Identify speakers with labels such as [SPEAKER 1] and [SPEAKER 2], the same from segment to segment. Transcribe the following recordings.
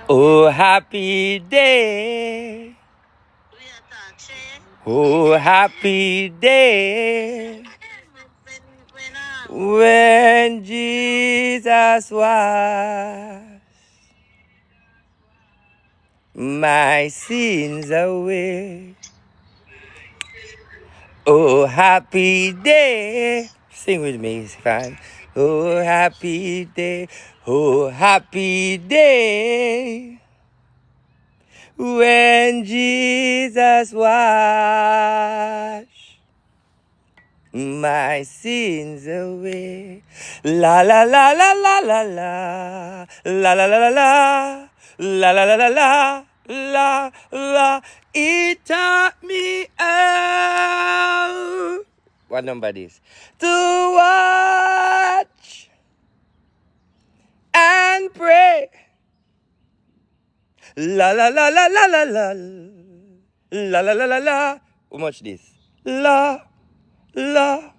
[SPEAKER 1] Oh, happy day. Oh, happy day. When Jesus washed my sins away. Oh, happy day. Sing with me, fam. Oh, happy day. Oh, happy day. When Jesus washed my sins away. La la la la la la la. La la la la la. La la la la la. La la. It taught me out. What number this? To watch and pray. La la la la la la la. La la la la la. How much this? La la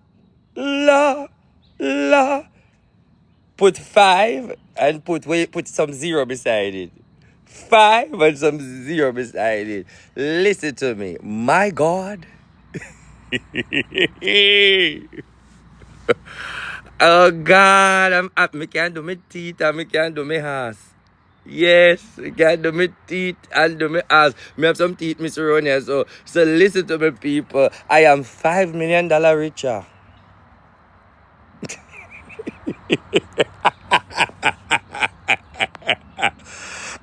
[SPEAKER 1] la la. Put 5 and put some 0 beside it. 5 and some 0 beside it. Listen to me. My God. Oh God, I can't do my teeth and I can't do my ass. Yes, I can't do my teeth and do my ass. Me have some teeth, Mr. Ronia. So listen to me, people. I am $5 million richer.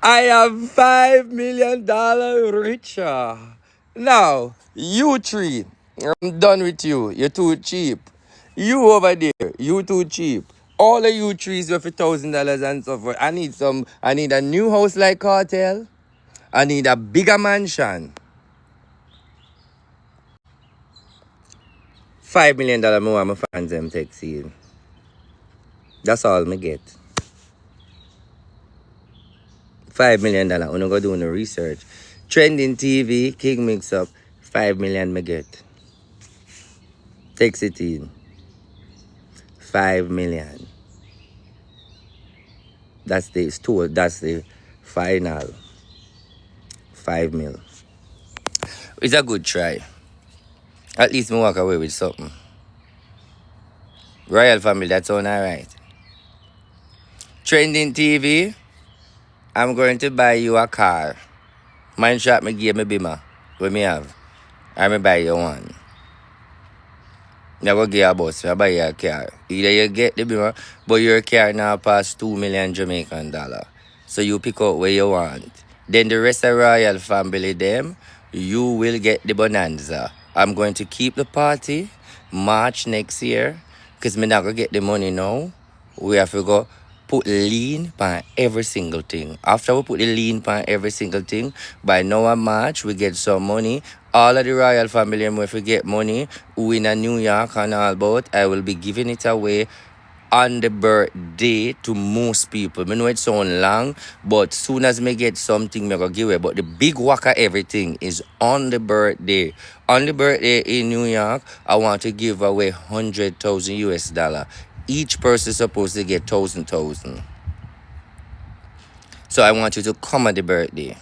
[SPEAKER 1] I am $5 million richer. Now, you three, I'm done with you. You're too cheap. You over there, you too cheap. All of you trees worth $1,000 and so forth. I need a new house like Cartel. I need a bigger mansion. $5 million more my fans them take see. That's all me get. $5 million. I'm going to do no research. Trending TV, King Mix Up, $5 million me get. Takes it in. $5 million. That's the final. 5 mil. It's a good try. At least me walk away with something. Royal family, that's all alright. Trending TV, I'm going to buy you a car. Mine shop me give me Bima. What me have? I'm going to buy you one. Never get a bus, I buy you a car. Either you get the Bima, but your car now past 2 million Jamaican dollar. So you pick out where you want. Then the rest of Royal family, them, you will get the bonanza. I'm going to keep the party March next year. Because me not going to get the money now. We have to go put lean on every single thing. After we put the lean on every single thing, by now in March, we get some money. All of the royal family, if we get money, we in New York and all about, I will be giving it away on the birthday to most people. I know it sounds long, but soon as me get something, me go give away. But the big whack of everything is on the birthday. On the birthday in New York, I want to give away 100,000 US dollar. Each person is supposed to get 1,000. So I want you to come at the birthday.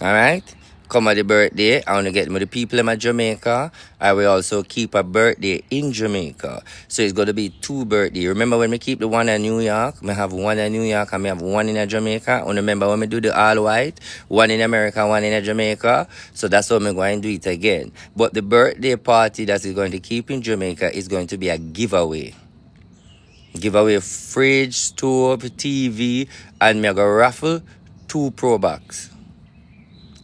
[SPEAKER 1] Alright? Come at the birthday. I want to get with the people in my Jamaica. I will also keep a birthday in Jamaica. So it's going to be 2 birthdays. Remember when we keep the one in New York? I have one in New York and I have one in Jamaica. And remember when we do the all white? One in America, one in Jamaica. So that's how I'm going to do it again. But the birthday party that is going to keep in Jamaica is going to be a giveaway. Give away fridge, stove, TV, and me go raffle 2 Pro Box.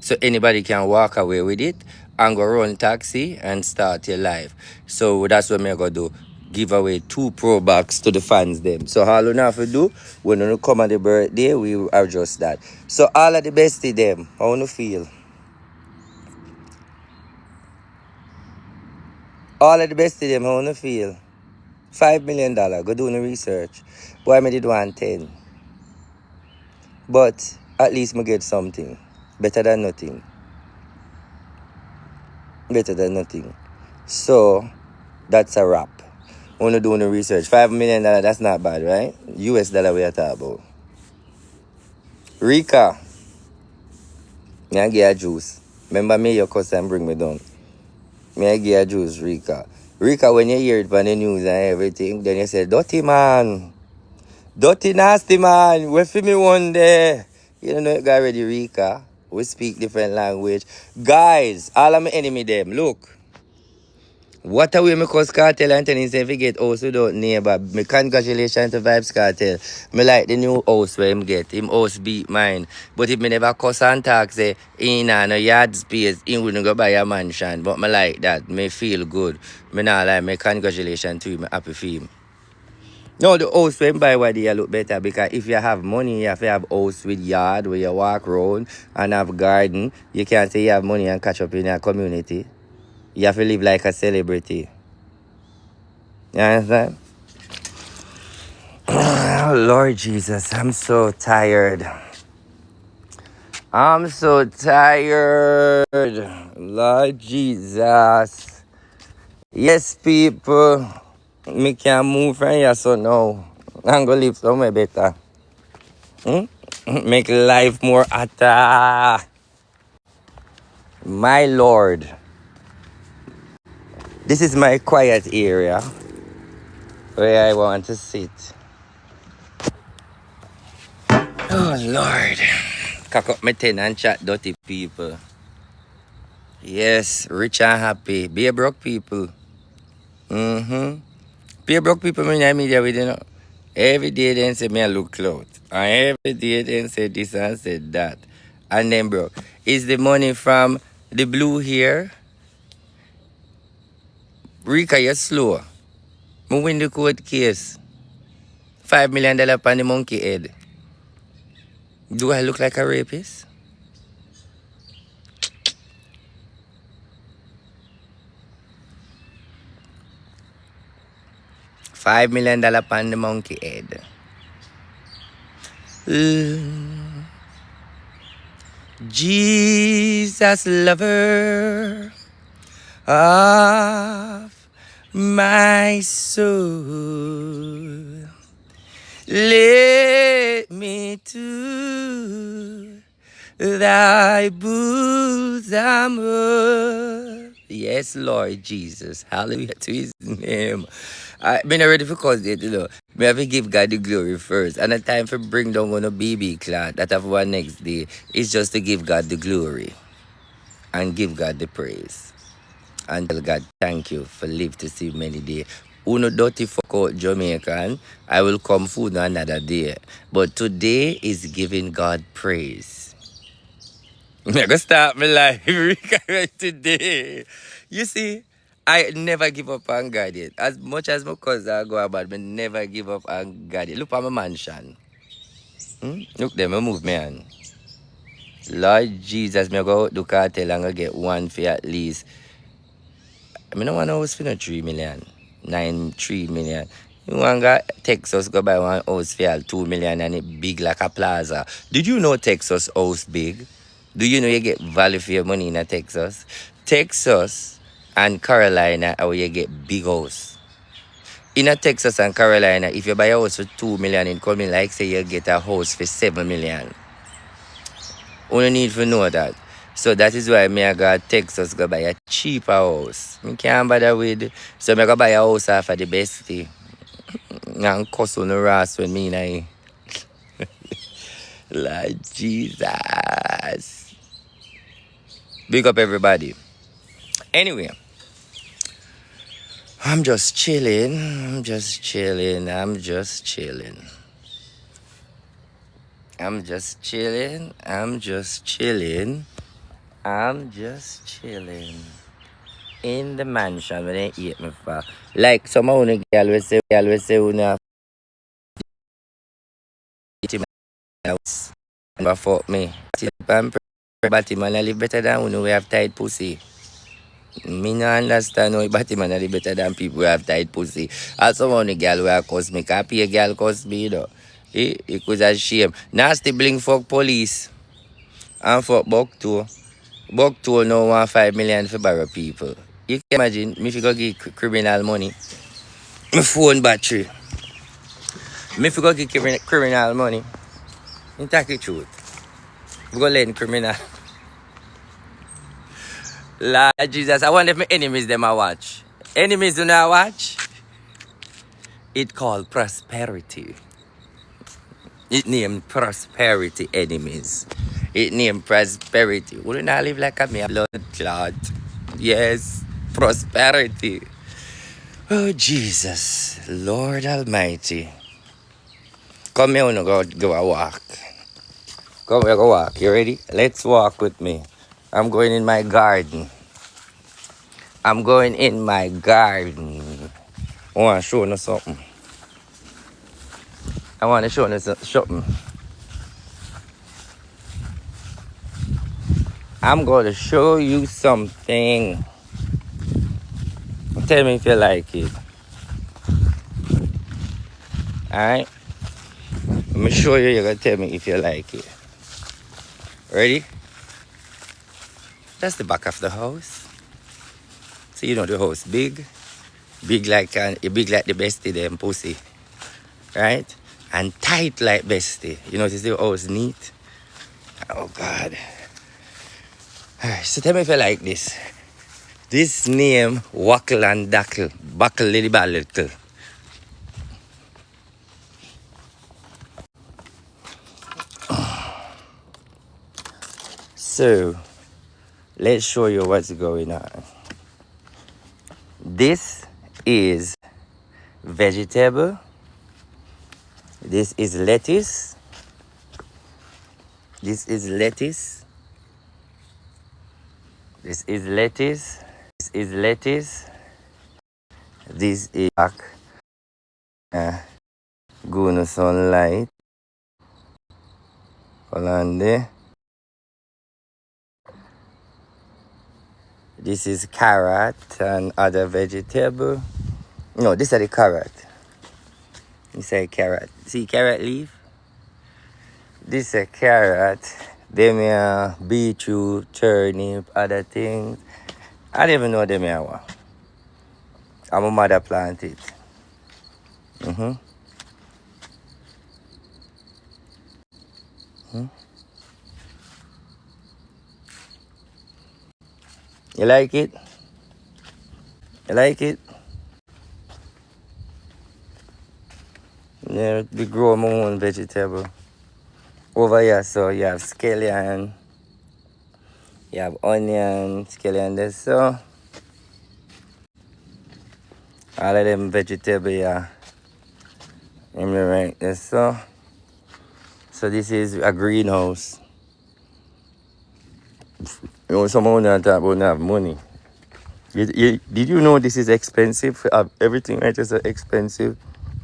[SPEAKER 1] So anybody can walk away with it and go run taxi and start your life. So that's what me go do. Give away 2 Pro Box to the fans them. So all you have to do, when you come on the birthday, we adjust that. So all of the bestie them, how you feel? All of the bestie them, how you feel? $5 million, go do the research. Boy, I did 110. But at least I get something. Better than nothing. Better than nothing. So, that's a wrap. When you do the research, $5 million, that's not bad, right? US dollar we are talking about. Rika, me I give a juice. Remember me, your cousin bring me down. Me I give a juice, Rika. Rika, when you hear it on the news and everything, then you say, dirty man. Dirty nasty man. Wait for me one day. You don't know it already, Rika. We speak different language. Guys, all of my enemy them, look. What a way me cause cartel and telling say if you get house without neighbor. Me congratulations to Vibes Cartel. Me like the new house where him get. Him house beat mine. But if me never cuss and talk say he nah no yard space, he wouldn't go buy a mansion. But me like that. Me feel good. Me nah like me congratulations to him. Me happy for him. No, the house when buy why they look better because if you have money, you have to have house with yard where you walk around and have garden. You can't say you have money and catch up in your community. You have to live like a celebrity. You understand? Oh, Lord Jesus, I'm so tired. I'm so tired. Lord Jesus. Yes, people. Me can't move from here, so now I'm going to live somewhere better. Make life more hotter. My Lord. This is my quiet area where I want to sit. Oh, Lord. Cock up my tent and chat dirty people. Yes, rich and happy. Be a broke people. Be a broke people in the media with you know. Every day they say me I look clout. And every day they say this and say that. And then broke. Is the money from the blue here? Rika, you're slow. I win the court case. $5 million on the monkey head. Do I look like a rapist? $5 million on the monkey head. Jesus lover of my soul, let me to thy bosom. Yes, Lord Jesus. Hallelujah to his name. I've been ready for cause it, you know. Me have to give God the glory first. And the time for bring down on a baby clot that have one next day is just to give God the glory and give God the praise. And tell God thank you for live to see many days. Uno dirty fuck out Jamaican. I will come food another day. But today is giving God praise. I'm gonna start my life today. You see, I never give up on God yet. As much as my cousin go about, but never give up on God yet. Look at my mansion. Look there, I move man. Lord Jesus, me go out to cartel and go get one for at least. I don't want a house for no 3 million. 3 million. You want to Texas go buy one house for 2 million and it big like a plaza. Did you know Texas house big? Do you know you get value for your money in a Texas? Texas and Carolina are where you get big house. In a Texas and Carolina, if you buy a house for 2 million, it come in like say you get a house for 7 million. Only need to know that. So that is why me I go Texas go buy a cheaper house. Me can't bother with. So me go buy a house off of the bestie. And cuss on the ras when me and Lord Jesus. Big up everybody. Anyway. I'm just chilling. I'm just chilling. I'm just chilling. I'm just chilling. I'm just chilling. I'm just chilling. In the mansion when they eat me for. Like some of the girl will say una eat him house. Never fuck me. But man I live better than we have tight pussy. Me no understand how batty man are better than people who have tight pussy. Also one girl who cause me copy a girl cause me, you know. It was a shame. Nasty bling fuck police. And fuck buck two. Buck two now want 5 million for borrow people. You can imagine me if you go give criminal money. My phone battery. Me if you go give criminal money. You take the truth. We go learn criminal. Lord Jesus, I wonder if my enemies them I watch. Enemies do not watch. It called prosperity. It named prosperity enemies. It named prosperity. Wouldn't I live like a me blood clot? Yes, prosperity. Oh Jesus, Lord Almighty. Come here, wanna go a walk. Come here, go walk. You ready? Let's walk with me. I'm going in my garden. I'm going in my garden. I want to show you something. I want to show you something. I'm going to show you something. Tell me if you like it. Alright? Let me show you. You're going to tell me if you like it. Ready? That's the back of the house. So you know the house big. Big like the bestie them pussy. Right? And tight like bestie. You notice the house neat? Oh God. Alright, so tell me if you like this. This name, Wackle and Dackle. Buckle Lily Ballicle. So, let's show you what's going on. This is vegetable. This is lettuce. This is lettuce. This is lettuce. This is lettuce. This is back. Go no sunlight. Hold on there. This is carrot and other vegetable. No, this is the carrot. This is carrot. See carrot leaf? This is a carrot. Them are beetroot, turnip, other things. I don't even know them are. I'm a mother plant it. You like it? You like it? Yeah, we grow my own vegetable. Over here, so you have scallion, you have onion, scallion there, so all of them vegetable here. In the right there, so this is a greenhouse. You know, someone that talk about not have money. Did you know this is expensive? Everything right is expensive.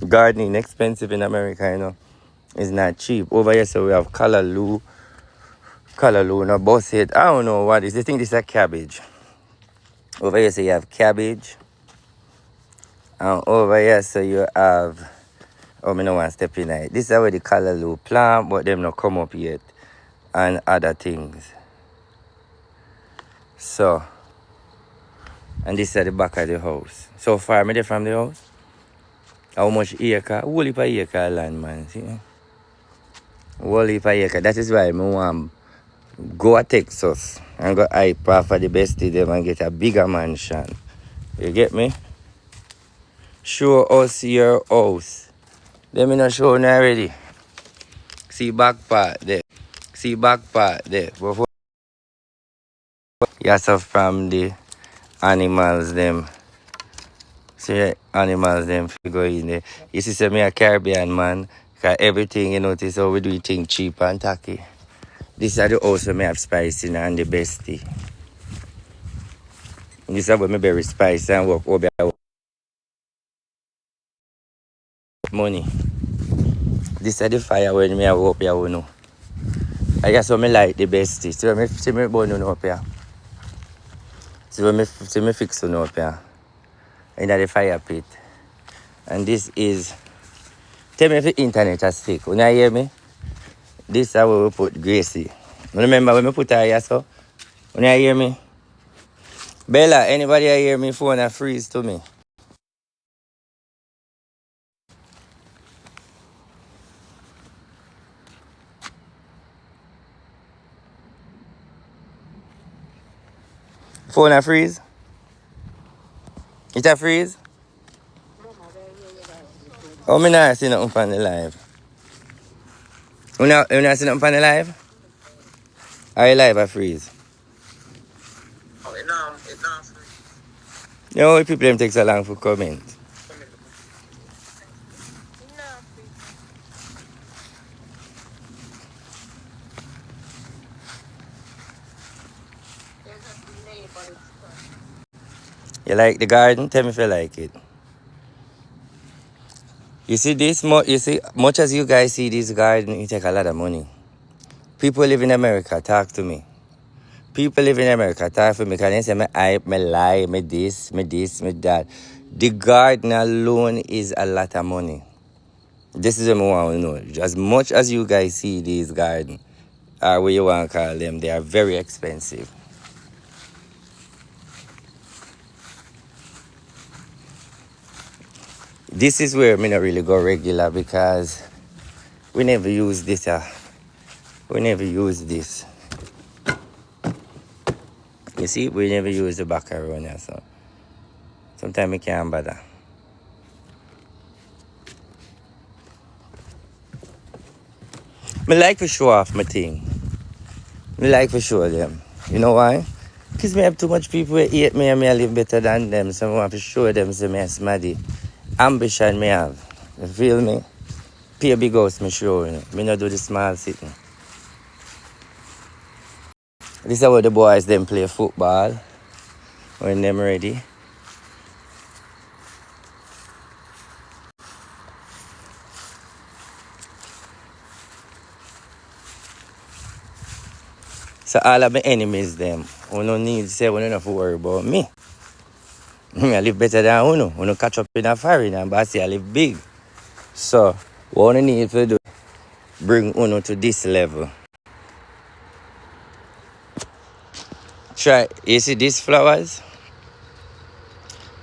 [SPEAKER 1] Gardening expensive in America, you know. It's not cheap. Over here, so we have callaloo, no bosshead. I don't know what is. They think this is a cabbage. Over here, so you have cabbage. And over here, so you have. Oh, me no want to step in it. This is where the callaloo plant, but them not come up yet, and other things. So, and this is at the back of the house. So far, me there from the house. How much acre? Whole heap of acre land, man. See? Whole heap of acre. That is why I want go to Texas and go hype for the bestie them and get a bigger mansion. You get me? Show us your house. Let me not show you already. See back part there. See back part there. Before yourself from the animals them. See animals them go in there. You see say me a Caribbean man. Cause everything you notice how we do things cheap and tacky. This is the house where I have spicy and the bestie. This is where me very spicy and work over money. This is the fire when me have up here, you know. I guess what me like the bestie. See me burn up here. See me fix it up here. In the fire pit. And this is, tell me if the internet is sick. When you hear me, this is where we put Gracie. Remember when we put her here, so? When you hear me? Bella, anybody hear me phone a freeze to me? Phone a freeze? It a freeze? Oh, me not see nothing from the live. You not see nothing from the live? Or your live a freeze?
[SPEAKER 2] Oh, it not free.
[SPEAKER 1] You know why people them take so long for comment? You like the garden? Tell me if you like it. You see this? You see, much as you guys see this garden, it take a lot of money. People live in America, talk to me. People live in America, talk to me. Because they say, me hype, me lie, me this, me that. The garden alone is a lot of money. This is what I want to know. As much as you guys see these gardens, or what you want to call them, they are very expensive. This is where me not really go regular because we never use this. We never use this. You see, we never use the back around here, so sometimes we can't bother. Me like to show off my thing. Me like to show them. You know why? Because me have too much people who hate me and me I live better than them, so I want to show them so me smaddy. Ambition me have. You feel me? Pay a big house me show, you know. Me not do the small sitting. This is how the boys them play football when them ready. So all of my enemies them, we don't need to say we don't have to worry about me. I live better than Uno. Uno catch up in a foreign and Bossy I live big. So what we need to do bring Uno to this level. Try, you see these flowers?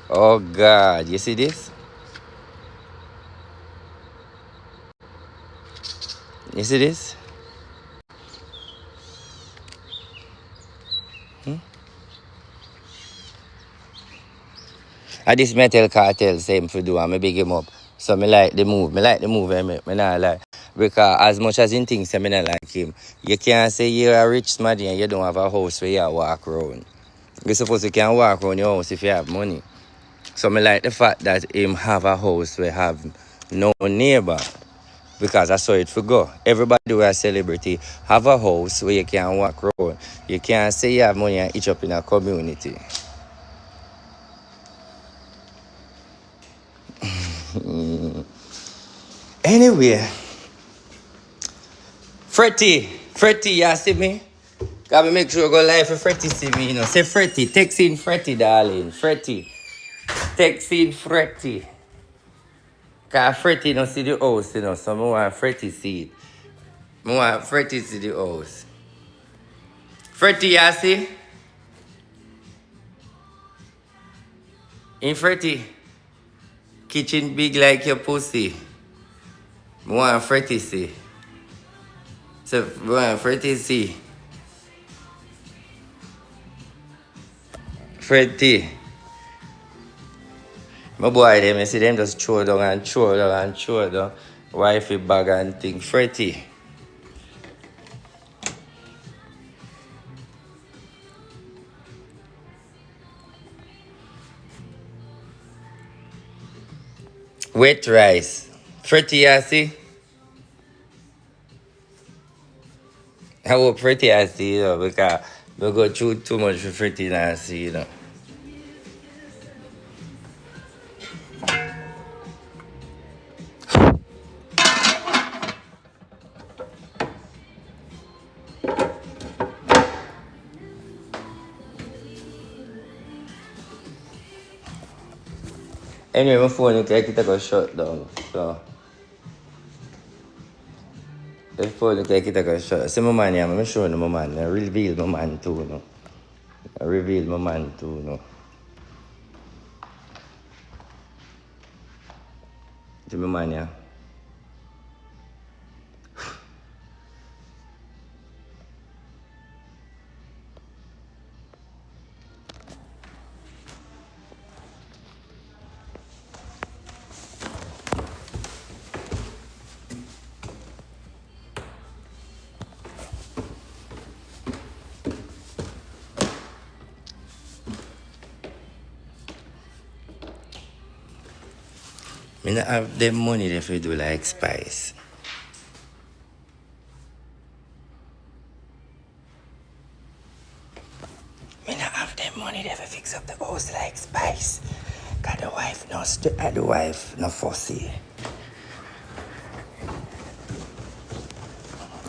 [SPEAKER 1] Oh God, you see this? You see this? And this metal cartel same for do and I big him up. So me like the move. Me like the move I make. Me not like. Because as much as in things I me not like him. You can't say you're a rich smaddy and you don't have a house where you walk around. You're supposed to can walk around your house if you have money. So me like the fact that him have a house where have no neighbor. Because I saw it for go. Everybody who is a celebrity have a house where you can walk around. You can't say you have money and each up in a community. Anyway, Fretty, you see me? Gotta make sure I go live for Fretty see me, you know. Say Fretty, text in Fretty, darling. Fretty, text in Fretty. Cause Fretty don't see the house, you know, so I want Fretty see it. I want Fretty see the house. Fretty, you see? In Fretty, kitchen big like your pussy. I want Fretty see. So I want Fretty see. Fretty. My boy them, you see them just throw down and throw down and throw down. Wifey bag and thing. Fretty. Wet rice. Fretty, you see? How pretty I see, you know, because we go through too much for Fretty now, see, you know. Anyway, my phone looks like it got shut down, so. The phone looks like it got shut. See my man, yeah, I'm showing my man. I reveal my man too, you know. I reveal my man too, you know. See my man, yeah. Me not have them money if you do like spice. Me not have them money if you fix up the house like spice. Cause the wife no fussy.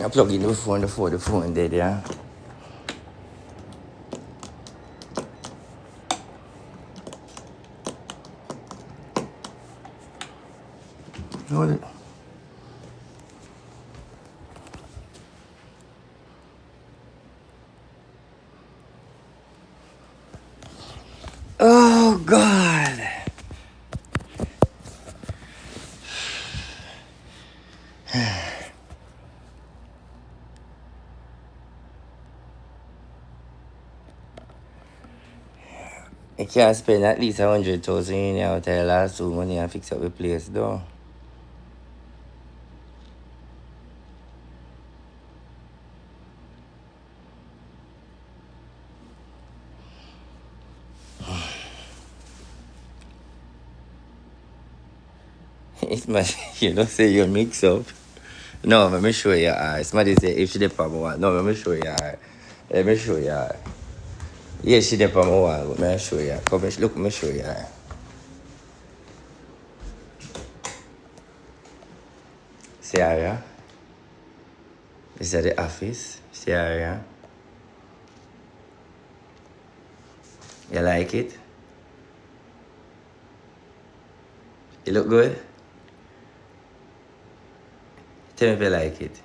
[SPEAKER 1] I plug in the phone before the phone dead, yeah. Hold it. Oh God. I can't spend at least 100,000 in your hotel last 2 money and fix up the place though. It's my, you know, say you mix up. No, let me show you. Somebody say if she did for more, no, let me show you. Let me show you. Yeah, she did for more, but let me show you. Come, look, let me show you. See area? Is that the office? See area? You like it? You look good? Tell me if you like it.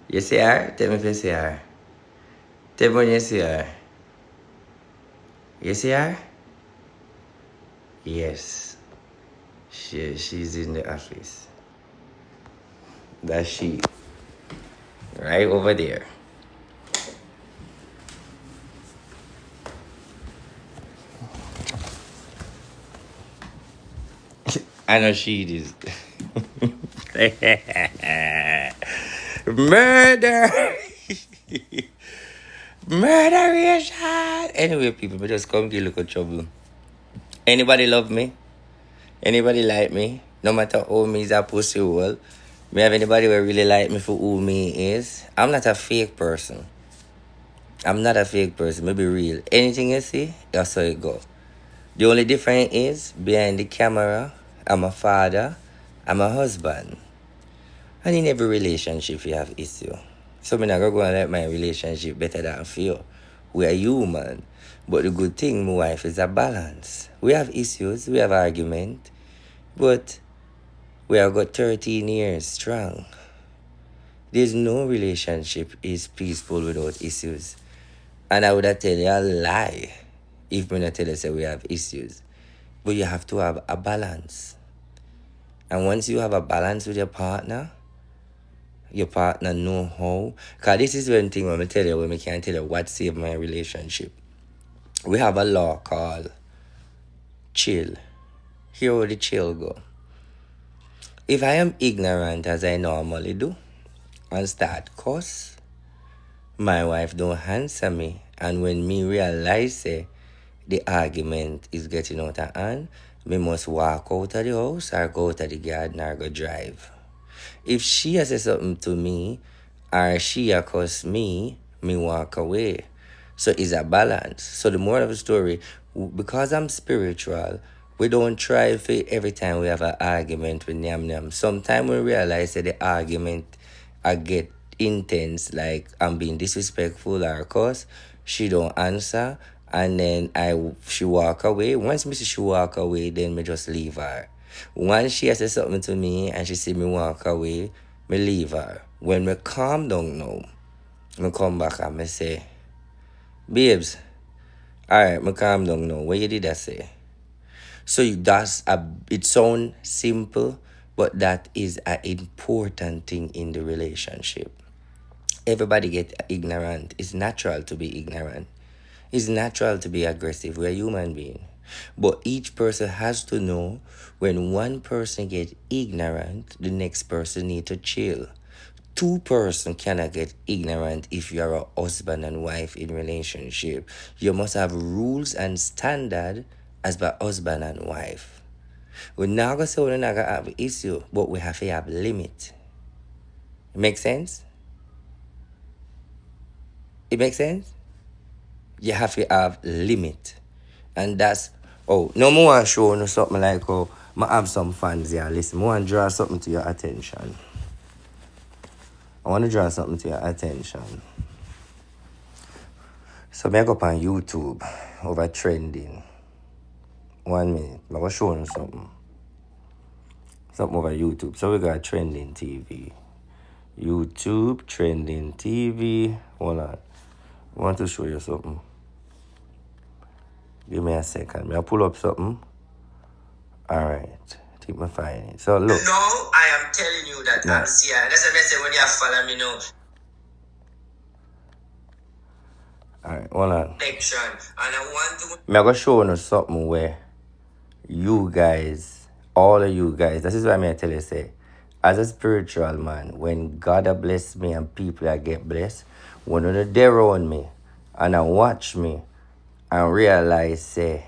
[SPEAKER 1] You see her? Tell me if you see her. Tell me when you see her. You see her? Yes. She's in the office. That's she. Right over there. I know she is. Murder! Murderation! Anyway, people, we just come to look at trouble. Anybody love me? Anybody like me? No matter how me is a pussy hole. Me have anybody who really like me for who me is? I'm not a fake person. I'm not a fake person. Me be real. Anything you see, that's how it go. The only difference is, behind the camera, I'm a father, I'm a husband. And in every relationship, you have issue. So I'm not going to let my relationship better than you. We are human. But the good thing, my wife, is a balance. We have issues, we have argument, but we have got 13 years strong. There's no relationship is peaceful without issues. And I would have tell you a lie if I not tell you say we have issues. But you have to have a balance. And once you have a balance with your partner know how. Because this is one thing when I tell you, when I can't tell you what saved my relationship. We have a law called chill. Here where the chill go. If I am ignorant as I normally do and start cuss, my wife don't answer me. And when me realize the argument is getting out of hand, me must walk out of the house or go out of the garden or go drive. If she has said something to me or she accuses me, me walk away. So it's a balance. So the moral of the story, because I'm spiritual, we don't try for every time we have an argument with Nyam Nyam. Sometimes we realize that the argument I get intense, like I'm being disrespectful or cuss, she don't answer, and then she walk away. Once me see she walk away, then me just leave her. Once she has said something to me and she see me walk away, me leave her. When me calm down now, me come back and me say, babes, alright, me calm down now. What you did I say? So it sounds simple, but that is an important thing in the relationship. Everybody get ignorant. It's natural to be ignorant. It's natural to be aggressive. We're human beings. But each person has to know when one person get ignorant, the next person need to chill. Two person cannot get ignorant if you are a husband and wife in relationship. You must have rules and standard as by husband and wife. We're not going to say we're not going to have issue, but we have to have limit. It makes sense? It makes sense? You have to have limit. And that's, no more want to show you something like, I have some fans here. Listen, I want to draw something to your attention. So I go up on YouTube over trending. 1 minute. I'm going to show you something. Something over YouTube. So we got trending TV. YouTube, trending TV. Hold on. I want to show you something. Give me a second. I'll pull up something. Alright. I think I find it. So look.
[SPEAKER 2] No, I am telling you that I'm seeing. That's what I say when you follow me now.
[SPEAKER 1] Alright, hold on.
[SPEAKER 2] Connection. And I want to.
[SPEAKER 1] I'm going to show you something where you guys, all of you guys, this is why I tell you, say, as a spiritual man, when God bless me and people get blessed, when they're there around me and I watch me and realize, say,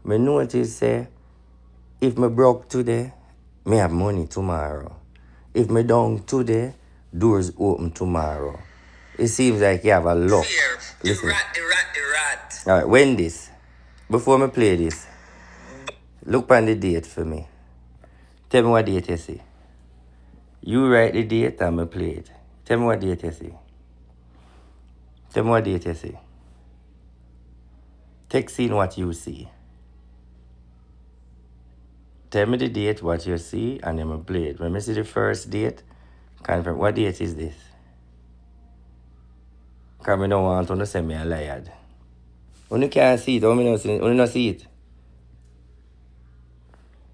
[SPEAKER 1] me notice, say, if me broke today, me have money tomorrow. If me down today, doors open tomorrow. It seems like you have a luck. Listen.
[SPEAKER 2] The rat.
[SPEAKER 1] Alright, when this, before me play this, look on the date for me. Tell me what date you see. You write the date and me play it. Tell me what date you see. Text in what you see. Tell me the date, what you see, and then me play it. When me see the first date, confirm what date is this. Because I don't want to say me a liar. You can't see it, you not see it.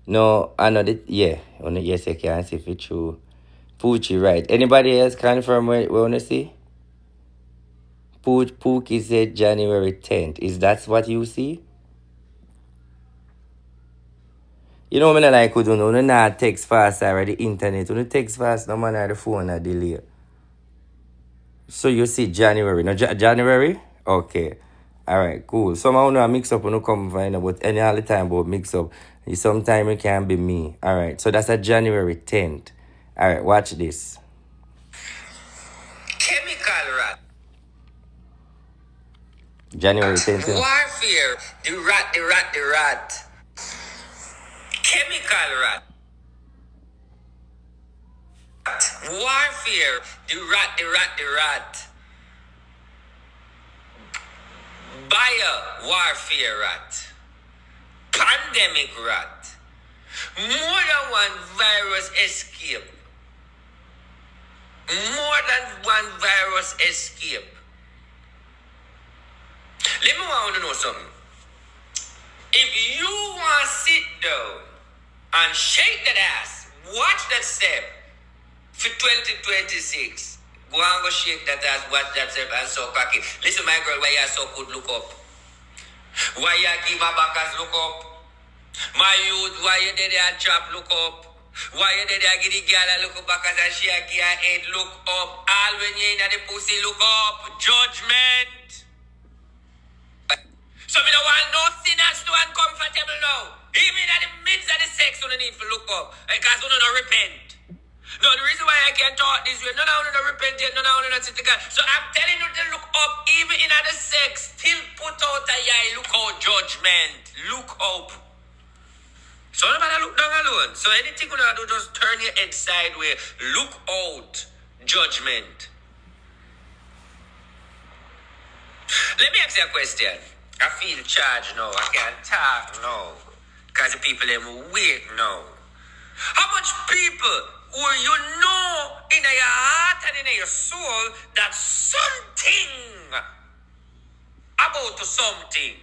[SPEAKER 1] No, I know that, yeah. Yes, I can see if it's true. Poochie, right. Anybody else confirm where you want to see? Pookie said January 10th. Is that what you see? You know, I don't like you not text fast or the internet. When you text fast, no man or the phone are delay. So you see January. No, January? Okay. Alright, cool. Some of you mix up when you come find out, but any all the time about mix up. Sometimes it can be me. Alright, so that's a January 10th. Alright, watch this.
[SPEAKER 2] Chemical rat.
[SPEAKER 1] January 10th.
[SPEAKER 2] Warfare. The rat. Chemical rat. Warfare. The rat. Bio warfare rat. Pandemic rat. More than one virus escape. Let me want to know something. If you want to sit down and shake that ass, watch that step for 2026. Go and go shake that ass, watch that step and so cocky. Listen, my girl, why you so good look up? Why you give my backers look up? My youth, why you did that chop look up? Why you did that get the girl look up back and she give her head look up? All when you in the pussy look up. Judgment. So me don't want no sinners to uncomfortable now. Even at the midst of the sex, you don't need to look up. Because you don't repent. No, the reason why I can't talk this way, none of you don't repent yet, none of you don't sit together. So I'm telling you to look up, even in the sex, still put out a eye, look out, judgment. Look up. So nobody look down alone. So anything you do, just turn your head sideways. Look out, judgment. Let me ask you a question. I feel charged now. I can't talk now. Because the people them wait now. How much people who you know in your heart and in your soul that something about to something?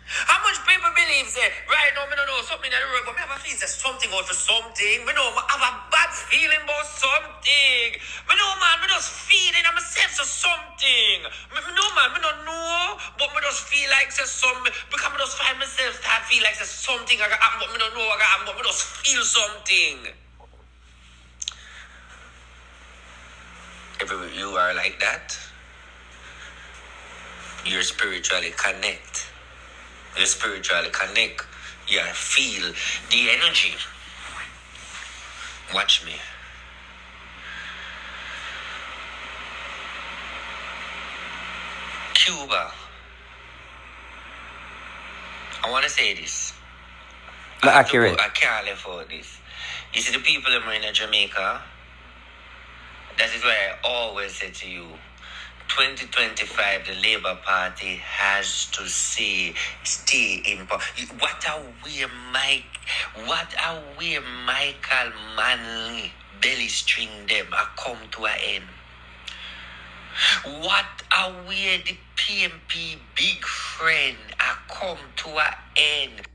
[SPEAKER 2] How much people believe that right now, I don't know something in the road, but I have a feeling there's something out for something. I know I have a bad feeling about something. I know, man, I just feel in myself so something. I know, man, I don't know, but I just feel like there's something. Because I just find myself that I feel like there's something I got happen, but I don't know what got happen, but I just feel something. If you are like that, you're spiritually connect. You You feel the energy. Watch me. Cuba. I want to say this.
[SPEAKER 1] But accurate.
[SPEAKER 2] I can't live for this. You see, the people in Jamaica, that is why I always say to you, 2025, the Labour Party has to stay in power. What are we, Michael Manley, belly string them, I come to an end. What are we, the PMP big friend, I come to an end.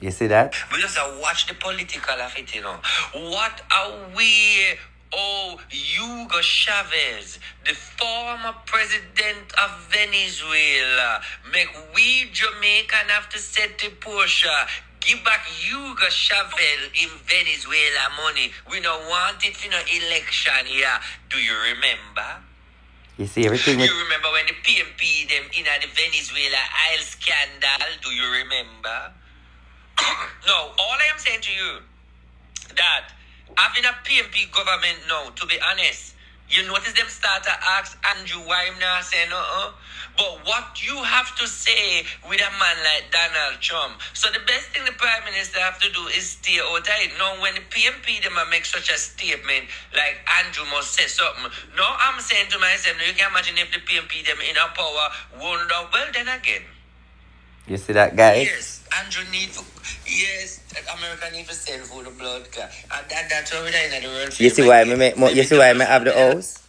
[SPEAKER 1] You see that?
[SPEAKER 2] We just watch the political of it, you know. What are we, Hugo Chavez, the former president of Venezuela, make we Jamaican have to set the push, give back Hugo Chavez in Venezuela money. We don't want it for no election here. Do you remember?
[SPEAKER 1] You see everything.
[SPEAKER 2] You remember when the PMP them in the Venezuela oil scandal? Do you remember? No, all I am saying to you, that having a PMP government now, to be honest, you notice them start to ask Andrew why I'm not saying but what you have to say with a man like Donald Trump. So the best thing the Prime Minister have to do is stay out of it. Now when the PMP them make such a statement like Andrew must say something. Now I'm saying to myself, now you can imagine if the PMP them in a power wonder, well then again.
[SPEAKER 1] You see that, guys?
[SPEAKER 2] Yes, Andrew need for, yes, America need to send for the blood. And that's what we're in the world.
[SPEAKER 1] You see why me make more, you see why I have the house?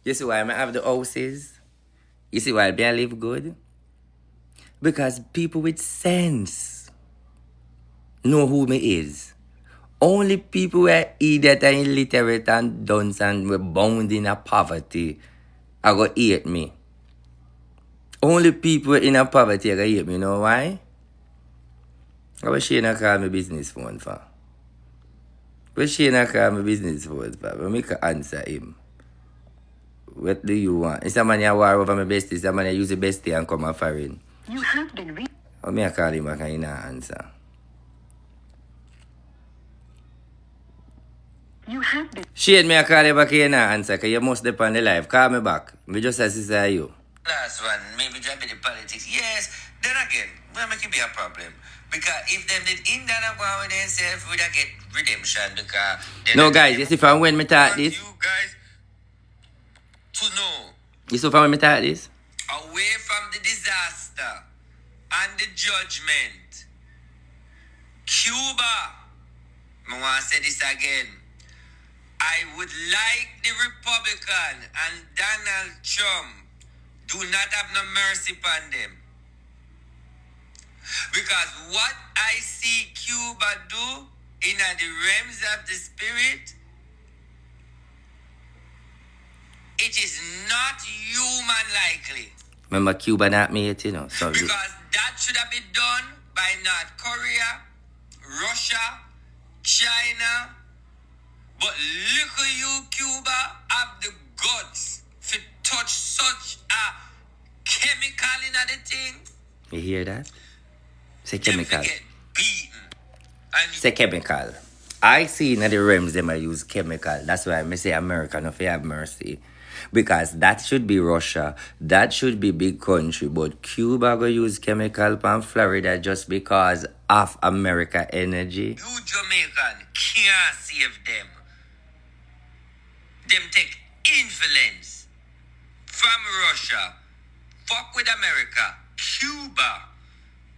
[SPEAKER 1] You see why I have the houses? You see why I live good? Because people with sense know who me is. Only people who are idiot and illiterate and dunce and were bound in a poverty are going to hate me. Only people in a poverty are going to hate me. You know why? I wish she not call me business phone for. But she not call me business phone for. But I can answer him. What do you want? Is that man you war over my bestie? Is that man you use the bestie and come offering?
[SPEAKER 3] You have been reached.
[SPEAKER 1] Or me I call him back and he not answer.
[SPEAKER 3] You have been.
[SPEAKER 1] Shade me I call you back and he not answer because you must depend on the life. Call me back. Me just as sister you.
[SPEAKER 2] Last one, maybe drop the politics. Yes, then again, will make it be a problem. Because if them did in that go with themselves, we don't get redemption because
[SPEAKER 1] no guys, you see from when me talk this.
[SPEAKER 2] You guys to know.
[SPEAKER 1] You see from when me talk this?
[SPEAKER 2] Away from the disaster and the judgment. Cuba, I want to say this again. I would like the Republican and Donald Trump do not have no mercy upon them. Because what I see Cuba do in the realms of the spirit, it is not human likely.
[SPEAKER 1] Remember Cuba not made it, you know. So
[SPEAKER 2] because that should have been done by North Korea, Russia, China. But look at you, Cuba, have the guts to touch such a chemical in the thing.
[SPEAKER 1] You hear that? Say chemical.
[SPEAKER 2] Get beaten.
[SPEAKER 1] Say chemical. I see in the realms them I use chemical. That's why I say America no fi have mercy. Because that should be Russia. That should be big country. But Cuba go use chemical from Florida just because of America energy.
[SPEAKER 2] You Jamaican can't save them. Them take influence from Russia. Fuck with America, Cuba,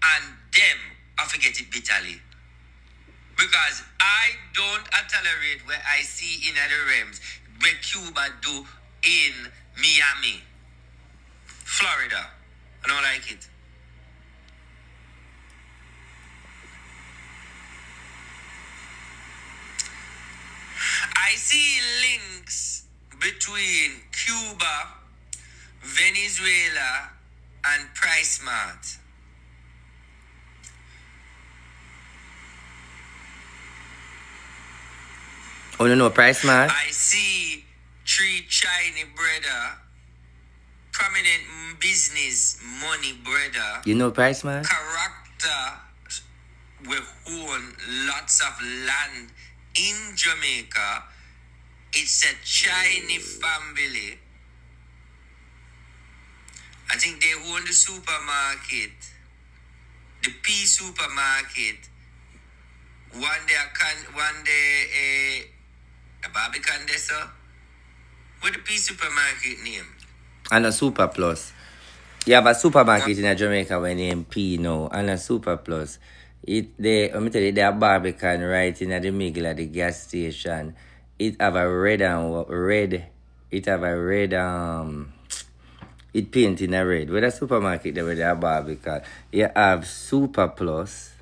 [SPEAKER 2] and them, I forget it bitterly. Because I don't tolerate what I see in other realms, what Cuba do in Miami, Florida. I don't like it. I see links between Cuba, Venezuela, and Price Mart.
[SPEAKER 1] Oh, no, Price Mart?
[SPEAKER 2] I see three Chinese brother, prominent business money brother.
[SPEAKER 1] You know Price Mart?
[SPEAKER 2] Character we own lots of land in Jamaica. It's a Chinese family. I think they own the supermarket, the P supermarket. One day a Barbican there, what the P supermarket name?
[SPEAKER 1] And a Super Plus. You have a supermarket in Jamaica when name P now, and a Super Plus. Let me tell you, they have Barbican right in the middle of the gas station. It have a red, it paint in a red. With a supermarket there where they have Barbican, you have Super Plus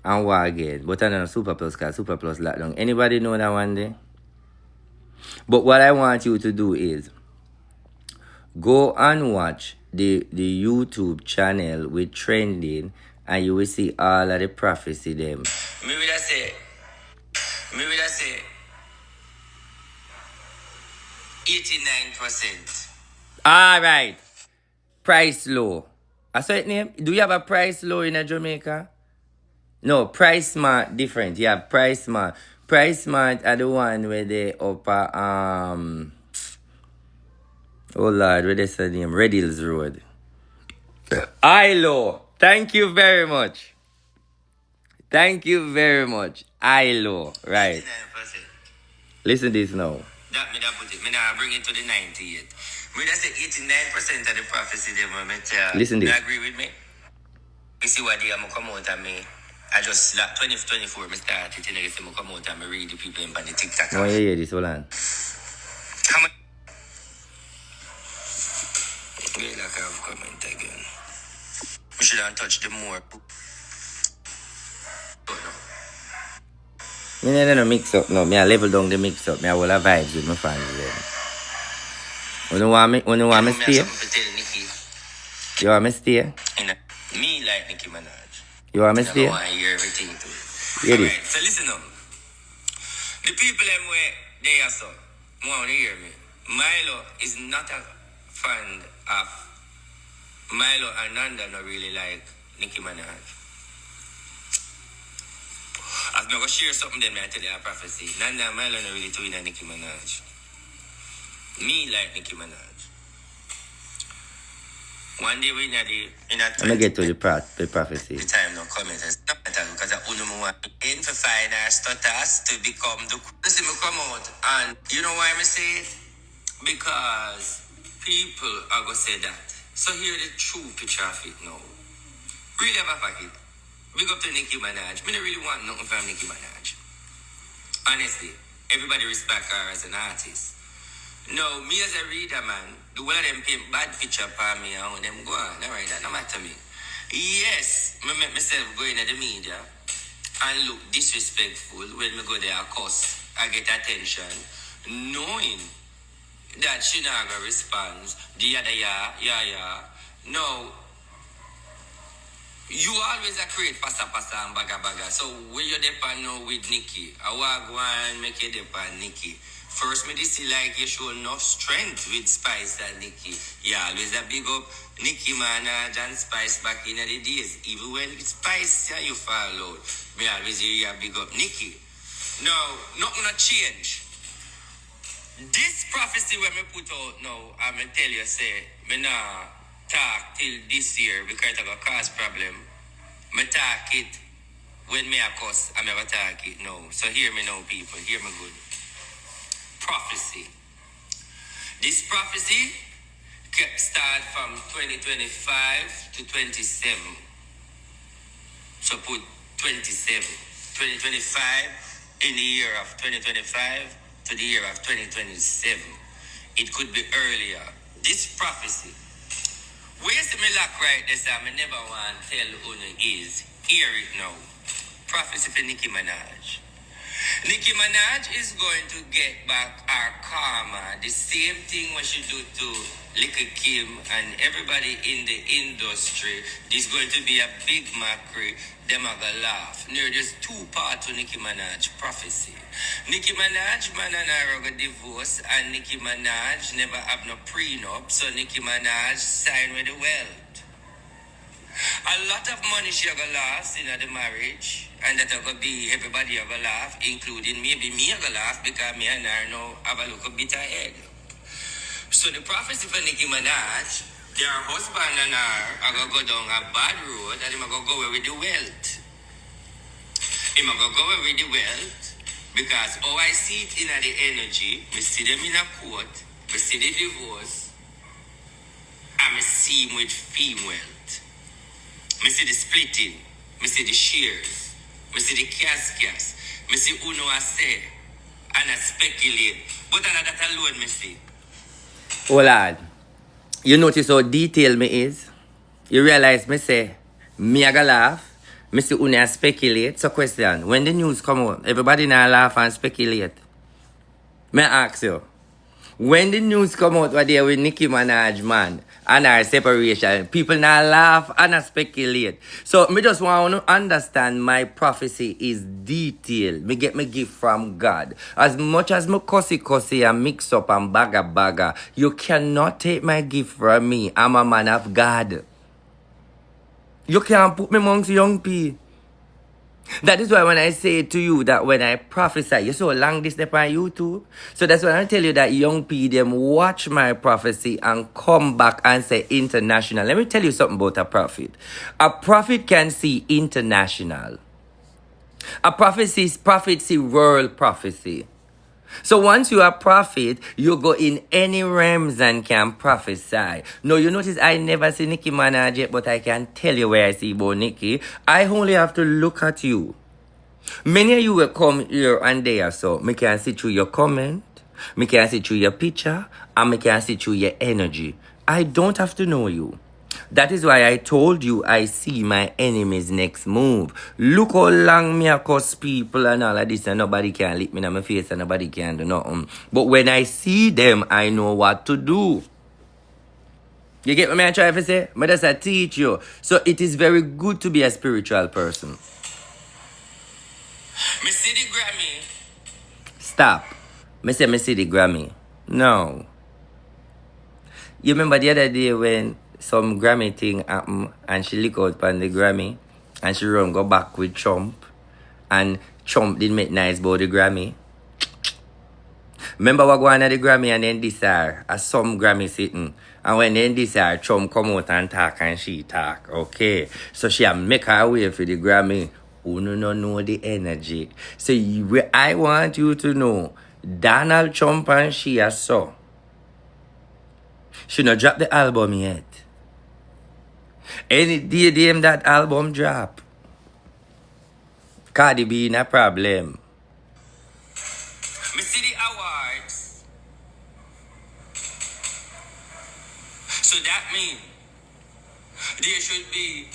[SPEAKER 1] and what again? But I don't know Super Plus because Super Plus locked down. Anybody know that one day? But what I want you to do is go and watch the YouTube channel with trending, and you will see all of the prophecy them.
[SPEAKER 2] Me will say 89%.
[SPEAKER 1] All right. Price low. I saw it name. Do you have a price low in a Jamaica? No, Price Smart different. You have Price Smart. Price Smart are the one where they upper oh Lord, where they say name? Red Hills Road. ILO. Thank you very much. Thank you very much. ILO. Right.
[SPEAKER 2] 89%.
[SPEAKER 1] Listen to this now.
[SPEAKER 2] That me that put it. Me now bring it to the 98. Me that say 89% of the prophecy they want.
[SPEAKER 1] Listen to
[SPEAKER 2] you
[SPEAKER 1] this.
[SPEAKER 2] agree with me? You see what they am come out and me. I just 2024 me started and I say me come out and me read the people in the TikTok.
[SPEAKER 1] Oh, you hear this? Hold on.
[SPEAKER 2] How much? Wait, like I have comment again. We should have touched them more.
[SPEAKER 1] Me no mix up no. Me I level down the mix up. Me I will have vibes with my fans then. When you want me stay? You want me stay?
[SPEAKER 2] Me like Nicki Minaj.
[SPEAKER 1] You want me stay?
[SPEAKER 2] I want to hear everything too.
[SPEAKER 1] Hear this.
[SPEAKER 2] Alright, so listen up. The people them where they are so want to hear me. Milo is not a fan of Milo and Nanda not really like Nicki Minaj. I'm going to share something then I tell you a prophecy. Nanda and Milo not really doing a Nicki Minaj. Me like Nicki Minaj. One day we in a
[SPEAKER 1] Let me get to the prophecy.
[SPEAKER 2] the time no comment and stop that because I only want in for find our status to become the see me come out and you know why I say it? Because people are gonna say that. So here the true picture of it now. Really have a pocket. Big up to Nicki Minaj. Me don't really want nothing from Nicki Minaj. Honestly, everybody respect her as an artist. No, me as a reader, man, the one of them paint bad picture for me and them go on. Alright, that no matter me. Yes, me make myself go in the media and look disrespectful when me go there, of course, I get attention, knowing that she not gonna respond. The other yeah. No, you always a create pasta and baga. So when you depend now with Nikki, I want go and make you depend Nikki. First, me this like you show enough strength with Spice and Nikki. Yeah, always a big up Nicki Minaj and Spice back in the days. Even when Spice you fall out, me always hear you big up Nikki. No, nothing not change. This prophecy when me put out now, I'm gonna tell you, say, me nah talk till this year because it gonna cause problem. Me talk it when me a cuss, I never talk it now. So hear me now, people, hear me good. Prophecy. This prophecy kept start from 2025 to 27. So put 27. 2025 in the year of 2025 to the year of 2027. It could be earlier. This prophecy. Where's the lock right this time? I never want to tell who it is. Hear it now. Prophecy for Nicki Minaj. Nicki Minaj is going to get back our karma. The same thing what she do to Little Kim and everybody in the industry. There's going to be a big mockery. Them are gonna laugh. There's two parts to Nicki Minaj prophecy. Nicki Minaj, man and her got divorce, and Nicki Minaj never have no prenup, so Nicki Minaj signed with the wealth. A lot of money she gonna last in the marriage, and that gonna be everybody gonna laugh, including maybe me gonna laugh because me and her now have a little bit ahead. So the prophecy for Nicki Minaj, their husband and her are gonna go down a bad road, and they're gonna go away with the wealth. They're gonna go away with the wealth because I see it in the energy, I see them in a court, I see the divorce, and I see him with female. I see the splitting. I see the shears. I see the cascas. I see uno I say. And I speculate. But that alone I see.
[SPEAKER 1] Oh lad, you notice how detailed me is? You realize me say, me a go laugh, me see uno a speculate. So question, when the news come out, everybody now laugh and speculate. Me ask you, when the news come out what there with Nicki Minaj man and her separation, people now laugh and speculate. So me just want to understand my prophecy is detailed. Me get me gift from God. As much as me cussy and mix up and bagga, you cannot take my gift from me. I'm a man of God. You can't put me amongst young people. That is why when I say to you that when I prophesy, you so long this step on YouTube. So that's when I tell you that young people them watch my prophecy and come back and say international. Let me tell you something about a prophet. A prophet can see international. A prophecy see world prophecy. So once you are a prophet, you go in any realms and can prophesy. No, you notice I never see Nicki Minaj yet, but I can tell you where I see about Nicki. I only have to look at you. Many of you will come here and there, so me can see through your comment, me can see through your picture, and me can see through your energy. I don't have to know you. That is why I told you I see my enemy's next move. Look how long me a cuss people and all of this and nobody can lick me in my face and nobody can do nothing. But when I see them, I know what to do. You get what I try to say? I just teach you. So it is very good to be a spiritual person.
[SPEAKER 2] Me see the Grammy.
[SPEAKER 1] Stop. Me say me see the Grammy. No. You remember the other day when some Grammy thing happened and she look out on the Grammy and she run go back with Trump and Trump didn't make nice about the Grammy. Remember what going on at the Grammy and then this her as some Grammy sitting and when then this her Trump come out and talk and she talk. Okay. So she make her way for the Grammy. Who no know the energy. So I want you to know Donald Trump and she are so. She not drop the album yet. Any day them that album drop, Cardi B no problem.
[SPEAKER 2] Me see the awards. So that means there should be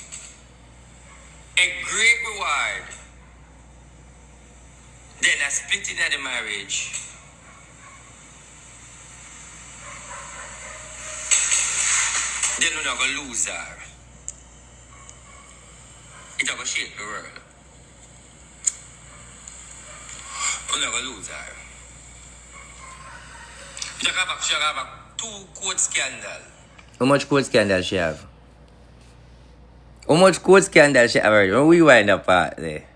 [SPEAKER 2] a great reward. Then a splitting of the marriage. Then we're not gonna lose her. It's not gonna shake the world. We're not gonna lose her. She have a 2 court scandal.
[SPEAKER 1] How much court scandal she have? How much court scandal she have already? When we wind up part there.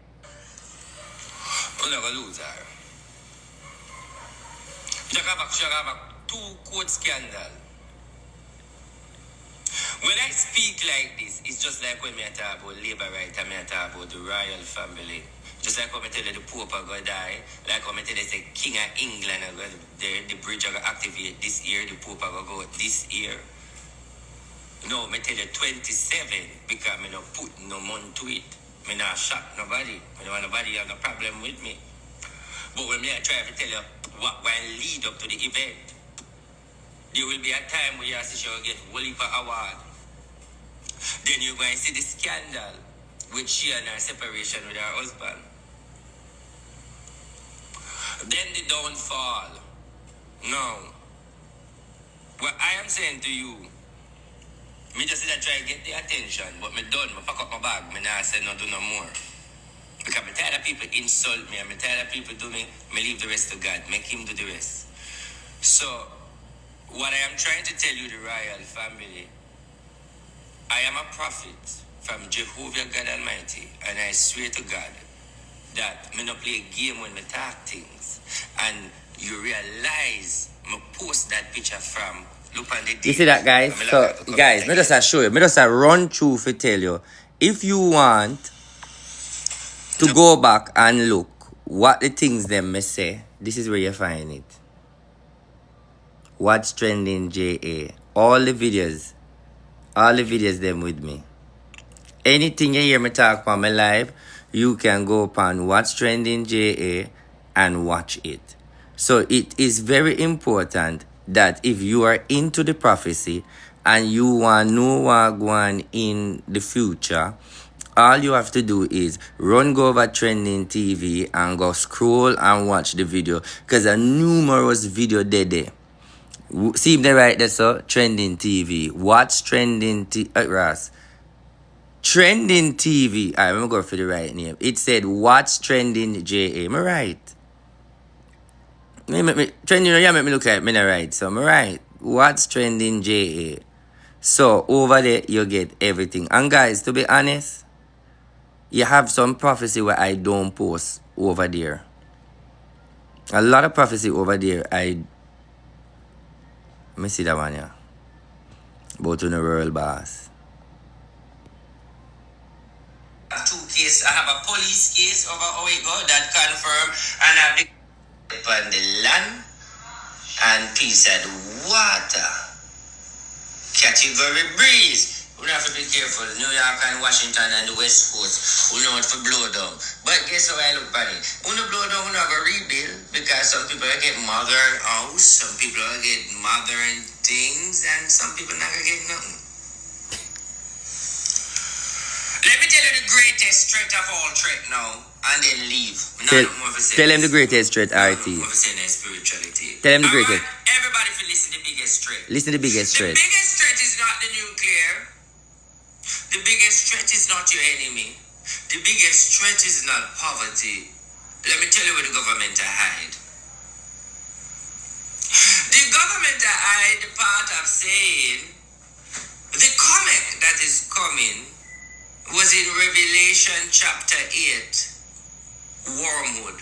[SPEAKER 2] We're not gonna lose her. She have a 2 court scandal. When I speak like this, it's just like when I talk about labor rights and I talk about the royal family. Just like when I tell you the Pope are going to die, like when I tell you the King of England, the bridge are going to activate this year, the Pope are going to go this year. No, I tell you 27 because I not put no money to it. I not shock nobody. I don't want nobody have no problem with me. But when I try to tell you what will lead up to the event, there will be a time where you see she will get whole heap of award. Then you're going to see the scandal with she and her separation with her husband. Then the downfall. No. What I am saying to you, me just try to get the attention, but me done, me pack up my bag, me not say no do no more. Because I'm tired of people insult me, I'm tired of people do me leave the rest to God, make him do the rest. So, what I am trying to tell you, the royal family, I am a prophet from Jehovah God Almighty, and I swear to God that me not play a game when me talk things, and you realize me post that picture from look on the
[SPEAKER 1] You see that, guys? So, guys, me just a show you. Me just a run through to tell you. If you want to go back and look what the things them me say, this is where you find it. What's trending JA. All the videos them with me. Anything you hear me talk on my live, you can go upon What's Trending JA and watch it. So it is very important that if you are into the prophecy and you want to know what going in the future, all you have to do is go over Trending TV and go scroll and watch the video, because a numerous video there. See if they right there, so Trending TV. What's Trending Ross? Trending TV. Alright, I'm going for the right name. It said What's Trending JA. Am I right? Trending, yeah, make me look like me not right. So I'm right. What's Trending JA. So over there you get everything. And guys, to be honest, you have some prophecy where I don't post over there. A lot of prophecy over there. Let me see that one, yeah. About to the RtBoss.
[SPEAKER 2] Two cases. I have a police case over Owego that confirm, and I have upon the land and peace and water. Category breeze. We have to be careful. New York and Washington and the West Coast, we know it for blow down. But guess how I look at it? When you blow down, we not going to rebuild, because some people will get modern house, some people will get modern things, and some people not going to get nothing. Let me tell you the greatest threat of all threat now, and then leave.
[SPEAKER 1] Tell him the greatest threat, RT.
[SPEAKER 2] Spirituality.
[SPEAKER 1] Tell him the greatest.
[SPEAKER 2] Everybody feel listen to the biggest threat.
[SPEAKER 1] Listen to the biggest
[SPEAKER 2] The
[SPEAKER 1] threat.
[SPEAKER 2] biggest threat is not the nuclear. The biggest threat is not your enemy. The biggest threat is not poverty. Let me tell you where the government hide. The government hide the part of saying the comet that is coming was in Revelation chapter 8, wormwood.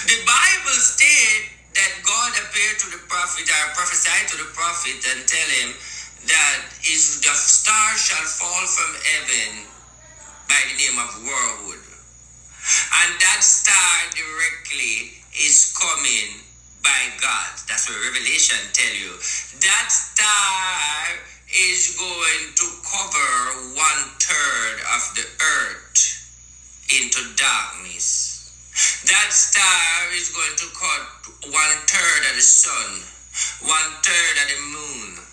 [SPEAKER 2] The Bible states that God appeared to the prophet or prophesied to the prophet and tell him that the star shall fall from heaven by the name of wormwood. And that star directly is coming by God. That's what Revelation tell you. That star is going to cover 1/3 of the earth into darkness. That star is going to cut 1/3 of the sun, 1/3 of the moon.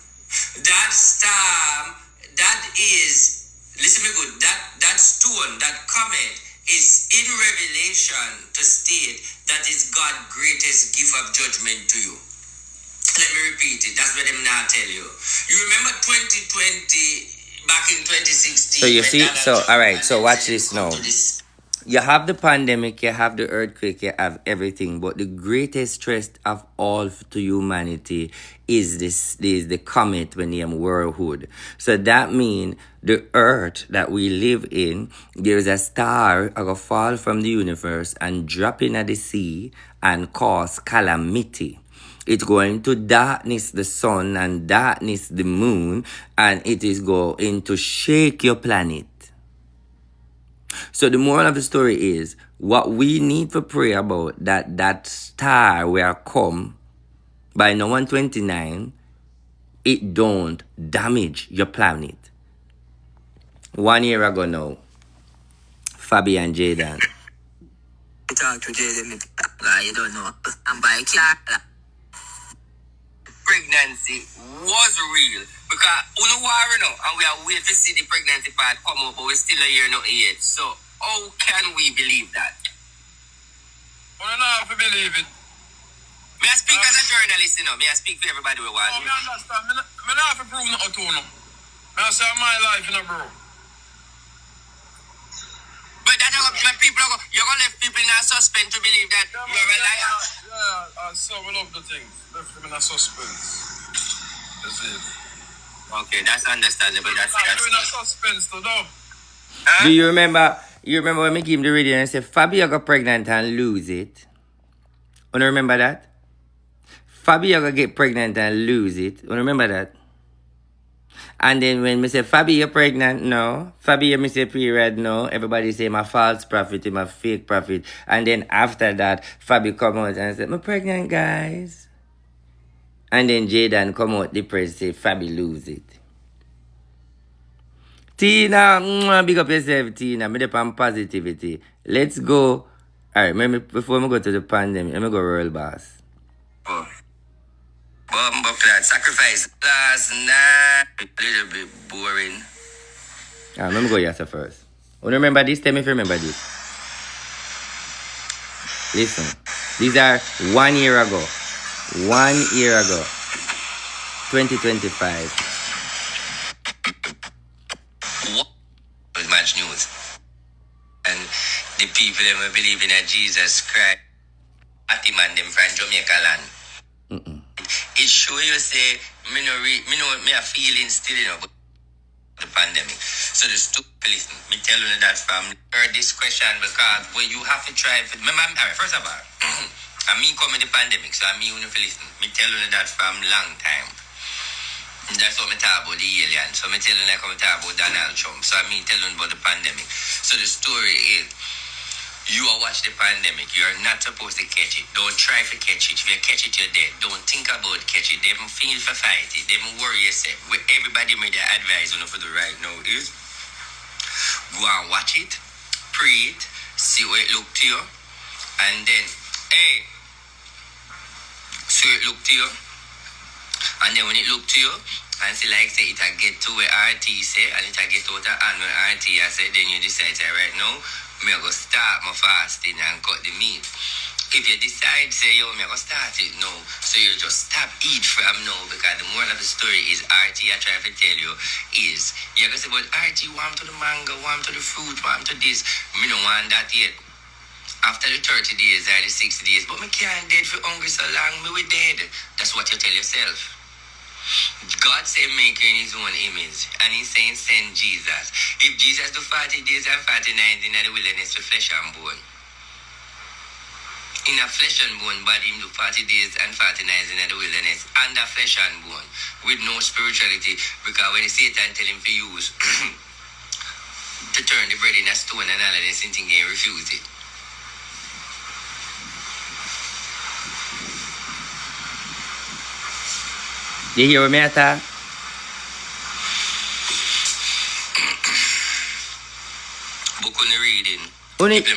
[SPEAKER 2] That star, that is, listen me good, that stone, that comet is in Revelation to state that is God's greatest gift of judgment to you. Let me repeat it. That's what I'm now tell you. You remember 2020, back in 2016.
[SPEAKER 1] So you see, so all right, so watch this now. You have the pandemic, you have the earthquake, you have everything, but the greatest threat of all to humanity is the comet when named wormwood. So that means the earth that we live in, there's a star that will fall from the universe and drop in at the sea and cause calamity. It's going to darkness the sun and darkness the moon, and it is going to shake your planet. So the moral of the story is, what we need to pray about, that star will come by no 129, it don't damage your planet. 1 year ago now, Fabi and Jaden.
[SPEAKER 2] Talk to Jaden, you don't know. I'm by car. Pregnancy was real, because we don't worry now, and we are waiting to see the pregnancy part come up, but we're still a year not yet. So how can we believe that?
[SPEAKER 4] We don't have to believe it.
[SPEAKER 2] May I speak as a journalist, you know? May I speak for everybody we want?
[SPEAKER 4] I understand. I don't have to prove nothing to you. I say my life, you know, bro.
[SPEAKER 2] But that when people are you're gonna leave people in a suspense to believe that you're a liar.
[SPEAKER 4] Yeah, so we love the thing. Left them in a suspense. That's it.
[SPEAKER 2] Okay, that's understandable. That's
[SPEAKER 4] You're in a suspense to though.
[SPEAKER 1] Do you remember? You remember when we gave him the radio and I said, Fabio got pregnant and lose it? You remember that? Fabio got get pregnant and lose it. You remember that? And then when me say, Fabi, you're pregnant? No. Fabi, you miss your period? No. Everybody say, I'm a false prophet, I'm a fake prophet. And then after that, Fabi come out and say, I'm pregnant, guys. And then Jaden come out depressed, say, Fabi lose it. Tina, big up yourself, Tina. Me depend on positivity. Let's go. Alright, before we go to the pandemic, let me go RtBoss.
[SPEAKER 2] Bumbo flat sacrifice last night. A little bit boring.
[SPEAKER 1] Alright, let me go Yasa first. You remember this? Tell me if you remember this. Listen. These are 1 year ago. 1 year ago. 2025.
[SPEAKER 2] What? Much news. And the people that were believing that Jesus Christ, at the man them from Jamaica land. It show you say me a feeling still, you know, but the pandemic. So the stupid listen, me tell you that from this question because when you have to try for first of all, I mean come in the pandemic, so I mean you listen. Me tell you that from long time. That's what me talk about the alien. So me tell you like I'm talk about Donald Trump. So I mean tell you about the pandemic. So the story is you are watch the pandemic. You are not supposed to catch it. Don't try to catch it. If you catch it, you're dead. Don't think about catch it. They don't feel for fight it. They don't worry yourself. What everybody made their advice on for the right now is go and watch it, pray it, see what it look to you, and then see what it look to you, and then when it look to you, and see like say it get to where RT say, and it get out of hand when RT I say, then you decide say right now. Me go start my fasting and cut the meat. If you decide, say, yo, me go start it now. So you just stop eat from now because the moral of the story is RT I try to tell you is, you go say, but RT warm to the mango, warm to the fruit, warm to this. Me don't want that yet. After the 30 days or the 60 days, but me can't dead for hungry so long, me we dead. That's what you tell yourself. God said make you in his own image. And he's saying send Jesus. If Jesus do 40 days and 40 nights in the wilderness for flesh and bone. In a flesh and bone body, him do 40 days and 40 nights in the wilderness. Under flesh and bone. With no spirituality. Because when Satan tell him to use to turn the bread in a stone and all of this thing, he refused it.
[SPEAKER 1] You hear what me attack?
[SPEAKER 2] Book on the reading.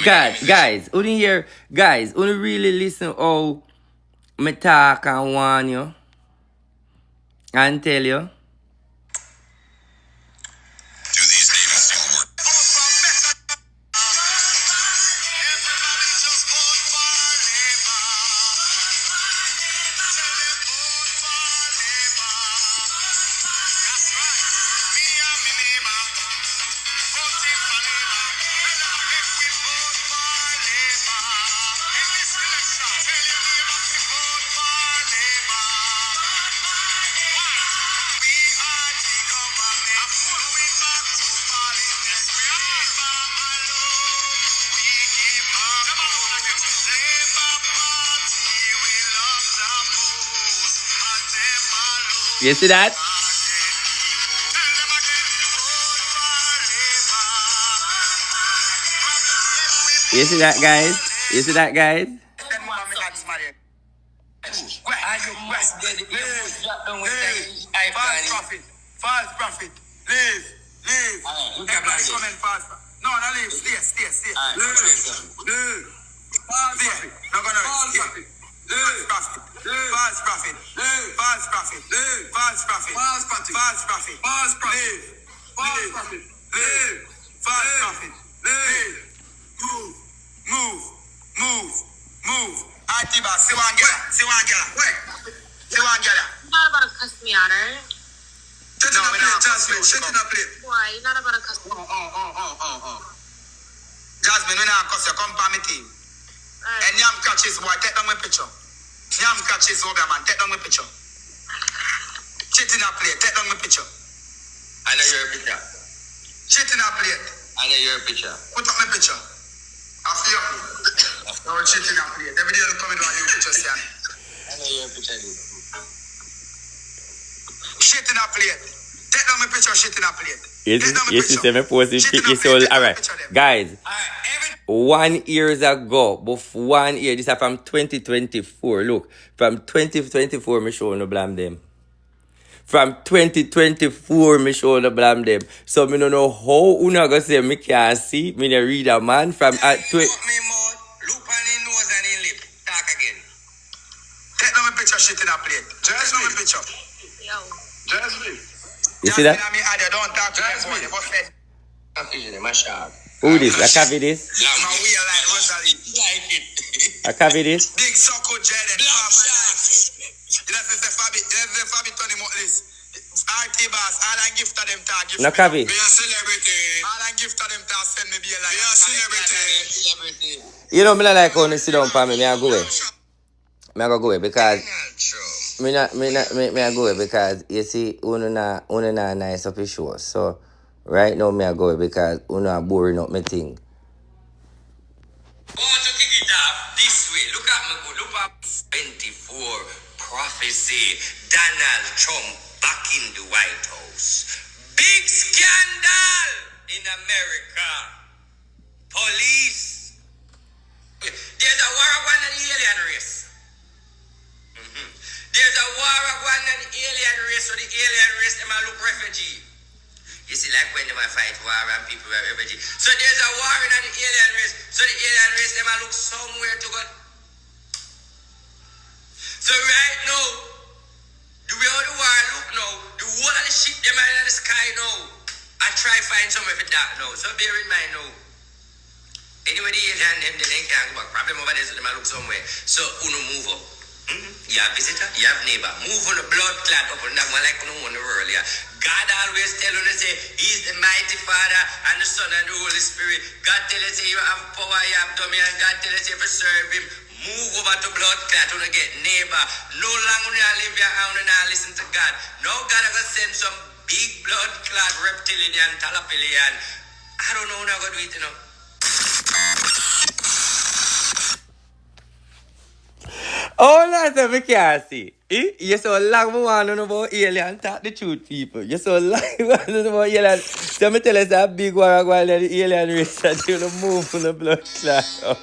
[SPEAKER 1] Guys, only really listen how me talk and warn you and tell you.
[SPEAKER 4] Do these demons still work?
[SPEAKER 1] You see that? You see that, guys? You see that, guys?
[SPEAKER 4] False prophet. Leave. Everybody comment false prophet. No, leave. Stay. Leave. False prophet. Not gonna leave. False prophet. False prophet. False prophet. False prophet. False prophet. False prophet. False prophet. False prophet. Move. RtBoss, see one girl. Wait. See one girl.
[SPEAKER 5] You're not about to cuss me out, alright?
[SPEAKER 4] Shut it up, Jasmine. Shut it up,
[SPEAKER 5] Why? You're not about to cuss me out.
[SPEAKER 4] Jasmine, when I cuss you, come for me team. And Yam catches boy, take down my picture. Yam catches over man, take down my picture. Shit in a play, take down my picture.
[SPEAKER 2] I know your picture.
[SPEAKER 4] Shit in a plate.
[SPEAKER 2] I know your picture.
[SPEAKER 4] Put up my picture. After you. No shit in a plate. Every day you come in with a new picture, see.
[SPEAKER 2] I know your picture.
[SPEAKER 4] Shit in a plate. Take down my picture, shit in a plate.
[SPEAKER 1] Yes, it's me post this picture. So, alright, guys. 1 years ago, 1 year, this is from 2024. Look, from 2024, me show no blame them. From 2024, me show no blame them. So, me don't know how una go say me can't see. Me no read a man from
[SPEAKER 2] me mouth, look on his nose and his lip. Talk again.
[SPEAKER 4] Take down my picture, shit in a plate. Take down my picture.
[SPEAKER 5] Yo.
[SPEAKER 4] Jasmine.
[SPEAKER 1] You see that?
[SPEAKER 4] Don't talk to me.
[SPEAKER 2] Confusion in my shop.
[SPEAKER 1] Who this? I copy this?
[SPEAKER 4] My wheel like Rosalie.
[SPEAKER 2] Like it.
[SPEAKER 1] I copy this?
[SPEAKER 4] Big suckle jelly.
[SPEAKER 2] Black sharks.
[SPEAKER 4] You know, if the Fabi Tony Motlis. RtBoss, all I gift to them tag.
[SPEAKER 1] No copy.
[SPEAKER 4] Be a celebrity. All I gift to them tag, send me be a like. Be a celebrity.
[SPEAKER 1] You know, me not like how you sit down for me. Me I go away. Me I go away because me I go away because you see, una na nice up your show. So right now me I go away because una boring up me thing.
[SPEAKER 2] I want to kick it off this way. Look at me good. Look at 24 prophecy. Donald Trump back in the White House. Big scandal in America. Police. There's a war on the alien race. There's a war on the alien race, so the alien race them a look refugee. You see, like when they might fight war and people are refugee. So there's a war in the alien race, so the alien race them a look somewhere to go. So right now, the way how the war look now, the whole of the ship them are in the sky now. I try find somewhere for that now. So bear in mind now. Anyway, the alien them they can't go back. Problem over there, so they might look somewhere. So uno move up. You have visitor, you have neighbor. Move on the blood clot up on that one like no one in the world. Yeah. God always tell you to say He's the mighty Father and the Son and the Holy Spirit. God tell you say you have power, you have dominion. God tell you say to serve Him. Move over to blood clot when you get neighbor. No longer when you live your hand and you listen to God. Now God is going to send some big blood clot reptilian, talapilian. I don't know how I'm going to do it, you know.
[SPEAKER 1] Oh, that's what we can't see. You're so long, we want to know about alien. Talk the truth, people. You're so long, we want to know about alien. So me tell us that big war going on the alien race that you move from the blood clot up.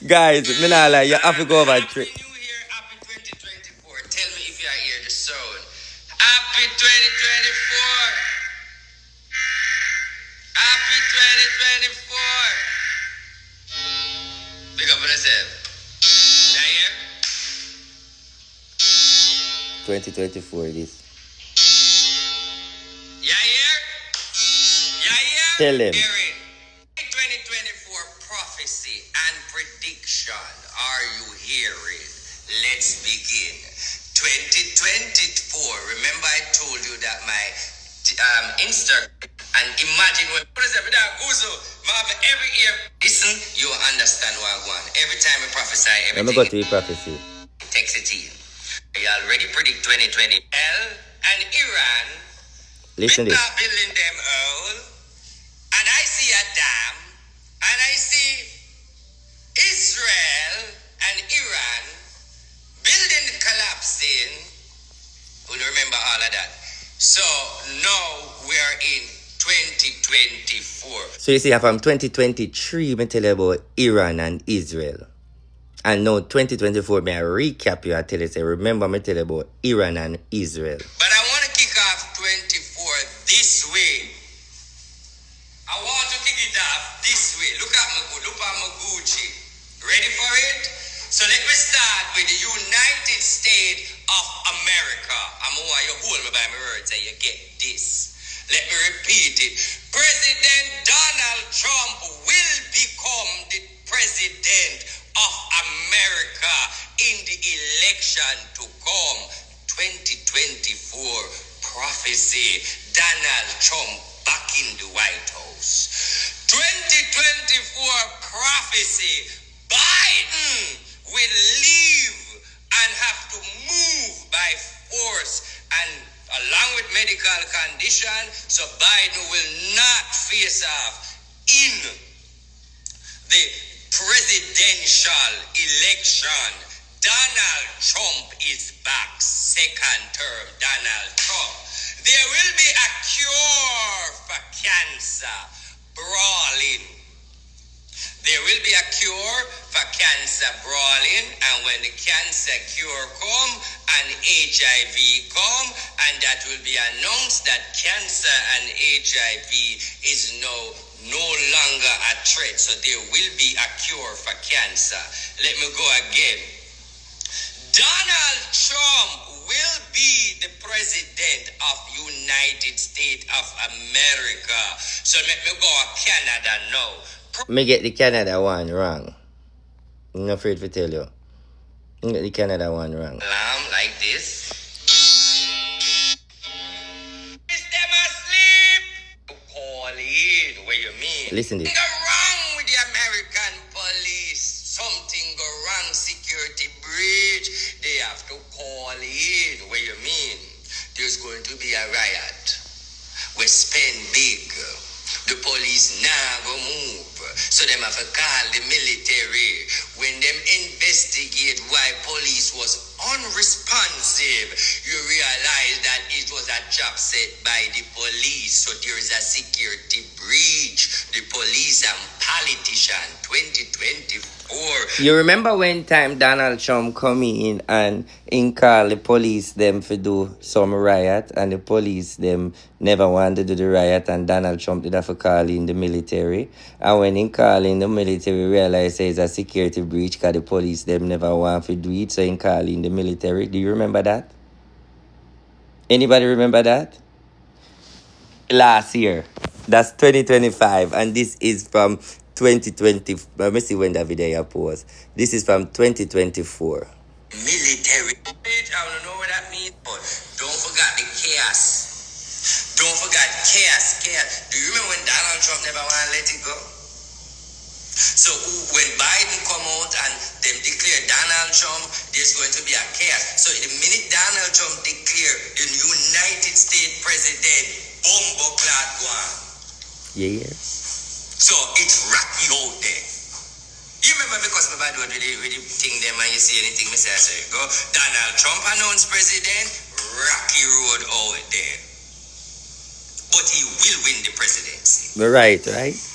[SPEAKER 1] Guys, me not like, you have to go over a trip.
[SPEAKER 2] Happy New Year, happy 2024. Tell me if you hear the sound. Happy 2024. Happy 2024. Big up on yourself. You hear?
[SPEAKER 1] 2024 this.
[SPEAKER 2] You hear? You hear?
[SPEAKER 1] Tell them.
[SPEAKER 2] Hear it. 2024 prophecy and prediction. Are you hearing? Let's begin. 2024. Remember I told you that my Instagram and imagine when every year listen, you understand what I want. Every time I prophesy,
[SPEAKER 1] Let me go to the prophecy.
[SPEAKER 2] text it in. You already predict 2020. And Iran
[SPEAKER 1] Listen to this.
[SPEAKER 2] start building them all. And I see a dam. And I see Israel and Iran building collapsing. We remember all of that. So now we are in 2024.
[SPEAKER 1] So you see, from 2023, me tell you about Iran and Israel. And now 2024, me I recap you, I tell you, say, remember me tell you about Iran and Israel.
[SPEAKER 2] But I want to kick off 24 this way. I want to kick it off this way. Look at my Gucci. Ready for it? So let me start with the United States of America. I'm going to hold me by my words and you get this. Let me repeat it. President Donald Trump will become the president of America in the election to come. 2024 prophecy. Donald Trump back in the White House. 2024 prophecy. Biden will leave and have to move by force and critical condition, so Biden will not face off in the presidential election. Donald Trump is back, second term Donald Trump. There will be a cure for cancer, brawling. There will be a cure for cancer brawling, and when the cancer cure come and HIV come, and that will be announced that cancer and HIV is no longer a threat. So there will be a cure for cancer. Let me go again. Donald Trump will be the president of United States of America. So let me go to Canada now.
[SPEAKER 1] Me get the Canada one wrong. I'm not afraid to tell you. Me get the Canada one wrong.
[SPEAKER 2] Alarm like this. Is them asleep? Call in. What you mean?
[SPEAKER 1] Listen to this.
[SPEAKER 2] Something go wrong with the American police. Something go wrong. Security breach. They have to call in. What you mean? There's going to be a riot. We spend big. The police now go move. So them have to call the military. When them investigate why police was unresponsive, you realize that it was a trap set by the police. So there is a security breach. The police and politician 2024.
[SPEAKER 1] You remember when time Donald Trump come in and call the police them for do some riot, and the police them never wanted to do the riot, and Donald Trump did have to call in the military. And when he call in the military, realize it's a security breach because the police them never want to do it, so he call in the military. Do you remember that? Anybody remember that? Last year. That's 2025, and this is from 2020. Let me see when that video post. This is from 2024.
[SPEAKER 2] Military. I don't know what that means, but don't forget the chaos. Don't forget chaos. Do you remember when Donald Trump never want to let it go? So when Biden come out and them declare Donald Trump, there's going to be a chaos. So the minute Donald Trump declare the United States president, bombo clot go on.
[SPEAKER 1] Yeah.
[SPEAKER 2] So it's rocky out there. You remember because my bad word with the thing them and you see anything, I say, go, Donald Trump announced president, rocky road out there. But he will win the presidency.
[SPEAKER 1] Right.
[SPEAKER 2] Terrorist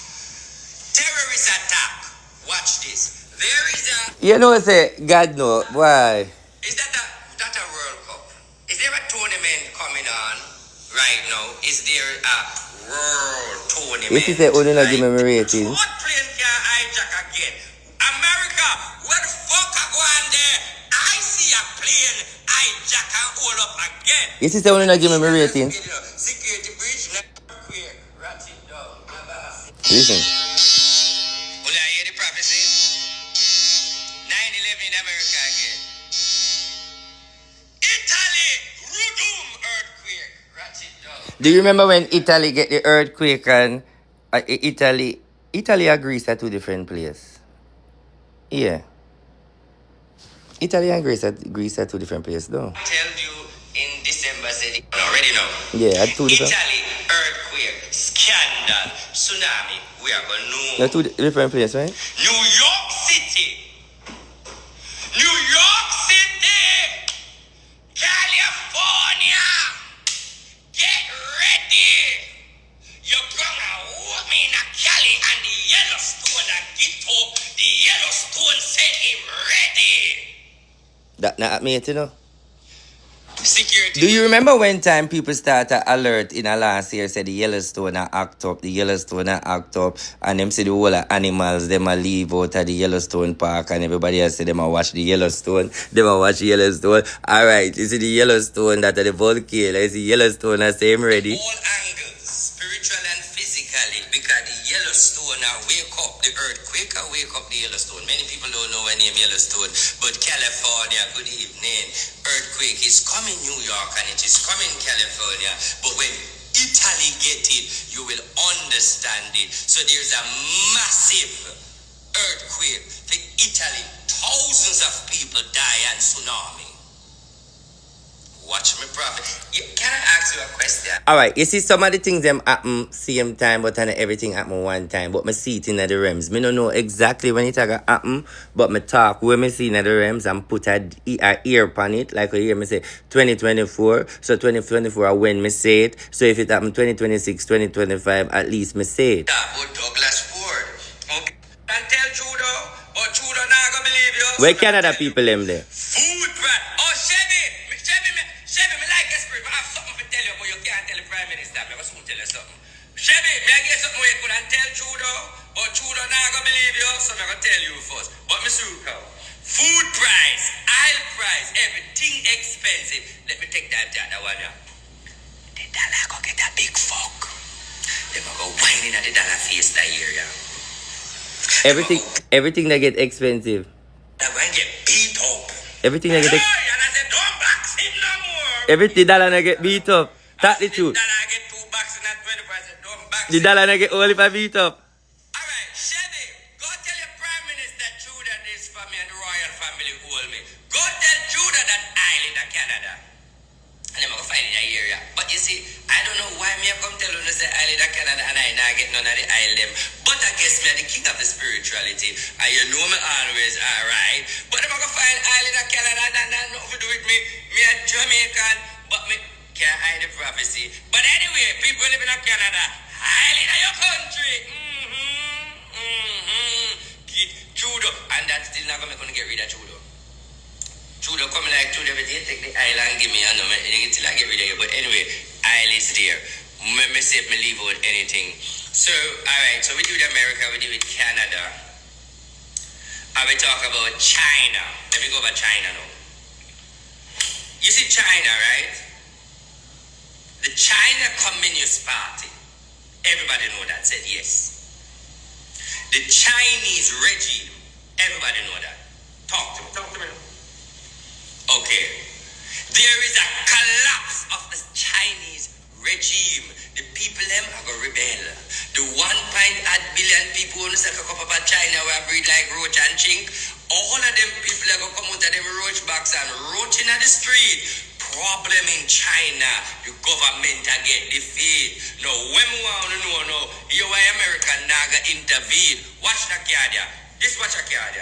[SPEAKER 2] attack. Watch this. There is a...
[SPEAKER 1] You know, say, God no, why?
[SPEAKER 2] Is that a World Cup? Is there a tournament coming on right now? Is there a world tournament?
[SPEAKER 1] If you say, only not give me my rating.
[SPEAKER 2] What plane can hijack again? America, where the fuck I go on there? I see a plane hijack and hold up again.
[SPEAKER 1] If you say, only not give me my rating.
[SPEAKER 2] Security breach, queer, ratchet dog.
[SPEAKER 1] Listen.
[SPEAKER 2] Will I hear the prophecies? 9/11 in America again. Italy, Rudum earthquake, ratchet dog.
[SPEAKER 1] Do you remember when Italy get the earthquake and Italy and Greece are two different places? Yeah. Italy and Greece are two different places, though.
[SPEAKER 2] I tell you in December, said you already know.
[SPEAKER 1] Yeah, two different.
[SPEAKER 2] Italy, earthquake, scandal, tsunami. We are going to know.
[SPEAKER 1] They're two different places, right?
[SPEAKER 2] New York City, California, get ready. You're gonna walk me in a Cali and the Yellowstone and get up. The Yellowstone said him ready.
[SPEAKER 1] That not me, you know.
[SPEAKER 2] Security.
[SPEAKER 1] Do you remember when time people started alert in a last year, said the Yellowstone are act up, and them say the whole of animals, them a leave out of the Yellowstone Park, and everybody else say them a watch the Yellowstone, Alright, you see the Yellowstone, that are the volcano, you see Yellowstone are same ready.
[SPEAKER 2] All angles, spiritual and physically, because the Yellowstone now wake up the earthquake, wake up the Yellowstone. Many people don't know the name Yellowstone, but California, good evening. Earthquake is coming New York and it is coming California. But when Italy get it, you will understand it. So there's a massive earthquake for Italy. Thousands of people die and tsunami. Watch me, prophet. Can I ask you a question?
[SPEAKER 1] Alright, you see some of the things them happen same time, but everything happen one time. But me see it in the realms. Me don't know exactly when it happen, but me talk when me see in the realms and put a ear upon it. Like you hear me say 2024. So 2024 are when me say it. So if it happen 2026, 2025, at least me say it.
[SPEAKER 2] About Douglas Ford. Okay. And tell Trudeau, but Trudeau not gonna believe you.
[SPEAKER 1] Where Canada people them there?
[SPEAKER 2] Food bread. Oh, Chevy, me like a spirit. I have something to tell you, but you can't tell the Prime Minister. I'm going to soon tell you something. Chevy, me I get something you could and tell Trudeau, but Trudeau not gonna believe you, so I'm going to tell you first. But Mr. Ruko, food price, oil price, everything expensive. Let me take that one, yeah. The dollar go get a big fuck. They go whining at the dollar face that year, yeah.
[SPEAKER 1] Everything that get expensive.
[SPEAKER 2] They're going to get beat up.
[SPEAKER 1] Everything that get
[SPEAKER 2] And I said, don't box him no more.
[SPEAKER 1] everything dollar na get beat up. That's the truth.
[SPEAKER 2] The dollar get 2 bucks and not 20%. Don't box
[SPEAKER 1] The
[SPEAKER 2] him.
[SPEAKER 1] dollar na get only for beat up.
[SPEAKER 2] Alright, Chevy, go tell your Prime Minister Judah this for me and the royal family hold me. Go tell Judah that island of Canada. And I'm going to find it here, yeah. But you see, I don't know why me I come tell you to say island of Canada and I not get none of the island. But I guess me are the king of the spirituality. And you know me always alright. But I'm going to find island of Canada and that nothing to do with me. Me a Jamaican, but me can't hide the prophecy. But anyway, people living in Canada, island of your country. Get Trudeau. And that's still not going to get rid of Trudeau. Trudeau coming like Trudeau, but they take the island, give me a number, until I get rid of you. But anyway, island is there. Me say if me leave out anything. So, alright, so we do with America, we do with Canada. And we talk about China. Let me go about China now. You see China, right? The China Communist Party. Everybody know that, said yes. The Chinese regime. Everybody know that. Talk to me. Okay. There is a collapse of the Chinese regime. The people them are going to rebel. The 1.8 billion people who say come up about China where breed like roach and chink. All of them people are going to come out of them roach box and roach in the street. Problem in China, the government are get defeat. Now, when we want to know now, you are American naga intervene. Watch the card. This watch the card.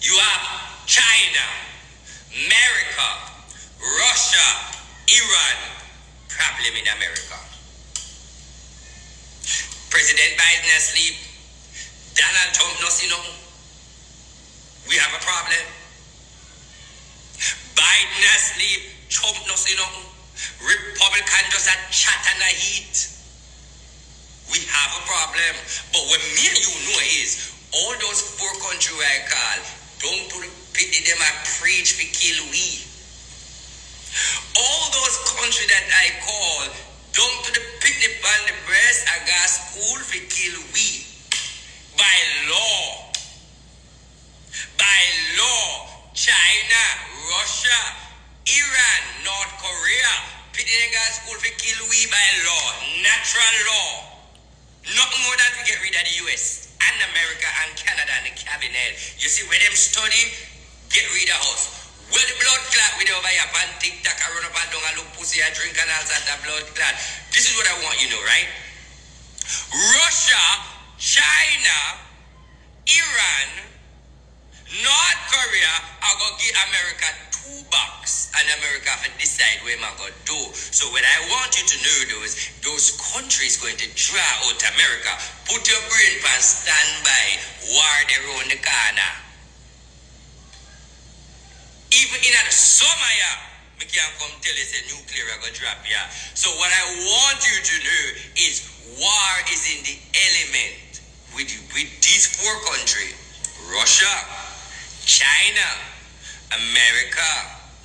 [SPEAKER 2] You have China, America, Russia, Iran, problem in America. President Biden asleep, Donald Trump no see no. We have a problem. Biden asleep, Trump no see no. Republican just a chat and a heat. We have a problem. But what me and you know is all those 4 countries I call, don't to the pity them I preach for kill we. All those countries that I call, don't to the picnic on the breast I got school for kill we. By law. China, Russia, Iran, North Korea, picnic got school for kill we by law. Natural law. Nothing more than to get rid of the US and America and Canada and the cabinet. You see where them study, get rid of us. Well, the blood clot with over here, pan TikTok, I run up and down and look pussy, I drink and all that blood clot. This is what I want you to know, right? Russia, China, Iran, North Korea are going to give America $2 and America can decide where I'm going to do. So what I want you to know is those countries going to draw out America. Put your brain on standby. War they around the corner. Even in the summer, we can come tell you say nuclear are going to drop here. So what I want you to know is war is in the element with these 4 countries. Russia, China, America,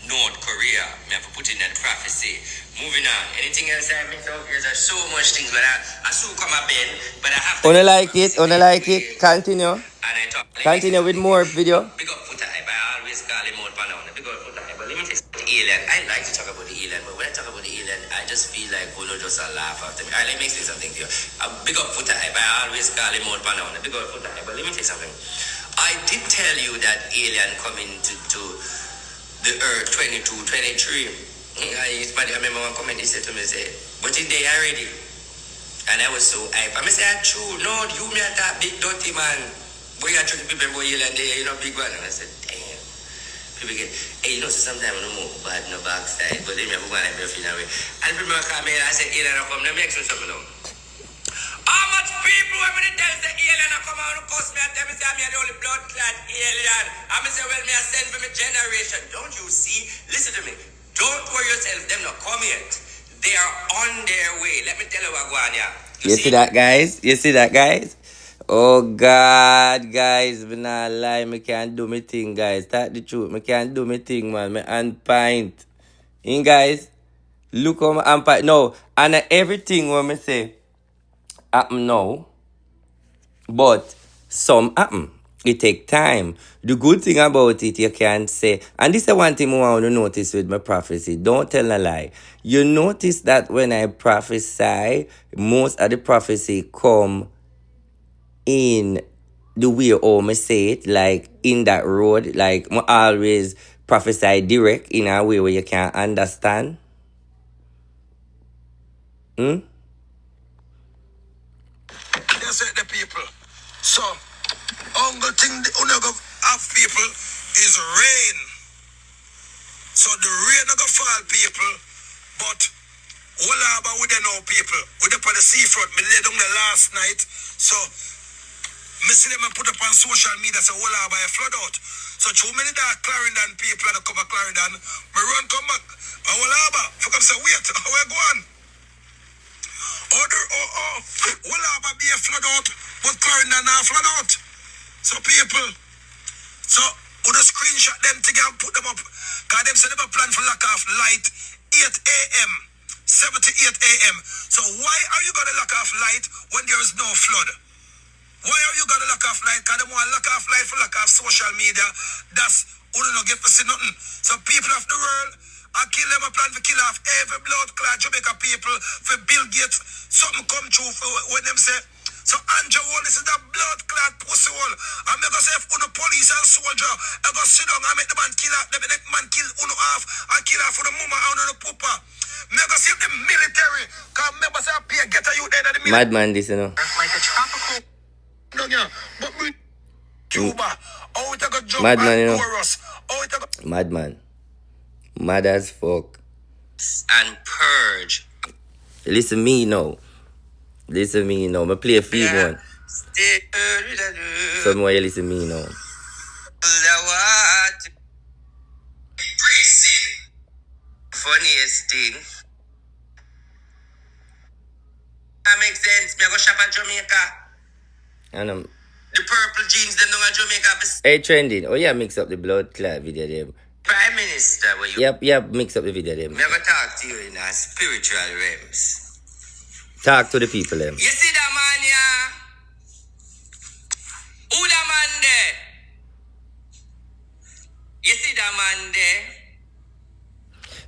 [SPEAKER 2] North Korea. I have to put in that prophecy. Moving on. Anything else I missed out? There's so much things, but I still come up in, but I have to.
[SPEAKER 1] Wanna like it? Continue.
[SPEAKER 2] And I talk.
[SPEAKER 1] Continue with more video.
[SPEAKER 2] Big up Putai, but I always call him out for now. Big up Putai, but let me tell you the alien. I like to talk about the alien, but when I talk about the alien, I just feel like Uno just a laugh after me. Alright, let me explain something to you. Big up Putai, but I always call him out for now. Big up Putai, but let me tell you something. I did tell you that alien coming to the earth 22, 23. I remember one comment he said to me, say, but it's there already. And I was so hype. I say, true, no, you me at that big dirty man. Boy, you trick people, boy, you and there, you know, big one. And I said, damn. People get, hey, you know, so sometimes no more bad, no backside, but they may have one like me feel away. And people come in and say, alien, come, let me explain something now. How much people when they tell the alien come out and cuss me and tell me say I'm the only blood clad alien? I say, well, me I send for my generation. Don't you see? Listen to me. Don't worry yourself, them not come yet. They are on their way. Let me tell you what going on.
[SPEAKER 1] You see that, guys? You see that, guys? Oh, God, guys. Me not lie. Me can't do me thing, guys. That's the truth. Me can't do me thing, man. Me on point. In, guys? Look how me on point. No, and everything what me say happen now. But some happen. It take time. The good thing about it, you can say, and this is one thing I want to notice with my prophecy. Don't tell a lie. You notice that when I prophesy, most of the prophecy come in the way how I say it, like in that road, like I always prophesy direct in a way where you can understand.
[SPEAKER 4] They say the people. So, only thing the unago have people is rain. So the rain go fall people, but whatever we don't know people. We up on the seafront, me lay down the last night. So me see them put up on social media say whatever a flood out. So too many dark Clarendon people that come back Clarendon, me run come back. And whatever, for come say wait, how we go on? Whatever be a flood out, but Clarendon not flood out. So people, so we just screenshot them together and put them up. Because them say they have a plan for lack of light 8 a.m. 7 to 8 a.m. So why are you going to lack off light when there is no flood? Why are you going to lack off light? Because they want lack off light for lack of social media. That's who don't get to see nothing. So people of the world, I kill them a plan to kill off every blood clot Jamaica people for Bill Gates. Something come true for when them say, so Andrew Wall, this is the blood clot pussy wall. I'm going to say if the police and soldier, I go sit down and make the man kill out, the next man kill uno off and kill off for the mama and the papa. I'm going to see if the military, because remember say I get a you there the military.
[SPEAKER 1] Madman this, you know.
[SPEAKER 4] Like a tropical but we Cuba. Oh, it got jump
[SPEAKER 1] Madman, you know.
[SPEAKER 4] us. Oh, it got
[SPEAKER 1] Madman. Mad as fuck.
[SPEAKER 2] And purge.
[SPEAKER 1] Listen me now. Listen me now. I play a feed one. So more you listen me now.
[SPEAKER 2] Funniest thing. That makes sense. Me go shop at Jamaica.
[SPEAKER 1] And
[SPEAKER 2] The purple jeans, them don't at Jamaica.
[SPEAKER 1] hey, trending. Oh yeah, mix up the blood clot video them.
[SPEAKER 2] Prime Minister, where you
[SPEAKER 1] Yep, mix up the video them.
[SPEAKER 2] me go talk to you in a spiritual realms.
[SPEAKER 1] Talk to the people them.
[SPEAKER 2] You see that man, yeah? Who that man there? You see that man there?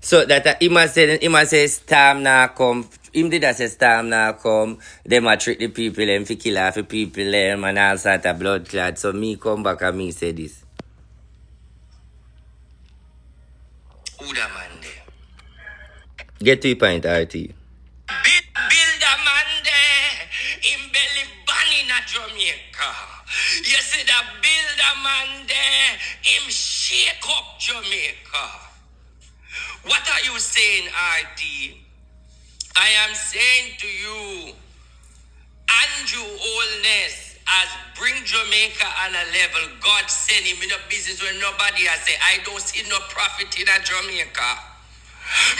[SPEAKER 1] So that he must say storm now come. Him did that say storm now come. Them a trick the people them fi kill off the people them and all sort of blood clot. So me come back and me say this.
[SPEAKER 2] Who that man there?
[SPEAKER 1] Get to the point, RT.
[SPEAKER 2] Build a man there. In belly bunny na Jamaica. You see that build a man there. Him shake up Jamaica. What are you saying, RT? I am saying to you, Andrew Holness has bring Jamaica on a level. God send him in a business where nobody has said, I don't see no profit in a Jamaica.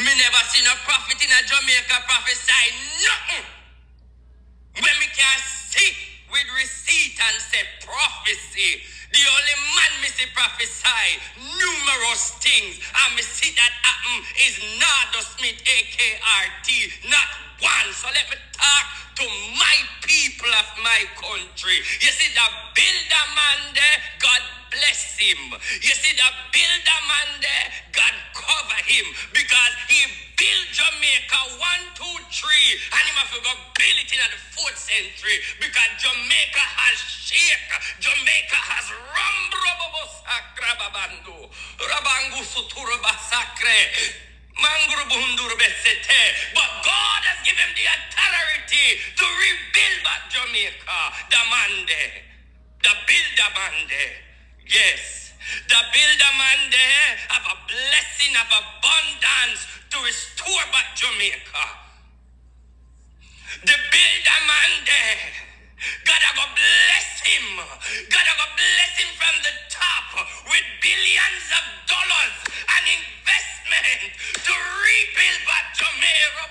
[SPEAKER 2] Me never see no profit in a Jamaica prophesy nothing. When me can see with receipt and say prophecy. The only man me see prophesy numerous things. And me see that happen is Nardo Smith, AKRT, not one. So let me talk to my people of my country. You see the builder man there, God bless him. You see the builder man there, God cover him. Because he built Jamaica 1, 2, 3. And he must go build it in the 4th century. Because Jamaica has shake. Jamaica has Rabahando, Rabangu Sutura Basakre, Manguru Bundur Besete. But God has given him the authority to rebuild back Jamaica. The Mande, the builder Mande. Yes, the builder Mande have a blessing of abundance to restore back Jamaica. The builder Mande, God I go bless him. God I go bless him from the top with billions of dollars and investment to rebuild back Jamaica.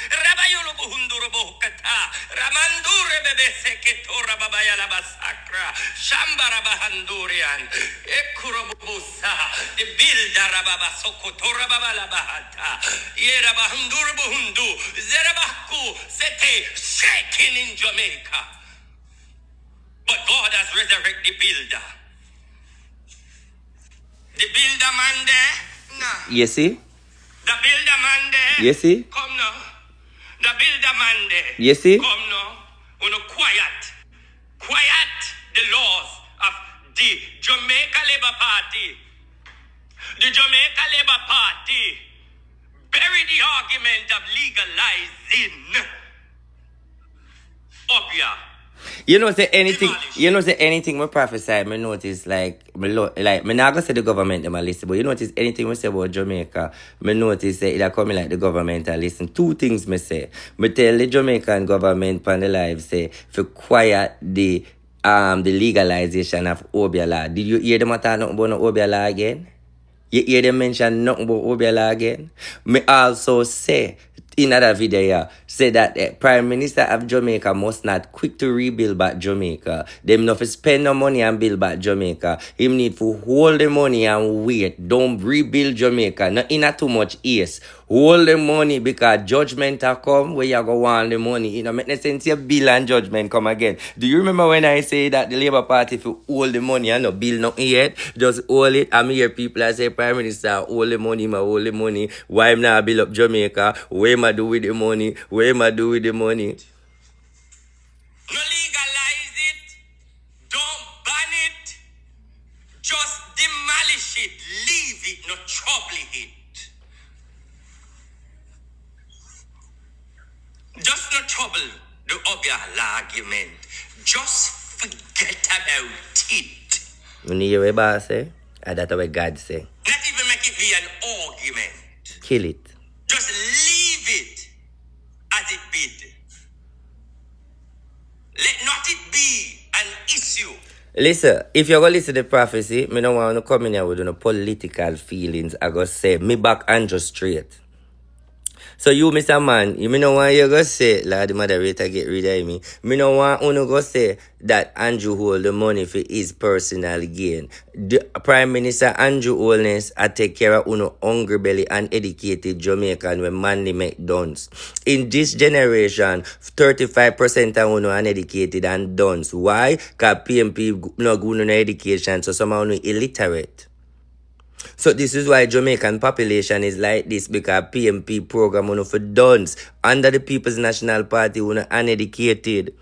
[SPEAKER 2] Rabayulu Buhunduru Bukata, Ramandure Bebeseketora Babayala Basakra, Shambara Bahandurian, Ekurobusa, the builder Rababa Sokotora Babala Bahata, Yera Bahanduru Buhundu, Zerabaku, Sete, shaking in Jamaica. But God has resurrected the builder. The builder man there, nah.
[SPEAKER 1] You see?
[SPEAKER 2] The builder man there.
[SPEAKER 1] You see?
[SPEAKER 2] Come now. The builder man there.
[SPEAKER 1] You see?
[SPEAKER 2] Come now. Quiet. Quiet the laws of the Jamaica Labour Party. The Jamaica Labour Party bury the argument of legalizing Obia.
[SPEAKER 1] Say anything we prophesy, me notice like me not gonna say the government them a listen, but you notice anything we say about Jamaica, me notice say it coming like the government a listen. Two things me say. Me tell the Jamaican government on the live say for quiet the legalization of Obia law. Did you hear them talk nothing about no Obia law again? You hear them mention nothing about Obia law again? Me also say in another video, say that the Prime Minister of Jamaica must not quick to rebuild back Jamaica. Them not spend no money and build back Jamaica. Him need to hold the money and wait. Don't rebuild Jamaica. Not in a too much ease. Hold the money because judgment will come where you go want the money. Make no sense your bill and judgment come again. Do you remember when I say that the Labour Party if you hold the money and no bill nothing yet? Just hold it. I'm hear people I say Prime Minister hold the money, hold the money. Why am not build up Jamaica? Where am I do with the money? Where am I do with the money?
[SPEAKER 2] No legalize it. Don't ban it. Just demolish it. Leave it. No trouble it. Just no trouble the Obia argument. Just forget about it.
[SPEAKER 1] When you hear what boss say, that's what God say.
[SPEAKER 2] Not even make it be an argument.
[SPEAKER 1] Kill it.
[SPEAKER 2] Just leave it as it bid. Let not it be an issue.
[SPEAKER 1] Listen, if you're going to listen to the prophecy, me don't want to come in here with no political feelings. I go say, me back Andrew straight. So you, Mr. Man, you me no want you go say, Lord, the moderator get rid of me. Me no want you go say that Andrew hold the money for his personal gain. The Prime Minister Andrew Holness I take care of uno hungry belly and educated Jamaican when manly make dons. In this generation, 35% of uno uneducated and dons. Why? Because PMP no good no education, so some uno illiterate. So this is why Jamaican population is like this, because PMP program for dons under the People's National Party uneducated.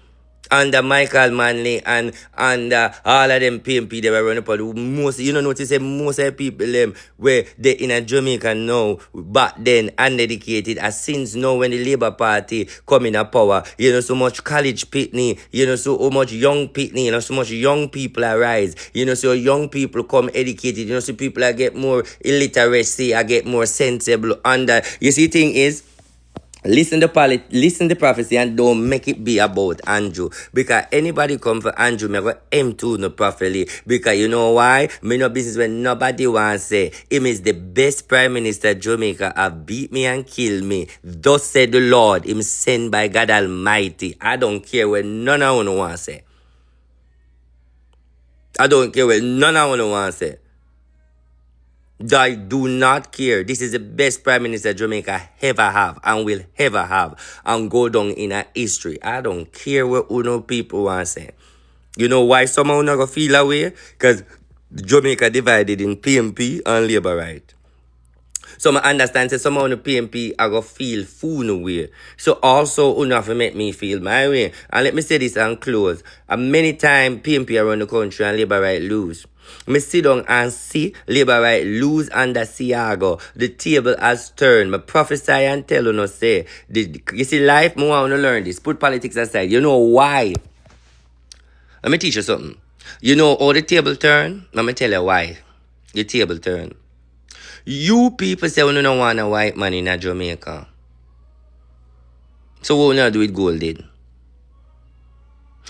[SPEAKER 1] Under Michael Manley and under all of them PMP they were running up. Most notice that most of the people where they in a Jamaica now back then uneducated, as since now when the Labour Party come in a power, so much college pitney, so much young pitney, so much young people arise, so young people come educated, so people I get more illiteracy, I get more sensible under. You see thing is, listen to prophecy and don't make it be about Andrew. Because anybody come for Andrew, me go M2 no properly. Because you know why? Me no business when nobody wants say him is the best Prime Minister Jamaica have beat me and kill me. Thus said the Lord, him sent by God Almighty. I don't care what none of you want say. I don't care what none of you want say. I do not care. This is the best Prime Minister Jamaica ever have and will ever have and go down in a history. I don't care what uno people want to say. You know why some of you not going to feel away? Because Jamaica divided in PMP and Labour right. So I understand that some of the PMP are going to feel fool way. So also you have to make me feel my way. And let me say this and close. And many times PMP around the country and Labour right lose. Me sit down and see labor right lose under Siago. The table has turned. Me prophesy and tell you no say. You see life, me want to learn this. Put politics aside. You know why? Let me teach you something. You know how the table turn? Let me tell you why. The table turn. You people say we don't want a white man in Jamaica. So what we not do with Golden?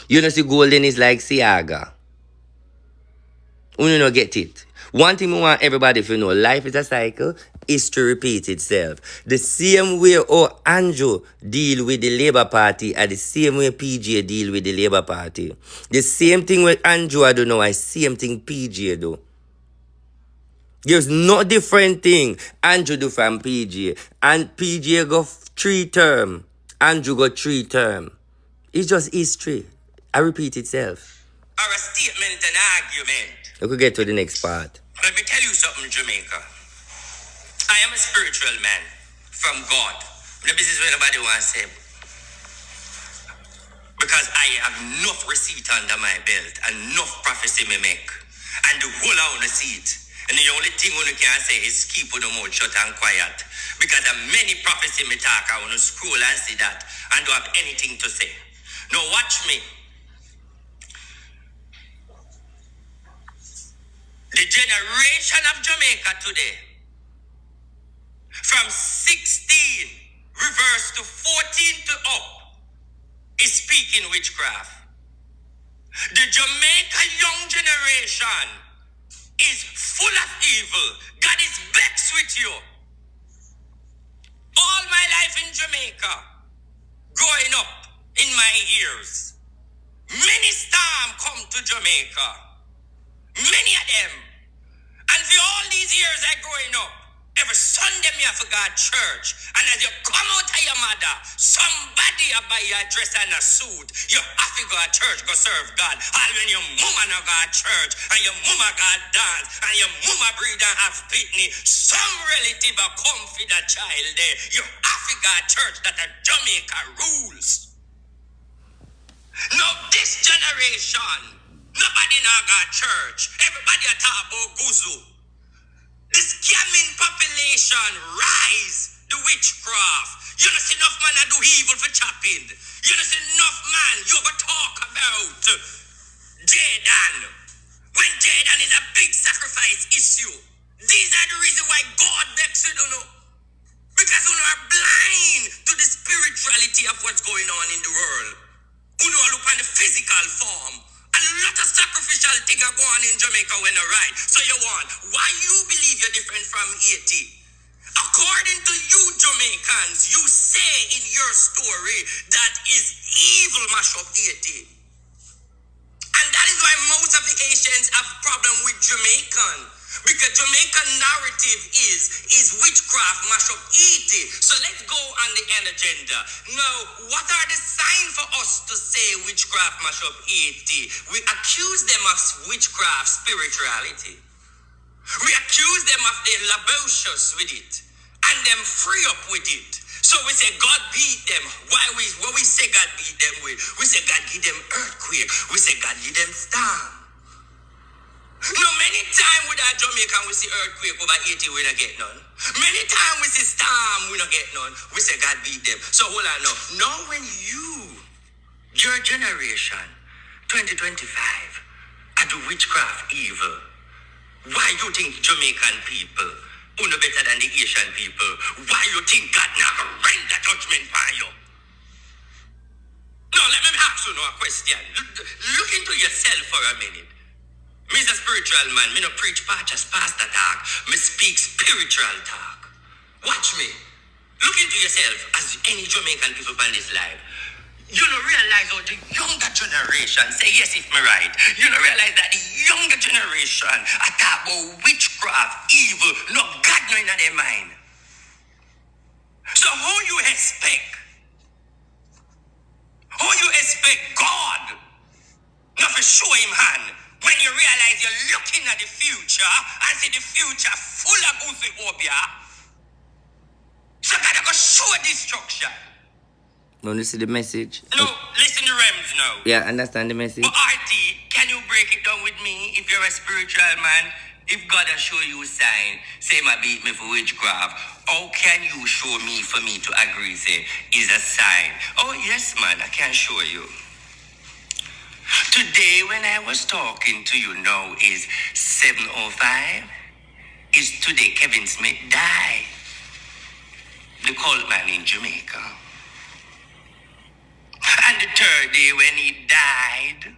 [SPEAKER 1] You know see Golden is like Siaga. We don't get it. One thing we want everybody to know, life is a cycle, history repeats itself. The same way Andrew deal with the Labour Party and the same way PJ deal with the Labour Party. The same thing with Andrew I do know, the same thing PJ do. There's no different thing Andrew do from PJ. And PJ go 3 term. Andrew go 3 term. It's just history. I repeat itself.
[SPEAKER 2] Or a statement, an argument.
[SPEAKER 1] We could get to the next part.
[SPEAKER 2] Let me tell you something, Jamaica. I am a spiritual man from God. This is what nobody wants to say. Because I have enough receipt under my belt, enough prophecy me make. And the whole I want to see it. And the only thing one can say is keep on the mouth shut and quiet. Because of many prophecy me talk, I want to scroll and see that and don't have anything to say. Now watch me. The generation of Jamaica today, from 16 reverse to 14 to up, is speaking witchcraft. The Jamaica young generation is full of evil. God is vexed with you. All my life in Jamaica, growing up in my ears, many storms come to Jamaica. Many of them. And for all these years I growing up, every Sunday me have to go to church. And as you come out of your mother, somebody buy you a dress and a suit. You have to go to church, go serve God. All when your mama no go to church, and your mama go dance, and your mama breathe and have pitney, some relative are come for the child there. You have to go to church that a Jamaica rules. Now this generation, nobody now got church. Everybody a talk about guzu. The scamming population rise the witchcraft. You know see enough man that do evil for chopping. You know see enough man you go talk about Jaden. When Jaden is a big sacrifice issue. These are the reasons why God vexed you, don't know. Because you are blind to the spirituality of what's going on in the world. You know look on the physical form. A lot of sacrificial things are going on in Jamaica when you're right. So you want, why you believe you're different from Haiti? According to you Jamaicans, you say in your story that is evil mash up Haiti. And that is why most of the Asians have problem with Jamaican. Because Jamaican narrative is witchcraft mash up Haiti. So let's go on the end agenda. Now, what are the signs for us to say witchcraft mash up Haiti? We accuse them of witchcraft spirituality. We accuse them of the laborious with it. And them free up with it. So we say God beat them. What we say God beat them with? We say God give them earthquake. We say God give them storm. No, many times with our Jamaican we see earthquake over 80, we don't get none. Many times we see storm, we don't get none. We say God beat them. So hold on now. Now when your generation, 2025, are the witchcraft evil, why you think Jamaican people are no better than the Asian people? Why you think God now render judgment by you? No, let me ask you a question. Look into yourself for a minute. Me is a spiritual man. Me no preach pastor talk. Me speak spiritual talk. Watch me. Look into yourself as any Jamaican people on this life. You don't realize how the younger generation, say yes if me right, you don't realize that the younger generation are talk about witchcraft, evil, no God no in their mind. So how you expect God not to show him hand when you realize you're looking at the future and see the future full of Ethiopia? So God go show destruction.
[SPEAKER 1] Want to see the message?
[SPEAKER 2] No, listen to Rems now.
[SPEAKER 1] Yeah, understand the message?
[SPEAKER 2] But RT, can you break it down with me if you're a spiritual man? If God has show you a sign, say my beat me for witchcraft, how can you show me for me to agree, say, is a sign? Oh, yes, man, I can show you. Today, when I was talking to you now is 7:05. Is today Kevin Smith died. The cult man in Jamaica. And the third day when he died,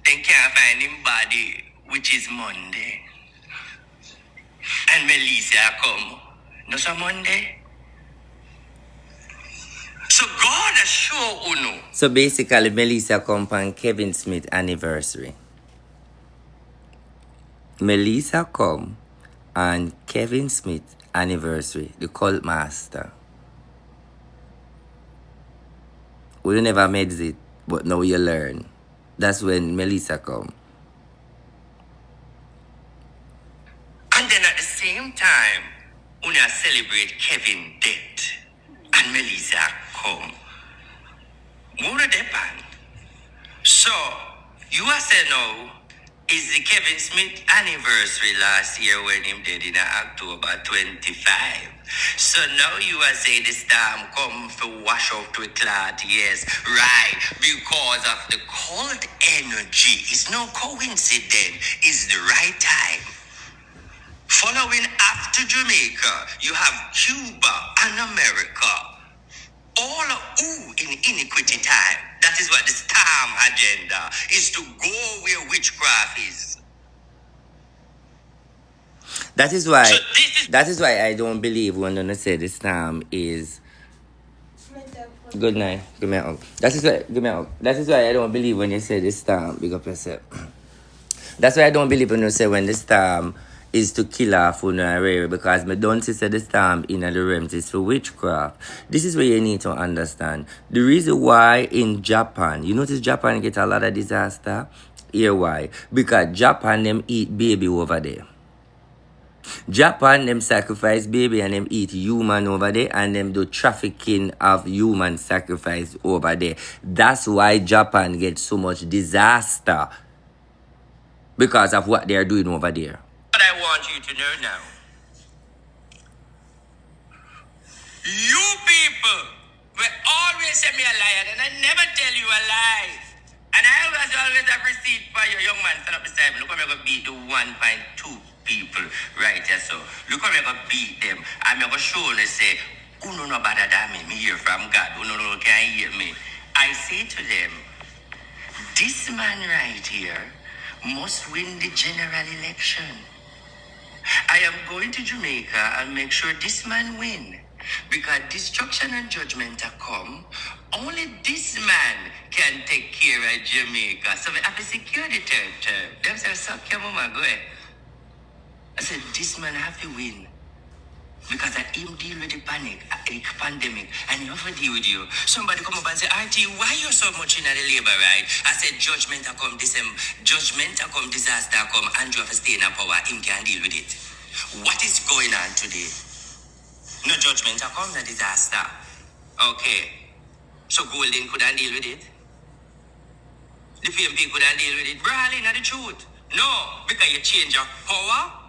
[SPEAKER 2] they can't find him body, which is Monday. And Melissa come. No, so Monday. So God has shown Uno.
[SPEAKER 1] So basically, Melissa come on Kevin Smith anniversary. Melissa come on Kevin Smith anniversary, the cult master. We never made it, but now you learn. That's when Melissa come.
[SPEAKER 2] And then at the same time, we celebrate Kevin death. And Melissa come. More depend. So, you are saying now, is the Kevin Smith anniversary last year when him dead in October 25. So now you are saying the storm come to wash out with cloud. Yes, right. Because of the cold energy. It's no coincidence. It's the right time. Following after Jamaica, you have Cuba and America. All in iniquity time. That is what the storm agenda is, to go where witchcraft is.
[SPEAKER 1] That is why.
[SPEAKER 2] So this is
[SPEAKER 1] That is why I don't believe when they say the storm is. Good night. Give me a hug. That is why. Give me a hug. That is why I don't believe when you say the storm. Big up yourself. That's why I don't believe when you say when the storm is to kill off rare, because me don't say the storm in the realms is for witchcraft. This is where you need to understand. The reason why in Japan, you notice Japan get a lot of disaster? Here why? Because Japan them eat baby over there. Japan them sacrifice baby and them eat human over there, and them do trafficking of human sacrifice over there. That's why Japan gets so much disaster, because of what they are doing over there.
[SPEAKER 2] what I want you to know now. You people will always say me a liar, and I never tell you a lie. And I always have receipt for you, young man. Stand up beside me. Look how I'm going to beat the 1.2 people right here. So look how I'm going to beat them. I'm going to show them, say, Uno no better than me. Me hear from God. Uno no can't hear me. I say to them, this man right here must win the general election. I am going to Jamaica and make sure this man win. Because destruction and judgment are come. Only this man can take care of Jamaica. So we have to secure the third term. Them say, suck your mama, go ahead. I said, this man have to win. Because I him deal with the panic, the pandemic, and he have to deal with you. Somebody come up and say, RT, why you so much in the labor, right? I said, judgment come, judgment come, disaster come, and you have to stay in power. Him can deal with it. What is going on today? No judgment come, no disaster. Okay. So Golden couldn't deal with it. The PMP couldn't deal with it. Brawling are the truth. No, because you change your power.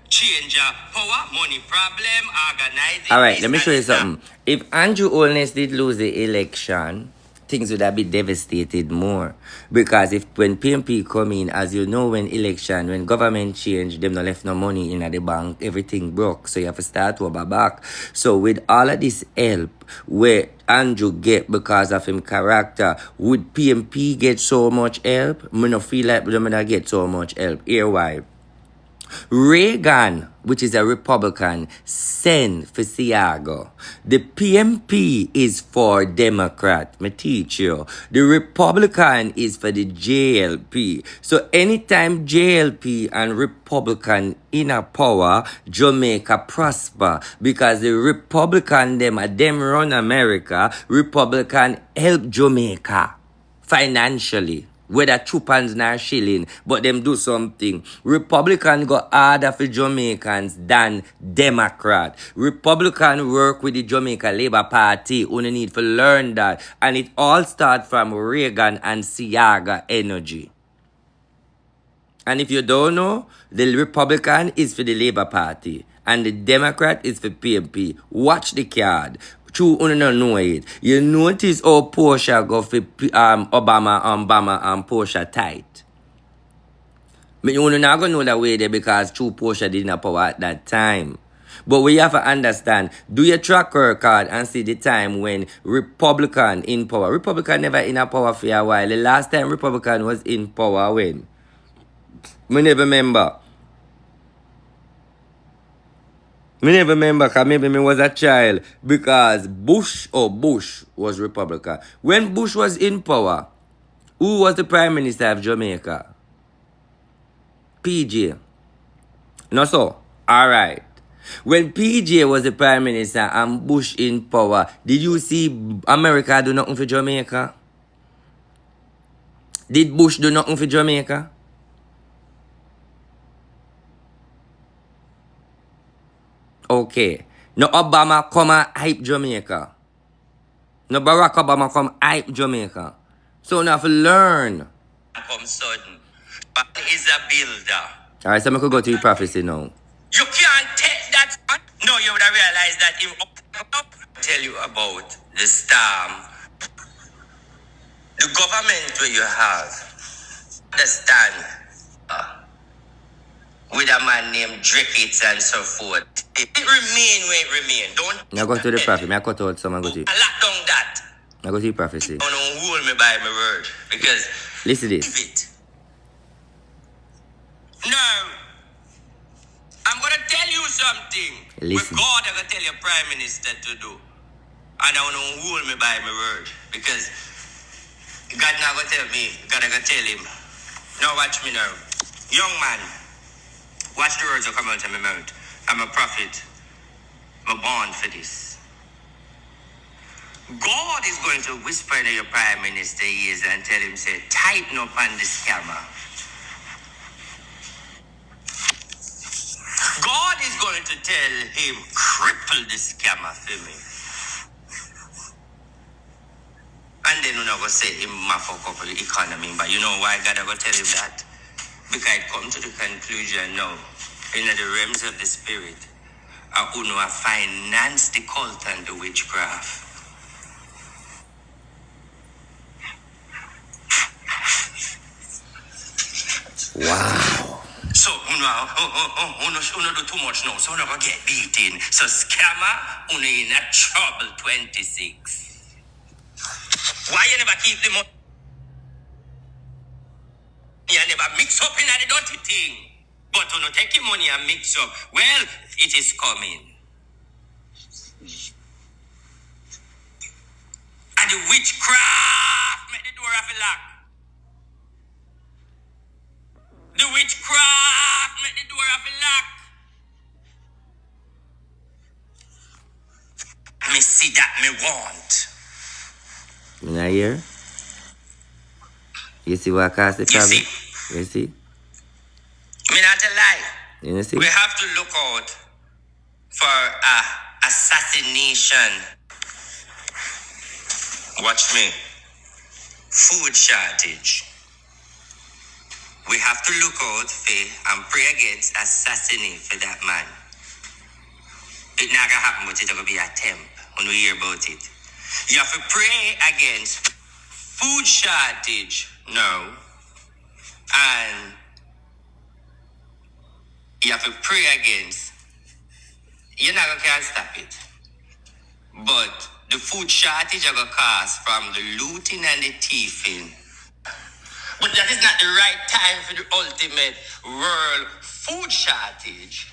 [SPEAKER 2] Change your power, money problem, organizing.
[SPEAKER 1] Alright, let me show you something. If Andrew Holness did lose the election, things would have been devastated more. Because if when PMP come in, as you know, when government change, them not left no money in the bank, everything broke. So you have to start over back. So with all of this help, where Andrew get because of him character, would PMP get so much help? I don't feel like them not get so much help. Here why? Reagan, which is a Republican, sent for Seattle. The PMP is for Democrat. Me teach you. The Republican is for the JLP. So anytime JLP and Republican in a power, Jamaica prosper. Because the Republican them run America. Republican help Jamaica financially. whether 2 pounds nor shilling, but them do something. Republican go harder for Jamaicans than Democrat. Republican work with the Jamaica Labour Party. You need to learn that. And it all starts from Reagan and Siaga energy. And if you don't know, the Republican is for the Labour Party and the Democrat is for PMP. Watch the card. True, you don't know it. You notice how Portia go for Obama and Portia tight. But you not gonna know that way there because true Portia didn't have power at that time. But we have to understand, do your track record and see the time when Republican in power. Republican never in a power for a while. The last time Republican was in power when? Me never remember. Me never remember because maybe me was a child because Bush was Republican. When Bush was in power, who was the Prime Minister of Jamaica? PJ. No so? Alright. When PJ was the Prime Minister and Bush in power, did you see America do nothing for Jamaica? Did Bush do nothing for Jamaica? Okay. No Obama come and hype Jamaica. No Barack Obama come hype Jamaica. So now have to learn.
[SPEAKER 2] Come sudden. But is a builder.
[SPEAKER 1] Alright, so I could go to the prophecy now.
[SPEAKER 2] You can't take that. No, you would have realized that him tell you about the storm. The government where you have. Understand. With a man named Drickets and so forth. It remain where it remain. Don't.
[SPEAKER 1] Now go to the prophecy. I cut out some and go to it.
[SPEAKER 2] I lock down that.
[SPEAKER 1] Now go to the prophecy.
[SPEAKER 2] Don't hold me by my word. Because
[SPEAKER 1] Listen to this.
[SPEAKER 2] it. No. I'm gonna tell you something.
[SPEAKER 1] Listen.
[SPEAKER 2] With God, I'm gonna tell your Prime Minister to do. And I want to hold me by my word. Because God not gonna tell me. God gonna tell him. Now watch me now. Young man. Watch the words that come out of my mouth. I'm a prophet. I'm born for this. God is going to whisper to your Prime Minister ears and tell him, say, tighten up on the scammer. God is going to tell him, cripple the scammer for me. And then we're not going to say him fuck up the economy. But you know why God is going to tell him that? Because I come to the conclusion now, in the realms of the spirit, I know I finance the cult and the witchcraft.
[SPEAKER 1] Wow.
[SPEAKER 2] So, uno do too much now, so uno go get beaten. So, scammer, uno in a trouble 26. Why you never keep the money? You never mix up in the dirty thing. But uno take your money and mix up. Well, it is coming. And the witchcraft make the door of a lock. The witchcraft make the door of a lock. Me see that me want.
[SPEAKER 1] You not hear? You see what caused the
[SPEAKER 2] You
[SPEAKER 1] problem?
[SPEAKER 2] see?
[SPEAKER 1] You see?
[SPEAKER 2] Me not a lie.
[SPEAKER 1] You see?
[SPEAKER 2] We have to look out for assassination. Watch me. Food shortage. We have to look out for and pray against assassination for that man. It not gonna happen, but it's gonna be an attempt when we hear about it. You have to pray against food shortage now, and you have to pray against. You're not gonna stop it, but the food shortage are gonna cause from the looting and the thieving. But that is not the right time for the ultimate world food shortage.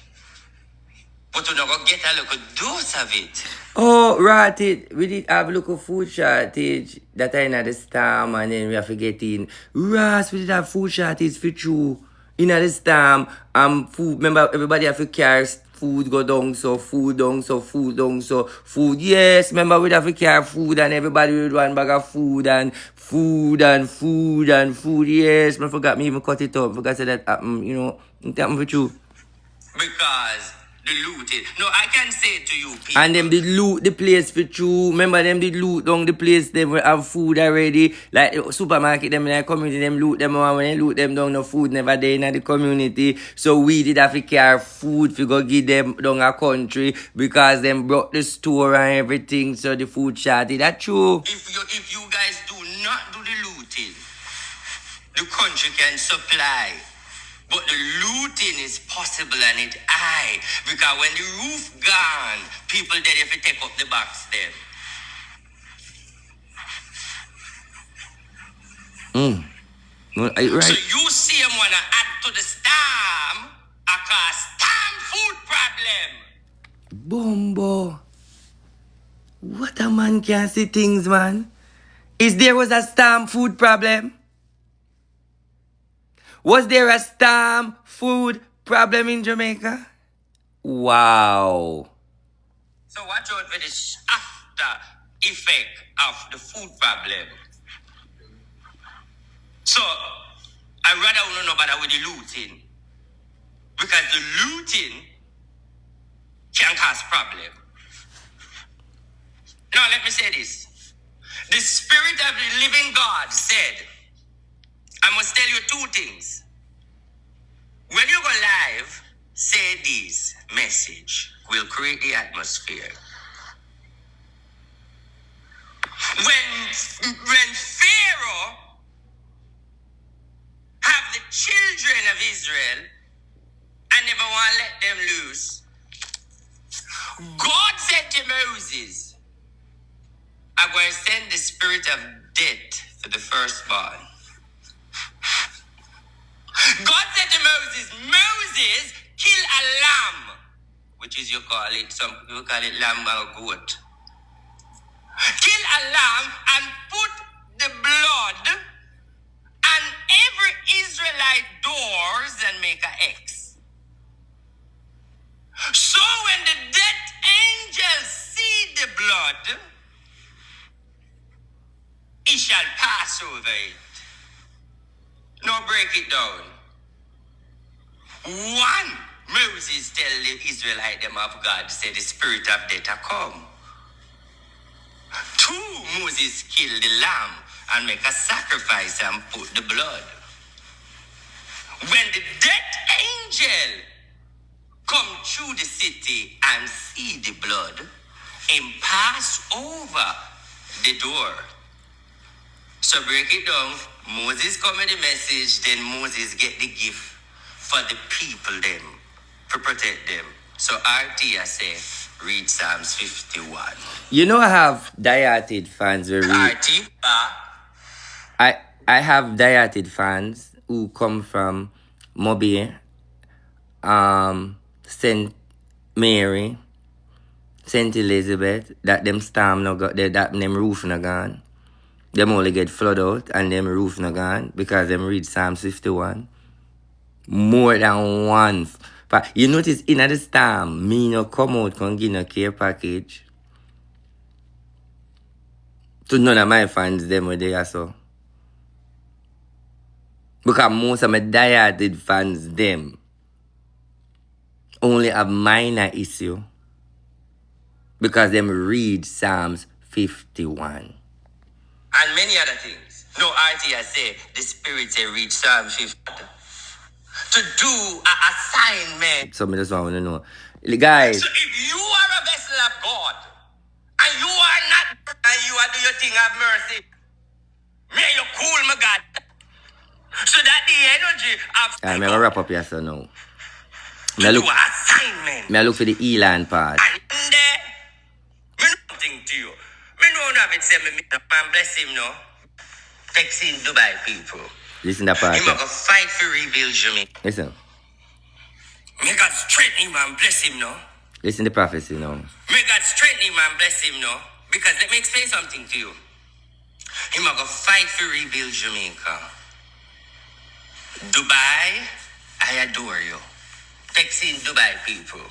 [SPEAKER 2] But we're not going to get a little dose of it.
[SPEAKER 1] Oh, right. We did have a local food shortage that I in the storm and then we have to get in. Ross, we did have food shortage for true. In the storm, food, remember everybody have to carry food go down, so food down, so food down, so food. Yes, remember we'd have to carry food and everybody would one bag of food and food and food and food. Yes, I forgot me even cut it up because that happened, you know, it happened with you.
[SPEAKER 2] Because the looting. No, I can say to you, people.
[SPEAKER 1] And them did loot the place for true. Remember them did loot down the place. Them will have food already. Like the supermarket, them in the community, them loot them. And when they loot them down, no food never there in the community. So we did have to carry food to go give them down a country because them brought the store and everything. So the food shortage. That true.
[SPEAKER 2] If you guys do not do the looting, the country can supply. But the looting is possible and it high. Because when the roof gone, people there if you take up the box them.
[SPEAKER 1] Right.
[SPEAKER 2] So you see them wanna add to the storm, a storm food problem.
[SPEAKER 1] Bombo. What a man can see things, man. Is there was a storm food problem? Was there a storm food problem in Jamaica? Wow.
[SPEAKER 2] So watch out for this after effect of the food problem. So I rather want to know about with the looting. Because the looting can cause problem. Now let me say this. The Spirit of the living God said, I must tell you two things. When you go live, say this message will create the atmosphere. When Pharaoh have the children of Israel and never want to let them loose, God said to Moses, I'm going to send the spirit of death to the firstborn. God said to Moses, Moses, kill a lamb, which is you call it, some people call it lamb or goat. Kill a lamb and put the blood on every Israelite doors and make an X. So when the death angels see the blood, he shall pass over it. Now break it down. One, Moses tell the Israelite them of God, say the spirit of death a come. Two, Moses kill the lamb and make a sacrifice and put the blood. When the death angel come through the city and see the blood and pass over the door. So break it down. Moses come with the message, then Moses get the gift for the people them, to protect them. So RT I say, read Psalms 51.
[SPEAKER 1] You know I have diehard fans who read.
[SPEAKER 2] RT,
[SPEAKER 1] I have diehard fans who come from Mobi, St. Mary, St. Elizabeth, that them storm no got that them roof no gone. Them only get flood out and them roof no gone because them read Psalm 51. More than one. But you notice in the storm, me no come out can give no care package. To none of my fans them were there so. Because most of my diehard fans them only have minor issue. Because them read Psalms 51.
[SPEAKER 2] and many other things. No, RT I say, the spirit say read Psalm 50. To do an assignment.
[SPEAKER 1] So I just want to know. Guys.
[SPEAKER 2] So if you are a vessel of God, and you are not, and you are do your thing of mercy, may you cool my God. So that the energy of
[SPEAKER 1] I'm going to wrap up here so now.
[SPEAKER 2] to do an assignment.
[SPEAKER 1] Me look for the Elan part.
[SPEAKER 2] And there, me know something to you. Me know have it say me man bless him no. Text in Dubai people.
[SPEAKER 1] Listen to that part.
[SPEAKER 2] He go fight for rebuild Jamaica.
[SPEAKER 1] Listen.
[SPEAKER 2] May God strengthen him and bless him no.
[SPEAKER 1] Listen to prophecy now.
[SPEAKER 2] May God strengthen him and bless him no. Because let me explain something to you. He go fight for rebuild Jamaica. Dubai, I adore you. Text in Dubai people.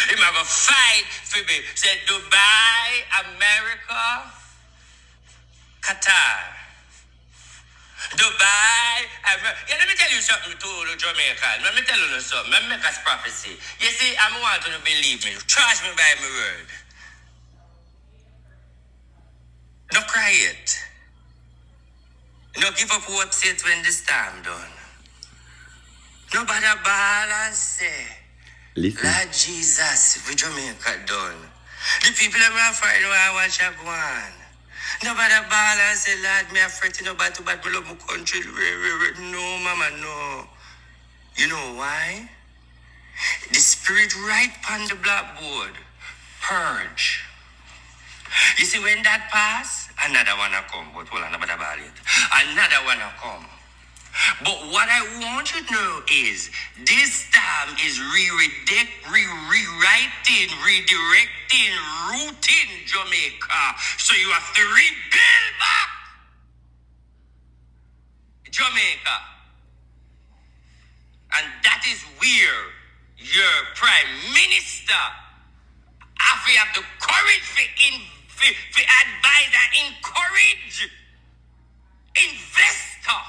[SPEAKER 2] Him have a fight for me. Say Dubai, America, Qatar. Dubai, yeah, let me tell you something to the Jamaican. Let me tell you something. Let me make a prophecy. You see, I want you to believe me. Trust me by my word. Don't cry it. Don't give up hope yet when the storm done. Nobody ball and say,
[SPEAKER 1] Listen.
[SPEAKER 2] Lord Jesus, for Jamaica done. The people that are fighting want to watch a go on. Nobody ball and say, Lord, me afraid to nobody to bad me love my country. No, mama, no. You know why? The spirit right on the blackboard. Purge. You see, when that pass, another one will come. But hold on, about it. Another one will come. But what I want you to know is this time is rewriting, redirecting, rooting Jamaica. So you have to rebuild back Jamaica. And that is where your prime minister have the courage to advise and encourage investor.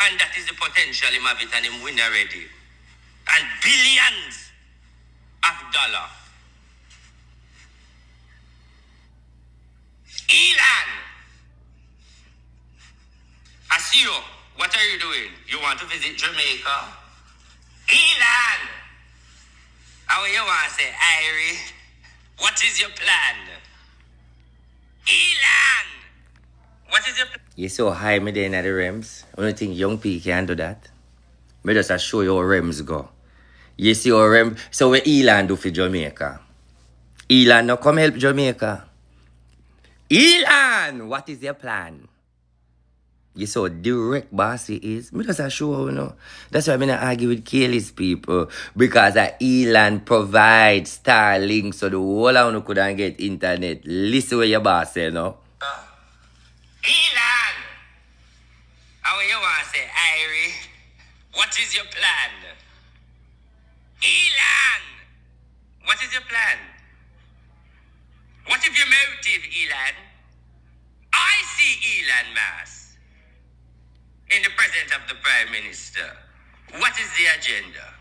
[SPEAKER 2] And that is the potential him have it and him win already. And billions of dollars. Elon, I see you. What are you doing? You want to visit Jamaica? Elon, how you want to say, Irie? What is your plan? Elon, what is your plan?
[SPEAKER 1] You so high me there in the rims. I don't think young people can do that. Me just a show you how rims go. You see how rim. So what Elon do for Jamaica? Elon no come help Jamaica. Elon, what is your plan? You saw direct bossy is. Me just a show you know. That's why I'm not argue with Kaylee's people. Because Elon provides Starlink so the whole of you couldn't get internet. Listen what your boss say, no?
[SPEAKER 2] Elon, how you want to say, Irie? What is your plan? Elon, what is your plan? What is your motive, Elon? I see Elon Musk in the presence of the Prime Minister. What is the agenda?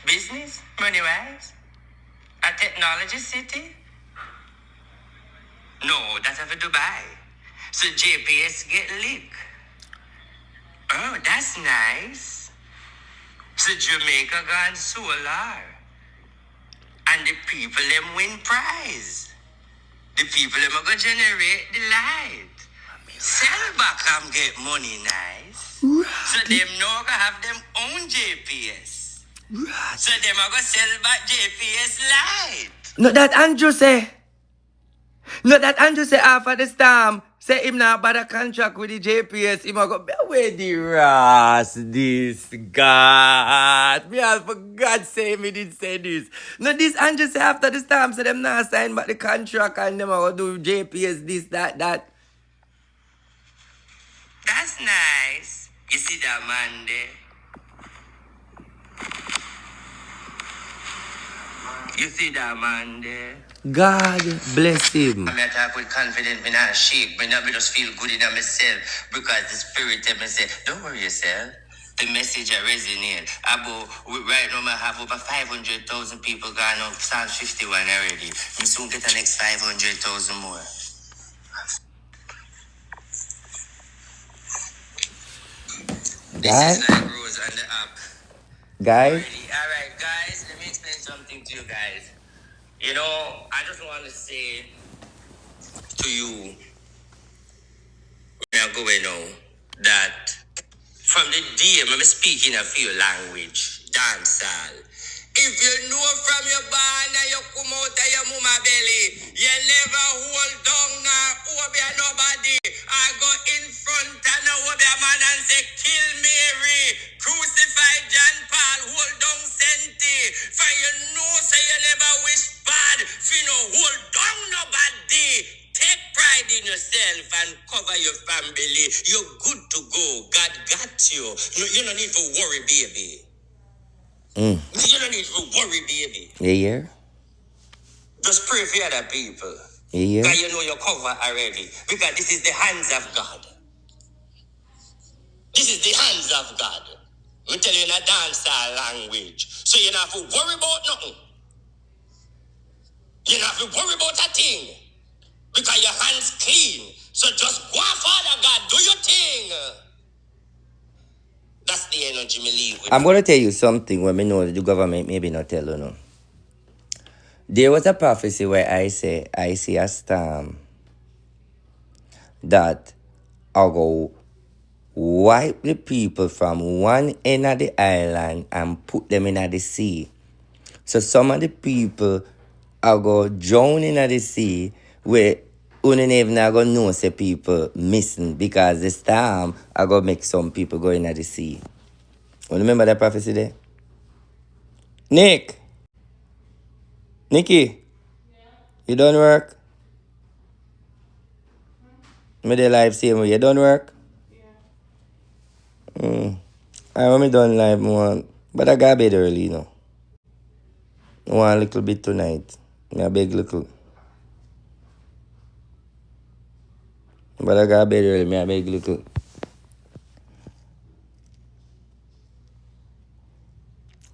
[SPEAKER 2] Business, money-wise? A technology city? No, that's for Dubai. So JPS get leak. Oh, that's nice. So Jamaica gone solar. And the people them win prize. The people them are gonna generate the light. Sell back and get money nice. So them now gonna have them own JPS. So them are gonna sell back JPS light.
[SPEAKER 1] No, that Andrew say. No, that Andrew say after the storm. Say him now about a contract with the JPS. Him a go, where the Ross this God. Me all for God say me did say this. No, this Andrew say after the storm. So them now sign back the contract and them a go do JPS this, that.
[SPEAKER 2] That's nice. You see that man there? You see that man there?
[SPEAKER 1] God bless him.
[SPEAKER 2] I talk with confidence, me not shake, me not me just feel good in myself because the spirit tell me say, don't worry yourself. The message I resonate. Right now I have over 500,000 people gone on Psalm 51 already. Me soon get the next 500,000 more. This is like Rose on the app.
[SPEAKER 1] Guys,
[SPEAKER 2] Alright, guys, let me explain something to you guys. You know, I just want to say to you, we are going now, that from the day I'm speaking a few language, dancehall. If you know from your barn and you come out of your mama belly, you never hold down nor obey nobody. I go in front and obey a man and say, kill Mary, crucify John Paul, hold down Senti. For you know, say you never wish bad, for you know, hold down nobody. Take pride in yourself and cover your family. You're good to go. God got you. You don't need to worry, baby.
[SPEAKER 1] Mm.
[SPEAKER 2] You don't need to worry, baby.
[SPEAKER 1] You hear?
[SPEAKER 2] Just pray for other people.
[SPEAKER 1] You hear?
[SPEAKER 2] Because you know you're covered already. Because this is the hands of God. This is the hands of God. I'm telling you in a dancehall language. So you don't have to worry about nothing. You don't have to worry about a thing. Because your hands clean. So just go on, Father God, do your thing. That's the energy me leave with.
[SPEAKER 1] I'm going to tell you something when me know that the government maybe not tell you no. There was a prophecy where I see a storm that I'll go wipe the people from one end of the island and put them in the sea. So some of the people are go drown in the sea where only even are going to know say people missing because the storm are going to make some people go in the sea. You remember that prophecy there? Nikki, you don't work? Me dey live same way. You don't work? I want me done live more. But I got bed early, you know. I want a little bit tonight. Me a beg little. But I got bed early. Me a beg little.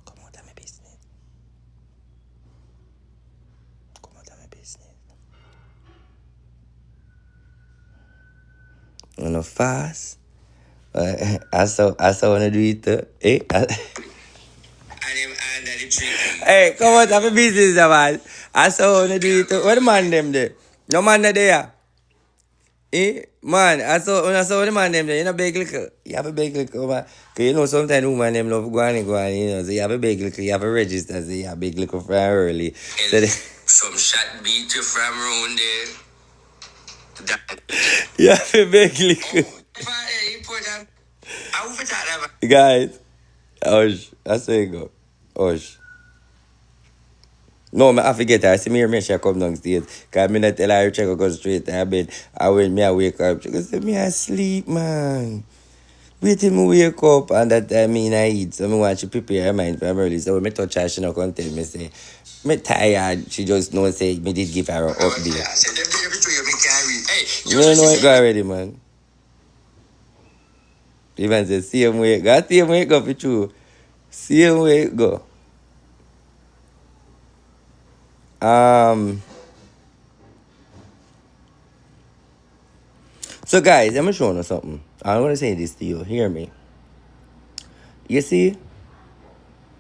[SPEAKER 1] Come out of my business. Come out of my business. You know, fast. I saw wanna do it. Eh?
[SPEAKER 2] And him under the tree.
[SPEAKER 1] Hey, come out of my business, man. I saw wanna do it. What the man them there? No man there. Eh? Man, I saw the man them there. You know, big little. You have a big little, man. Because you know, sometimes women them love go on, you know. So you have a big little, you have a register, so you have a big little from early. So
[SPEAKER 2] Some shot beat you from round there.
[SPEAKER 1] you have a big little. Guys, Osh, that's where you go. Osh. No, I forget her. I see me here, she come downstairs. Because I not tell her to go straight to her bed. And when me I wake up, she goes, me I sleep, man. Wait till me wake up and that time me I eat. So me want to prepare her mind from early. So when me touch her, she not come tell me, say, me tired. She just know, say, me did give her an update. You don't know it go already, man. Even say, same way. Got same way it go for true. Same way it go. So guys, I'm showing you something. I'm gonna say this to you. Hear me. You see,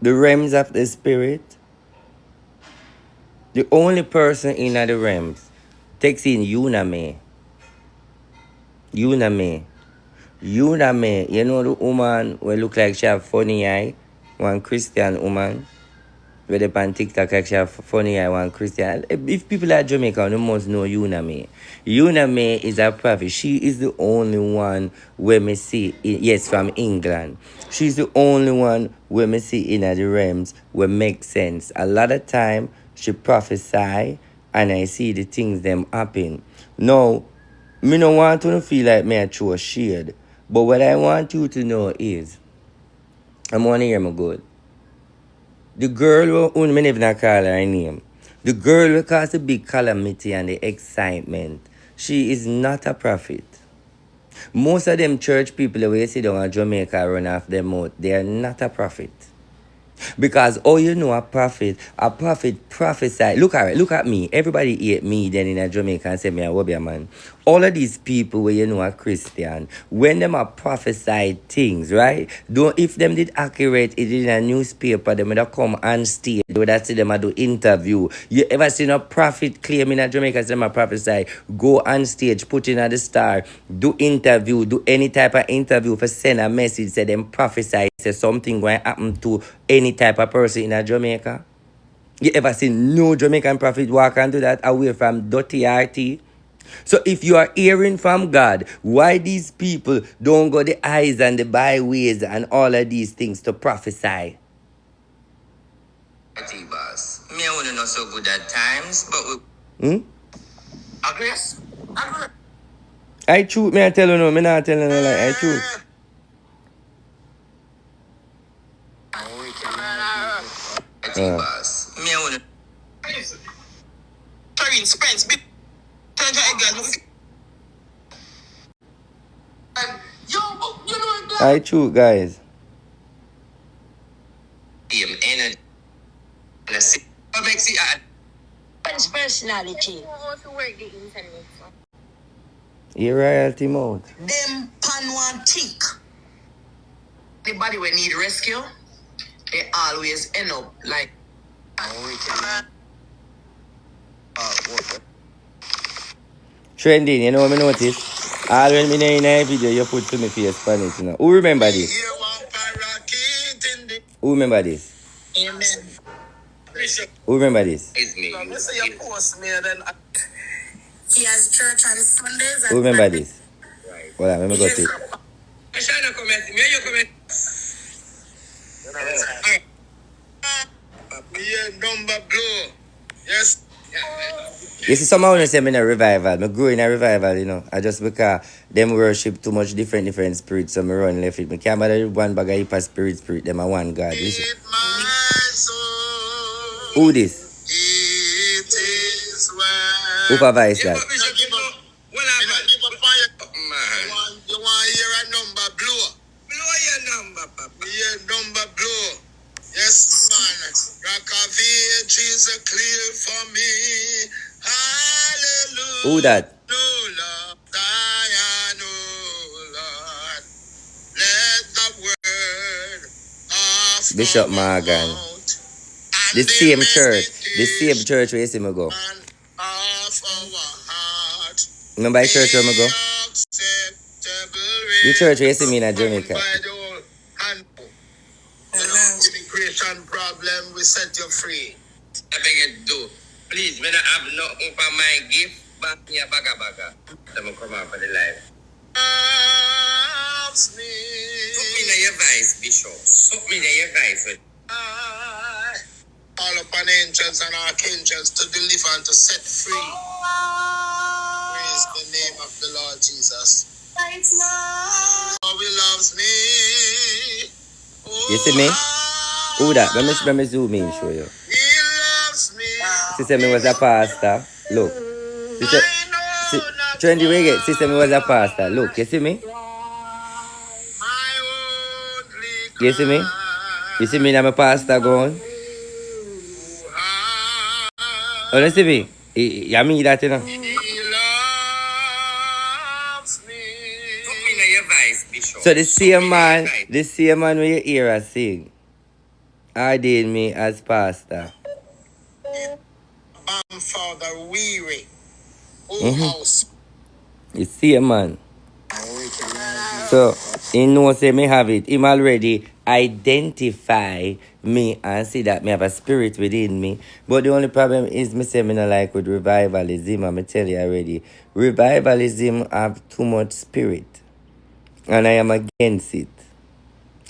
[SPEAKER 1] the realms of the spirit. The only person in the realms takes in Uname. You know the woman who look like she have funny eye, one Christian woman. Where they on TikTok like she have funny eye, one Christian. If people are Jamaican, they must know Uname. Uname is a prophet. She is the only one where me see, yes, from England. She's the only one where me see in the realms where make sense. A lot of time, she prophesy and I see the things them happen. Now, me no want to feel like me I throw a shade. But what I want you to know is, I'm want to hear me good. The girl who me never call her name. The girl who caused the big calamity and the excitement. She is not a prophet. Most of them church people who you see down in Jamaica run off them mouth, they are not a prophet. Because you know a prophet prophesy. Look at me. Everybody hate me then in a Jamaica and say me a wobia man. All of these people where you know are Christian, when them are prophesy things, right? Don't if them did accurate it in a newspaper, them would come on stage, they would see them do interview. You ever seen a prophet claim in a Jamaica say them a prophesy, go on stage, put in at the star, do interview, do any type of interview for send a message, say them prophesy, say something going to happen to any type of person in a Jamaica? You ever seen no Jamaican prophet walk and do that away from dirty RT? So if you are hearing from God, why these people don't go the eyes and the byways and all of these things to prophesy?
[SPEAKER 2] RtBoss. Me I wouldn't know so good at times, but we aggress.
[SPEAKER 1] I truth, me I tell you no, me not telling you like I truth.
[SPEAKER 2] RtBoss. Me I wanna. Karin Spence. Yo, you know that.
[SPEAKER 1] I true, guys.
[SPEAKER 2] Energy. What makes it personality?
[SPEAKER 1] Your royalty mode.
[SPEAKER 2] Them pan one tick. Anybody when need rescue, they always end up like.
[SPEAKER 1] Trending, you know what I notice? All when me in a video, you put to me face on it, you know. Who remember this? Who remember this?
[SPEAKER 2] Amen.
[SPEAKER 1] Who remember this?
[SPEAKER 2] It's me. He has church on Sundays.
[SPEAKER 1] Who remember this?
[SPEAKER 2] Right.
[SPEAKER 1] Well, let me go to it.
[SPEAKER 2] Number blow. Yes.
[SPEAKER 1] You see, someone when say me in a revival, I grew in a revival, you know. I just because them worship too much different spirits, so me run left it. Me can't bother with one bag of hyper spirit, them a one God. Listen. Who this?
[SPEAKER 2] It is
[SPEAKER 1] Who for voice that?
[SPEAKER 2] You want to hear a number blow? Blow your number, papa. Your number blow. Yes, man. Rock of Ages are clear for me. Hallelujah.
[SPEAKER 1] Who that?
[SPEAKER 2] No, Lord. Zion, oh, Lord. Let the word of
[SPEAKER 1] Bishop
[SPEAKER 2] our
[SPEAKER 1] Morgan.
[SPEAKER 2] mouth
[SPEAKER 1] The
[SPEAKER 2] and
[SPEAKER 1] same church. The same
[SPEAKER 2] meditation
[SPEAKER 1] church where you see me go.
[SPEAKER 2] of our heart
[SPEAKER 1] Remember the church where me go? The church where you see me in Jamaica.
[SPEAKER 2] Immigration problem, we set you free. I beg you do. Please, when I have nothing for my gift, back me a baga. I'm come out for the life. Loves me. Put me in your vice, Bishop. Put me in your vice. All upon angels and archangels to deliver and to set free. Praise the name of the Lord Jesus. Oh, he loves me.
[SPEAKER 1] You see me? Who that? Let me zoom in show you.
[SPEAKER 2] He loves me.
[SPEAKER 1] Sister me was a pastor. Look. Sister, Trendy way get. Sister me was a pastor. Look, you see me? You see me? You see me now my pastor going? Oh, you see me? You mean that, you know? So the same man where you hear us sing, ordained me as pastor.
[SPEAKER 2] Father weary. House.
[SPEAKER 1] The same man. So, he knows say me have it. Him already identify me and see that me have a spirit within me. But the only problem is me say me not like with revivalism. And me tell you already. Revivalism have too much spirit. And I am against it.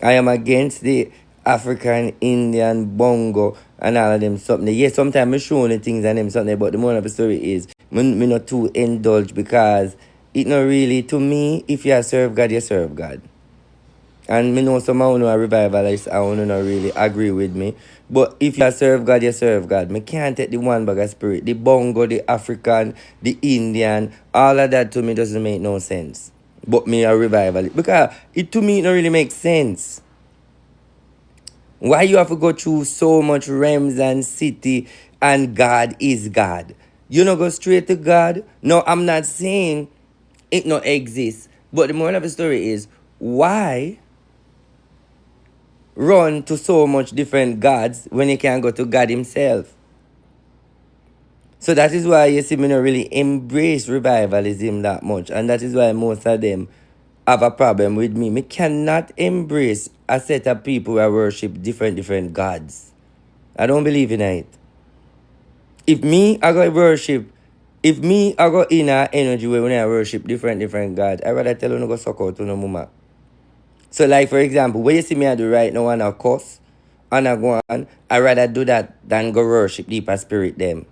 [SPEAKER 1] I am against the African, Indian, Bongo, and all of them something. Yes, sometimes I show the things and them something, but the moral of the story is me not too indulge because it not really, to me, if you serve God, you serve God. And me know some of you are revivalists, I want to not really agree with me. But if you serve God, you serve God. Me can't take the one bag of spirit. The Bongo, the African, the Indian, all of that to me doesn't make no sense. But me a revivalist. Because it to me it don't really make sense. Why you have to go through so much realms and city and God is God? You not go straight to God? No, I'm not saying it not exists. But the moral of the story is, why run to so much different gods when you can go to God himself? So that is why you see me not really embrace revivalism that much. And that is why most of them have a problem with me. Me cannot embrace a set of people who worship different gods. I don't believe in it. If me, I go worship, if me, I go in a energy where when I worship different gods, I rather tell you to go suck out to no mama. So like for example, when you see me I do right now and I cuss, and I go on, I rather do that than go worship deeper spirit them.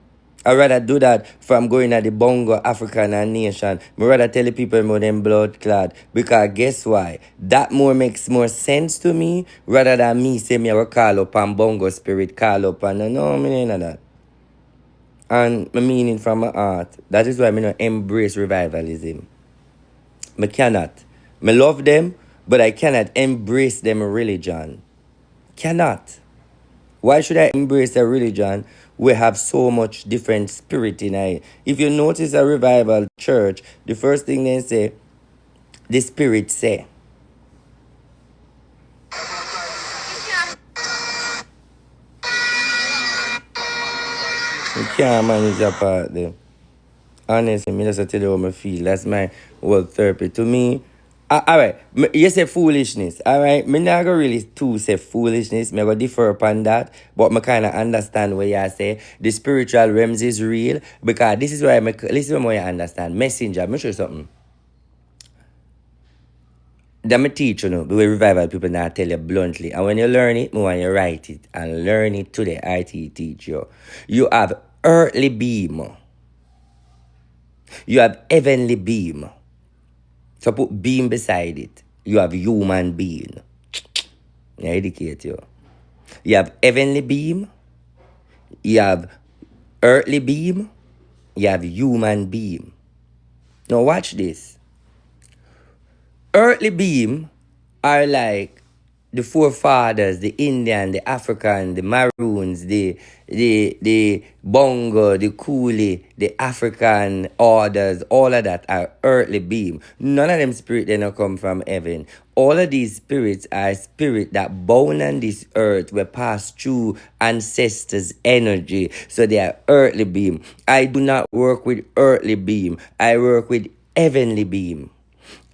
[SPEAKER 1] I rather do that from going at the Bongo African and nation. Me rather tell the people about them blood clot. Because guess why? That more makes more sense to me rather than me say me I will call up and Bongo spirit call up and no, me ain't that. And my meaning from my heart. That is why I don't embrace revivalism. Me cannot. Me love them, but I cannot embrace them religion. Cannot. Why should I embrace a religion we have so much different spirit in it? If you notice a revival church, the first thing they say, the spirit say. You can't manage that part there. Honestly, me just tell you how I feel. That's my whole therapy. To me, alright, you say foolishness, alright? Me not go really too say foolishness. Me go differ upon that. But me kind of understand what you say. The spiritual realms is real. Because this is why I understand. Messenger, let me show you something. That me teach you know, the way revival people now tell you bluntly. And when you learn it, me want you write it. And learn it today. I teach you. You have earthly beam. You have heavenly beam. So put beam beside it. You have human being. I educate you. You have heavenly beam. You have earthly beam. You have human beam. Now watch this. Earthly beam are like the forefathers, the Indian, the African, the Maroons, the Bongo, the Coolie, the African orders, all of that are earthly being. None of them spirit they don't come from heaven. All of these spirits are spirit that bound on this earth will pass through ancestors' energy. So they are earthly being. I do not work with earthly being. I work with heavenly being.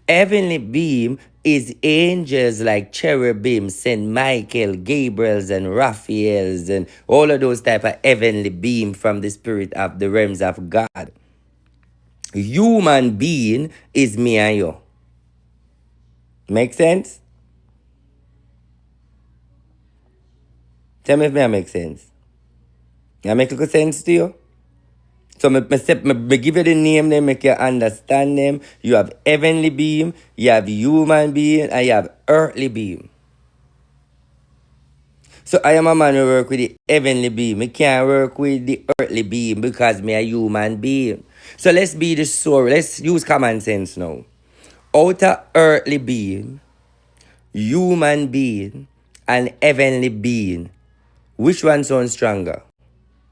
[SPEAKER 1] Heavenly beam is angels like cherubim, Saint Michael, Gabriel's, and Raphael's, and all of those type of heavenly beam from the spirit of the realms of God. Human being is me and you. Make sense? Tell me if that makes sense. That make little sense to you? So me give you the name, then make you understand them. You have heavenly being, you have human being, and you have earthly being. So I am a man who work with the heavenly being. I can't work with the earthly being because me a human being. So let's be the soul. Let's use common sense now. Outer earthly being, human being, and heavenly being. Which one sounds stronger?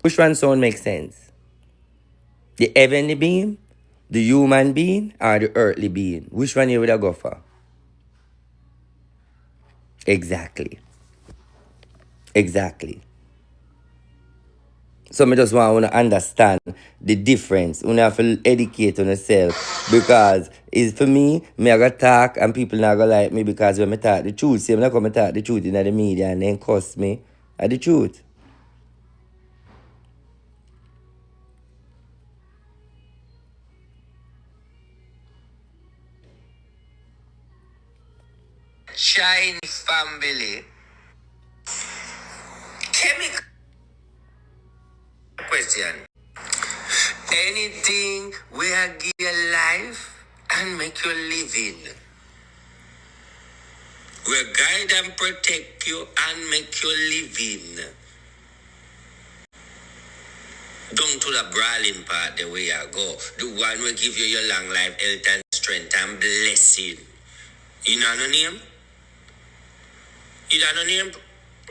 [SPEAKER 1] Which one sound makes sense? The heavenly being, the human being, or the earthly being? Which one you would go for? Exactly. So I just want to understand the difference. You have to educate on yourself. Because it's for me I gotta talk and people not gonna like me because when I talk the truth. See, I'm not gonna talk the truth in the media and then cuss me at the truth.
[SPEAKER 2] Chinese family. Chemical question. Anything where give you life and make you living. Will guide and protect you and make you living. Down to the brawling part the way I go. The one will give you your long life, health and strength and blessing. You know no name? You know no name?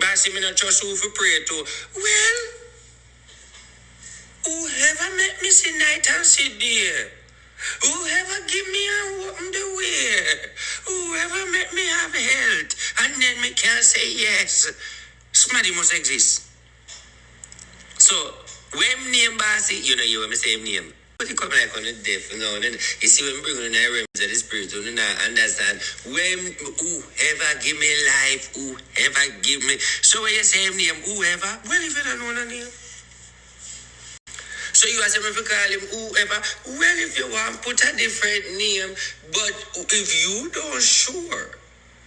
[SPEAKER 2] But me not trust who for pray to. Well, whoever make me see night and see day. Whoever give me and open the way. Whoever make me have health. And then me can say yes. Somebody must exist. So, when name Basi, you know you have the same name. But you come like on the deaf, you know, then you see when bring on the realms of the spirit, you know, understand. When whoever give me life, whoever give me. So when you say him name, whoever, well, if you don't know the name. So you ask him if you call him whoever, well, if you want, put a different name. But if you don't sure,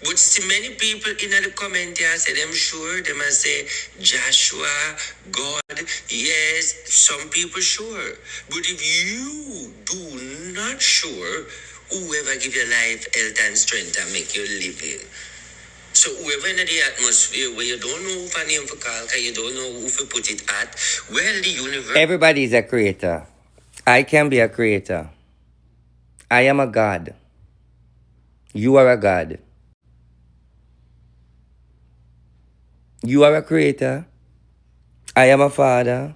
[SPEAKER 2] But see many people in the comment here say them sure, them a say Joshua, God, yes, some people sure. But if you do not sure, whoever give you life, health and strength and make you living. So whoever in the atmosphere where you don't know who name for call, cause you don't know who to put it at, well the universe.
[SPEAKER 1] Everybody is a creator. I can be a creator. I am a God. You are a God. You are a creator. I am a father.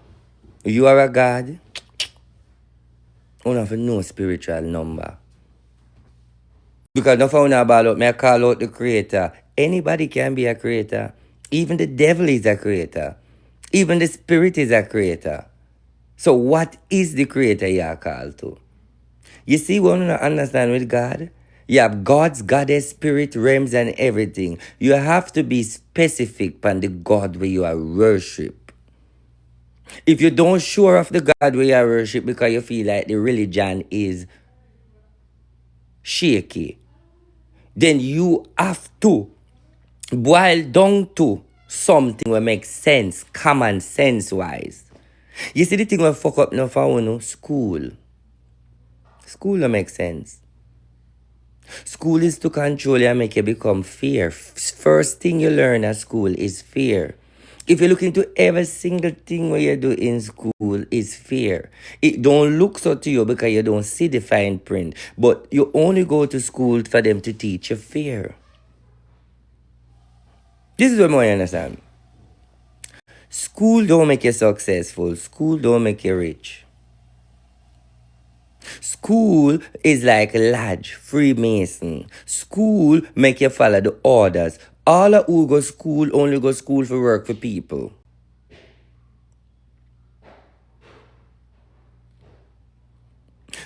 [SPEAKER 1] You are a God. You don't have no spiritual number. Because no phone about me, I call out the creator. Anybody can be a creator. Even the devil is a creator. Even the spirit is a creator. So what is the creator you are called to? You see what you understand with God? You have God's goddess, spirit, realms, and everything. You have to be specific on the God where you are worship. If you don't sure of the God where you are worship because you feel like the religion is shaky, then you have to boil down to something that makes sense, common sense wise. You see the thing we fuck up now for you, school. School don't make sense. School is to control you and make you become fear. First thing you learn at school is fear. If you look into every single thing what you do in school is fear. It don't look so to you because you don't see the fine print. But you only go to school for them to teach you fear. This is what I understand. School don't make you successful. School don't make you rich. School is like lodge, Freemason. School make you follow the orders. All of who go school only go school for work for people.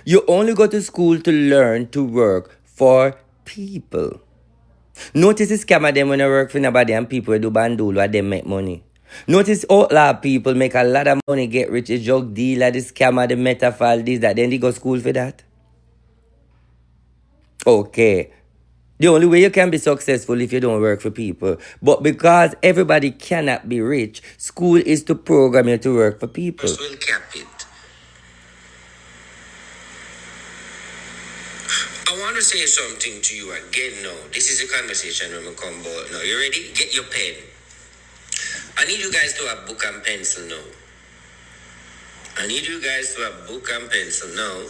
[SPEAKER 1] You only go to school to learn to work for people. Notice the scammer them when they work for nobody and people do bandolo and them make money. Notice outlaw people make a lot of money, get rich, the drug dealer, the scammer, the metaphor, this, that. Then they go school for that. Okay. The only way you can be successful if you don't work for people. But because everybody cannot be rich, school is to program you to work for people.
[SPEAKER 2] Will cap it. I want to say something to you again now. This is a conversation when we come about now. You ready? Get your pen. I need you guys to have book and pencil now. I need you guys to have book and pencil now.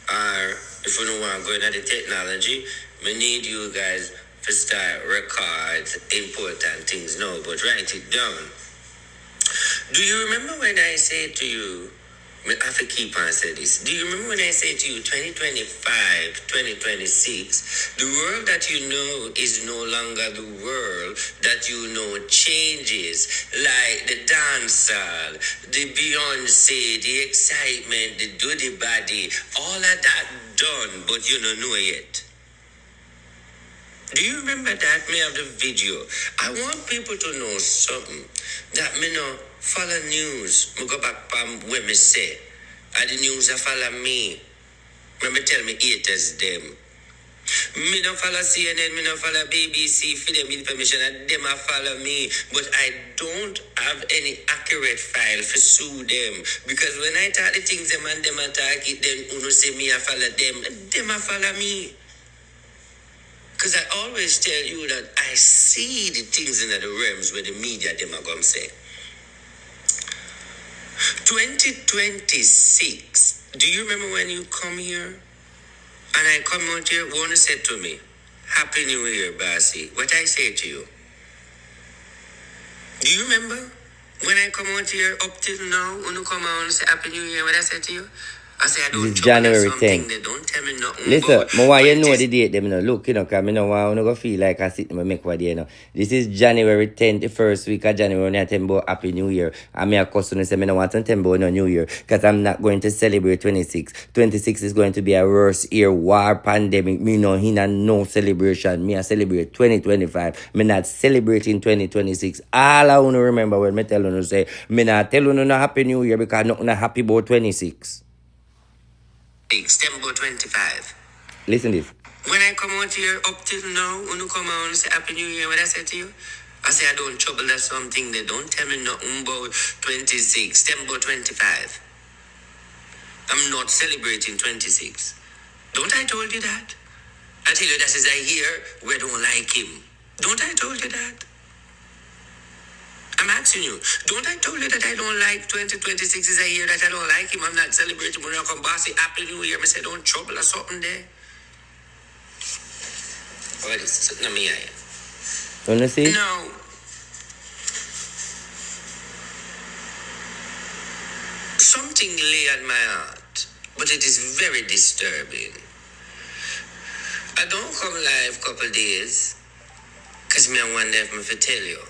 [SPEAKER 2] Or if you don't want to go into the technology, we need you guys to start record important things now, but write it down. Do you remember when I said to you, I have to keep on saying this. Do you remember when I said to you 2025, 2026, the world that you know is no longer the world that you know changes, like the dancehall, the Beyonce, the excitement, the doody body, all of that done, but you don't know yet. Do you remember that? Me have the video. I want people to know something that me no follow news. Me go back from where me say. And the news a follow me. Me tell me haters them. Me no follow CNN, me no follow BBC for them information and them a follow me. But I don't have any accurate file for sue them. Because when I talk the things them and them attack it, then uno say me a follow them a follow me. Because I always tell you that I see the things in the realms where the media them are going to say. 2026. Do you remember when you come here? And I come out here, one said to me, Happy New Year, Bestie. What I say to you? Do you remember? When I come out here up till now, when you come out and say Happy New Year, what I said to you? I say I don't
[SPEAKER 1] This is January 10th.
[SPEAKER 2] They don't tell me nothing.
[SPEAKER 1] Listen, I want you to know the date them now. Look, because I don't want to feel like I sit and make what day now. This is January 10th, the first week of January, when I tell about Happy New Year. And me a customer say I don't want to tell about no New Year because I'm not going to celebrate 26. 26 is going to be a worse year, war, pandemic. Me no celebration. Me I celebrate 2025. Me not celebrating 2026. All I want to remember when me tell you say, me not tell you no Happy New Year because I'm not happy about 26.
[SPEAKER 2] December 25.
[SPEAKER 1] Listen this.
[SPEAKER 2] When I come out here up till now, when you come out and say Happy New Year, what I say to you? I say I don't trouble that something. They don't tell me nothing about 26, tell me about 25. I'm not celebrating 26. Don't I told you that? I tell you that is a year where I don't like him. Don't I told you that? I'm asking you. Don't I told you that I don't like 2026 is a year that I don't like him? I'm not celebrating when I come back say Happy New Year. I say don't trouble or something there. What is this? No, me,
[SPEAKER 1] Wanna see?
[SPEAKER 2] No. Something lay on my heart, but it is very disturbing. I don't come live couple days, because me I want them to tell you.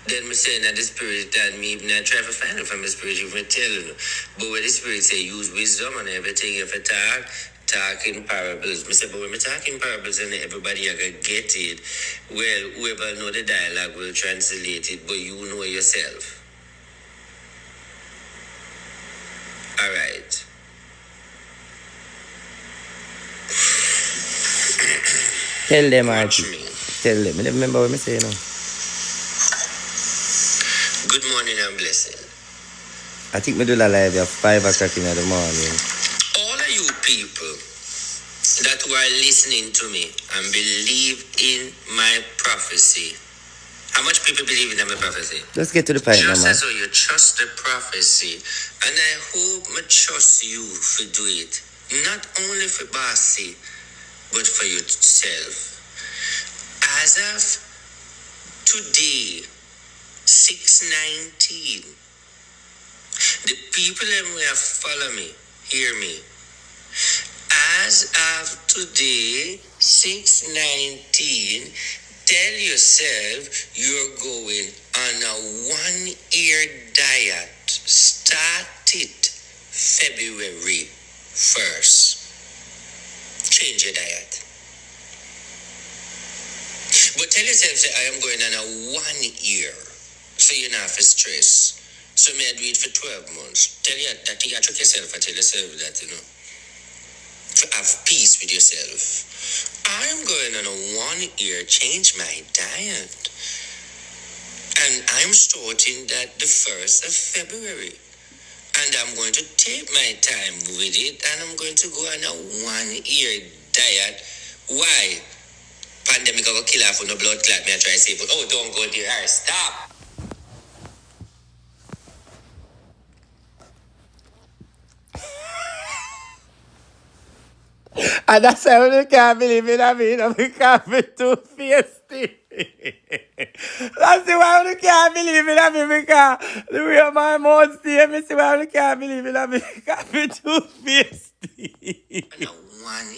[SPEAKER 2] Then me say that the spirit and me even I try to find it from the spirit even tell you. But when the spirit say use wisdom and everything if I talk in parables. Me say, but when me talk in parables and everybody I can get it, well, whoever know the dialogue will translate it, but you know yourself. All right.
[SPEAKER 1] Tell them,
[SPEAKER 2] Watch
[SPEAKER 1] Artie.
[SPEAKER 2] me.
[SPEAKER 1] Tell them. I don't remember what I say now.
[SPEAKER 2] Good morning and blessing.
[SPEAKER 1] I think we do that live at 5 o'clock in the morning.
[SPEAKER 2] All of you people that who are listening to me and believe in my prophecy. How much people believe in my prophecy?
[SPEAKER 1] Let's get to the point now,
[SPEAKER 2] Just
[SPEAKER 1] man.
[SPEAKER 2] as though you trust the prophecy. And I hope I trust you to do it. Not only for Bossy, but for yourself. As of today, 6:19, the people that will follow me, hear me. As of today, 6:19, tell yourself you're going on a 1-year diet. Start it February 1st. Change your diet. But tell yourself, say, I am going on a 1 year. So you're not for stress. So may I do it for 12 months. Tell you that you trick yourself and tell yourself that, you know. To have peace with yourself. I'm going on a 1 year change my diet. And I'm starting that the 1st of February. And I'm going to take my time with it and I'm going to go on a 1 year diet. Why? Pandemic will kill off with no blood clot. Me I try to say, but don't go there. All right, stop.
[SPEAKER 1] And that's why I can't believe it. I mean, I can't be two-faced. That's why I can't believe it. I mean, because the way my mouth stay, I see why I can't believe it. I mean, I can't be two-faced.
[SPEAKER 2] On a 1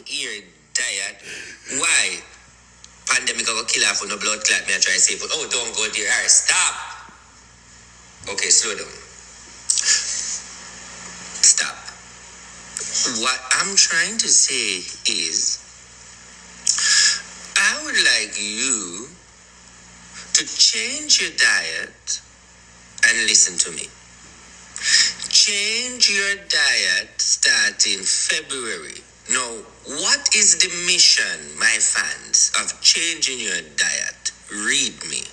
[SPEAKER 2] year diet. Why? Pandemic will kill off with no blood clot. Me I try to say, but don't go there. All right, stop. Okay, slow down. Stop. What I'm trying to say is, I would like you to change your diet and listen to me. Change your diet starting February. Now, what is the mission, my fans, of changing your diet? Read me.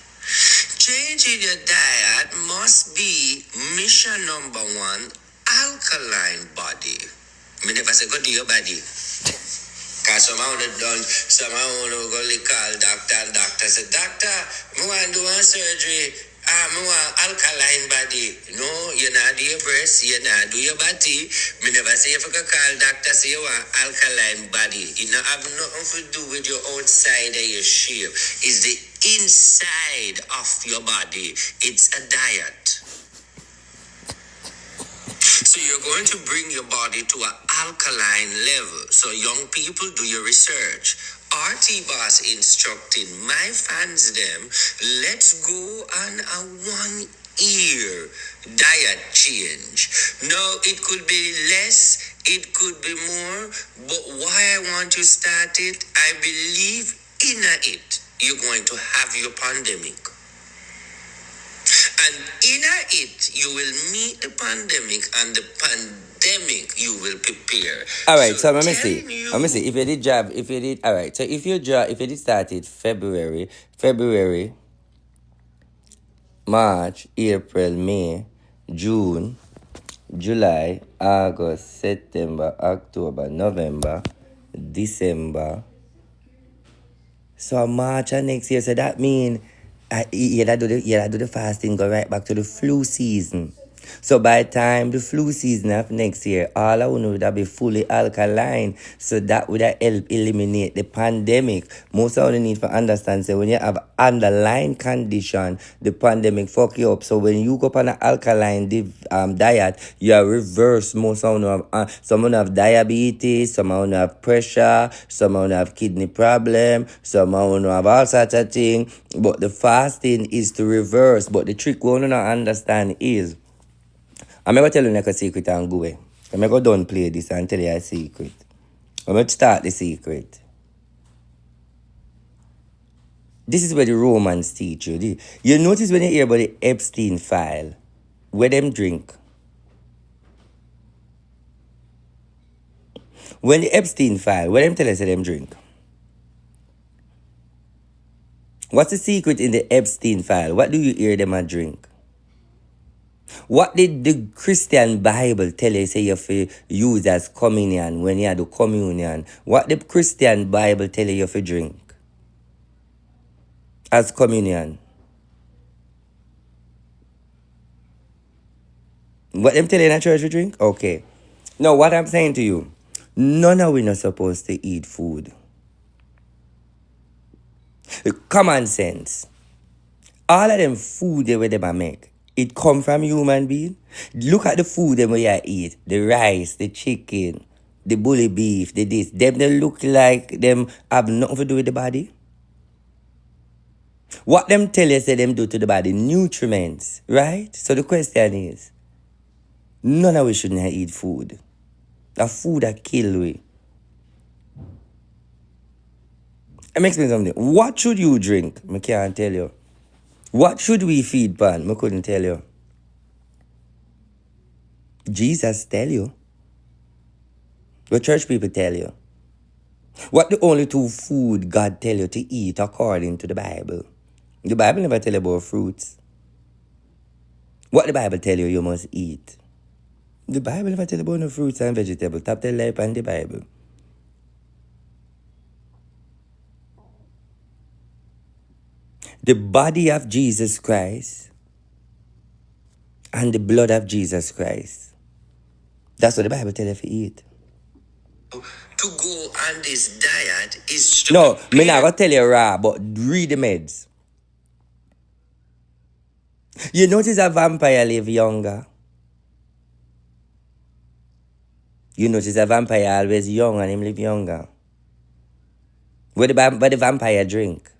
[SPEAKER 2] Changing your diet must be mission number 1, alkaline body. Me never say go do your body. Cause somehow they done, somehow they go call doctor say, doctor, I want to do a surgery. I want alkaline body. No, you not do your breast, you not do your body. Me never say if you can call doctor say you want alkaline body. It not have nothing to do with your outside of your shape. It's the inside of your body. It's a diet. So you're going to bring your body to an alkaline level. So young people, do your research. RtBoss instructing my fans them, let's go on a 1 year diet change. No, it could be less, it could be more, but why I want to start it, I believe in it. You're going to have your pandemic. And in it, you will meet the pandemic, and the pandemic you will prepare.
[SPEAKER 1] All right, so let me
[SPEAKER 2] telling
[SPEAKER 1] see.
[SPEAKER 2] you-
[SPEAKER 1] Let me see. If you did job, if you did, all right. So if you did started February, March, April, May, June, July, August, September, October, November, December. So March and next year. So that mean you do the fasting go right back to the flu season. So by the time the flu season of next year, all I know would be fully alkaline. So that would help eliminate the pandemic. Most of the need for understand, say when you have underlying condition, the pandemic fuck you up. So when you go on an alkaline diet, you are reverse. Most of them have someone have diabetes, someone have pressure, someone have kidney problem, someone have all sorts of things. But the fasting is to reverse. But the trick we don't understand is, I'm going to tell you like a secret and go away. I'm going to go don't play this and tell you a secret. I'm going to start the secret. This is where the Romans teach you. You notice when you hear about the Epstein file, where them drink. When the Epstein file, where them tell us them drink. What's the secret in the Epstein file? What do you hear them a drink? What did the Christian Bible tell you, say you have to use as communion when you do communion? What did the Christian Bible tell you have to drink as communion? What them tell you in a church to drink? Okay. Now what I'm saying to you, none of we not supposed to eat food. Common sense. All of them food they where them make, it come from human being. Look at the food them where you eat. The rice, the chicken, the bully beef, the this. Them they look like them have nothing to do with the body. What them tell you say them do to the body? Nutriments, right? So the question is, none of we shouldn't eat food. The food that kill we. It makes me something. What should you drink? I can't tell you. What should we feed pan? I couldn't tell you. Jesus tell you. What church people tell you. What the only two food God tell you to eat according to the Bible. The Bible never tell you about fruits. What the Bible tell you must eat. The Bible never tell you about no fruits and vegetables. Tap the life and the Bible. The body of Jesus Christ and the blood of Jesus Christ. That's what the Bible tells you to eat.
[SPEAKER 2] To go on this diet is to
[SPEAKER 1] No,
[SPEAKER 2] prepare-
[SPEAKER 1] me not gonna tell you raw, but read the meds. You notice a vampire live younger. You notice a vampire always young and him live younger. What the vampire drink?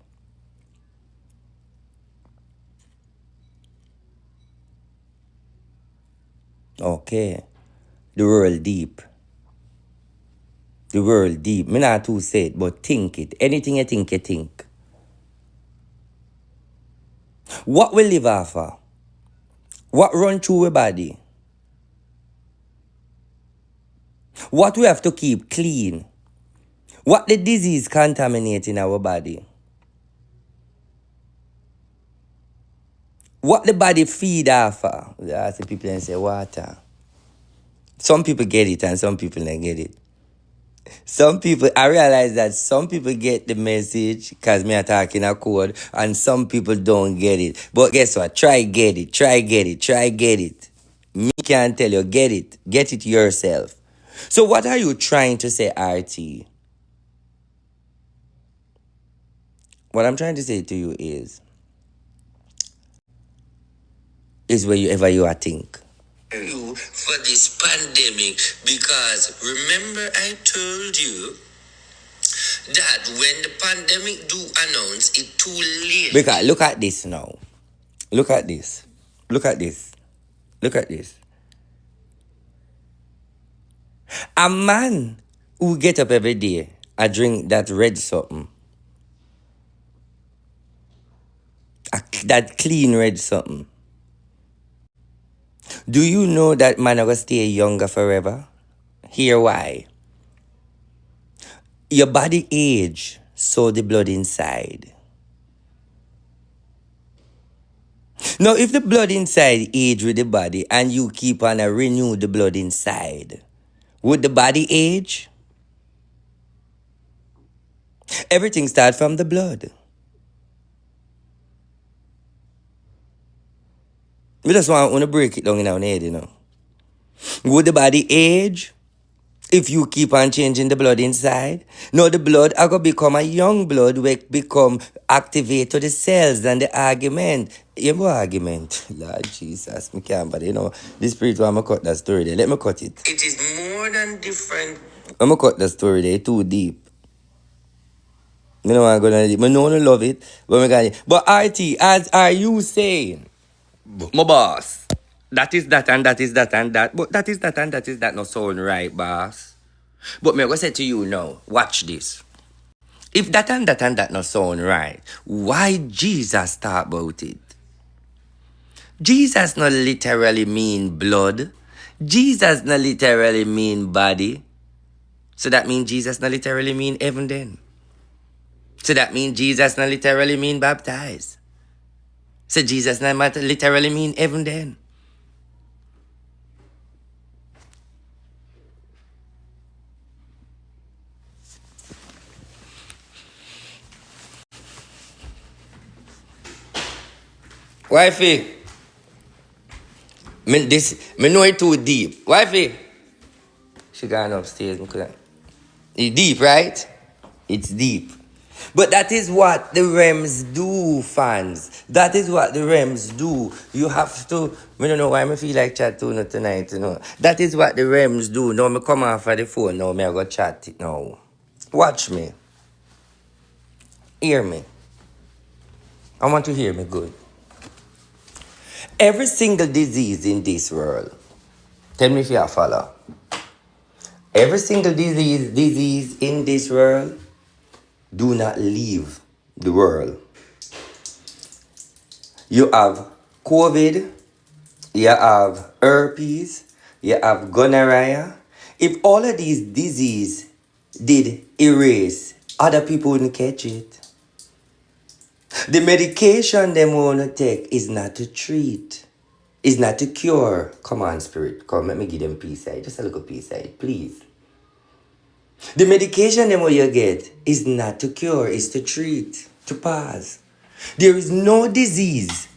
[SPEAKER 1] Okay. The world deep. The world deep. Me not too say it, but think it. Anything you think, you think. What we live off of? What run through our body? What we have to keep clean? What the disease contaminate in our body? What the body feed off of? I ask people and say water. Some people get it and some people don't get it. Some people, I realize that some people get the message because me are talking a code and some people don't get it. But guess what? Try get it. Me can't tell you, get it. Get it yourself. So what are you trying to say, RT? What I'm trying to say to you is wherever you are think.
[SPEAKER 2] You for this pandemic, because remember I told you that when the pandemic do announce it too late.
[SPEAKER 1] Because look at this now. Look at this. A man who get up every day and drink that red something. That clean red something. Do you know that man are gonna stay younger forever? Here why. Your body age, so the blood inside. Now, if the blood inside age with the body and you keep on a renew the blood inside, would the body age? Everything starts from the blood. We just want to break it down in our head, you know. Would the body age if you keep on changing the blood inside? No, the blood are going to become a young blood will become activate to the cells and the argument. You know argument? Lord Jesus, me can't, but you know, the spirit want me cut that story there. Let me cut it.
[SPEAKER 2] It is more than different.
[SPEAKER 1] I'm going to cut that story there, too deep. You know I'm gonna love it, but we got it. But RT, as are you saying, my boss, that is that and that is that and that, but that is that and that is that not sound right, boss. But me go say to you now, watch this. If that and that and that not sound right, why Jesus talk about it? Jesus not literally mean blood. Jesus not literally mean body. So that means Jesus not literally mean heaven then. So that means Jesus not literally mean baptized. So Jesus not literally mean heaven then. Wifey, me know it too deep. Wifey, she gone upstairs. It's deep, right? It's deep. But that is what the realms do, fans. That is what the realms do. You have to... I don't know why I feel like chat to tonight, you know. That is what the realms do. Now me come off of the phone. Now me I go chat it now. Watch me. Hear me. I want to hear me good. Every single disease in this world, tell me if you follow. Every single disease in this world do not leave the world. You have COVID, you have herpes, you have gonorrhea. If all of these diseases did erase, other people wouldn't catch it. The medication they want to take is not to treat. Is not to cure. Come on, spirit. Come, let me give them peace side. Just a little peace side, please. The medication them what you get is not to cure, is to treat, to pass. There is no disease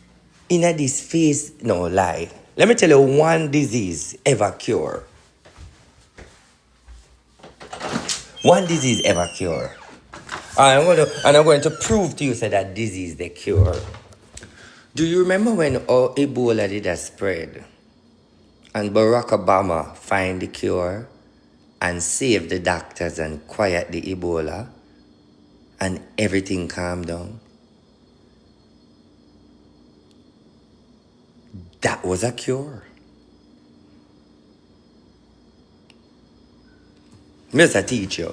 [SPEAKER 1] in this face, no lie. Let me tell you one disease ever cure. One disease ever cure. I'm going to prove to you that disease they cure. Do you remember when Ebola did a spread and Barack Obama find the cure and save the doctors and quiet the Ebola and everything calmed down? That was a cure. Mr. Teacher.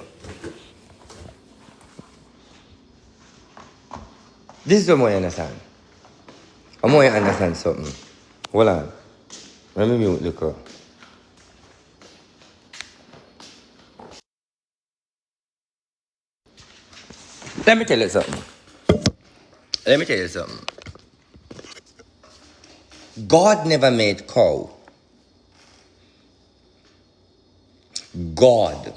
[SPEAKER 1] This is what I understand. I want you to understand something. Hold on. Let me mute the call. Let me tell you something. God never made cow. God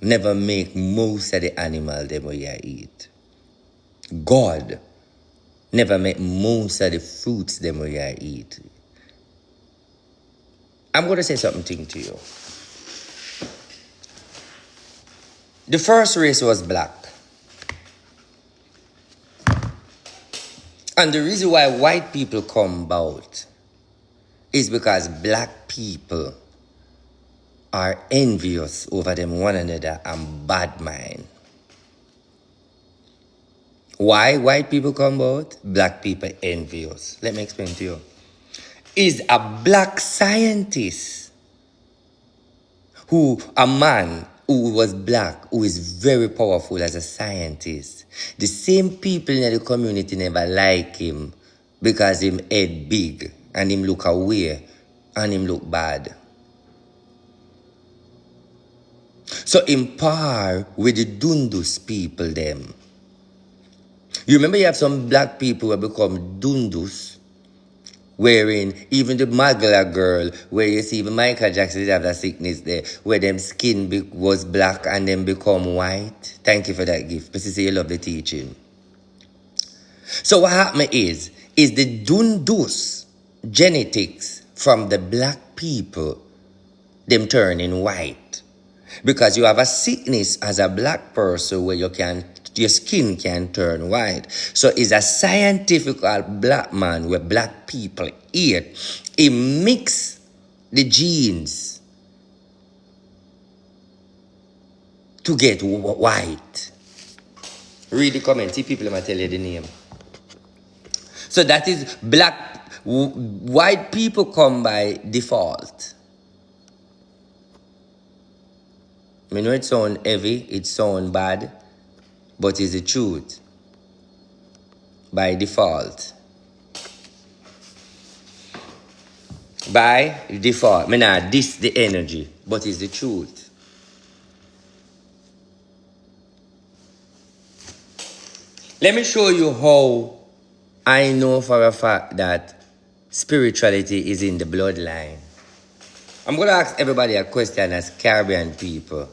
[SPEAKER 1] never make most of the animal them we eat. God never make most of the fruits them we eat. I'm going to say something to you. The first race was black. And the reason why white people come about is because black people are envious over them one another and bad mind. Why white people come about? Black people envious. Let me explain to you. Is a black scientist a man who was black, who is very powerful as a scientist. The same people in the community never like him because him head big and him look away and him look bad. So in par with the Dundus people them. You remember you have some black people who become Dundus, wherein even the Magla girl, where you see even Michael Jackson did have that sickness there, where them skin was black and then become white. Thank you for that gift. Mrs. You love the teaching. So what happened is the Dundus genetics from the black people, them turning white. Because you have a sickness as a black person where your skin can turn white. So it's a scientific black man where black people eat. He mix the genes to get white. Read the comments. See people might tell you the name. So that is black. White people come by default. I know it sounds heavy, it sounds bad, but it's the truth. By default. By default. I not diss the energy, but it's the truth. Let me show you how I know for a fact that spirituality is in the bloodline. I'm going to ask everybody a question as Caribbean people.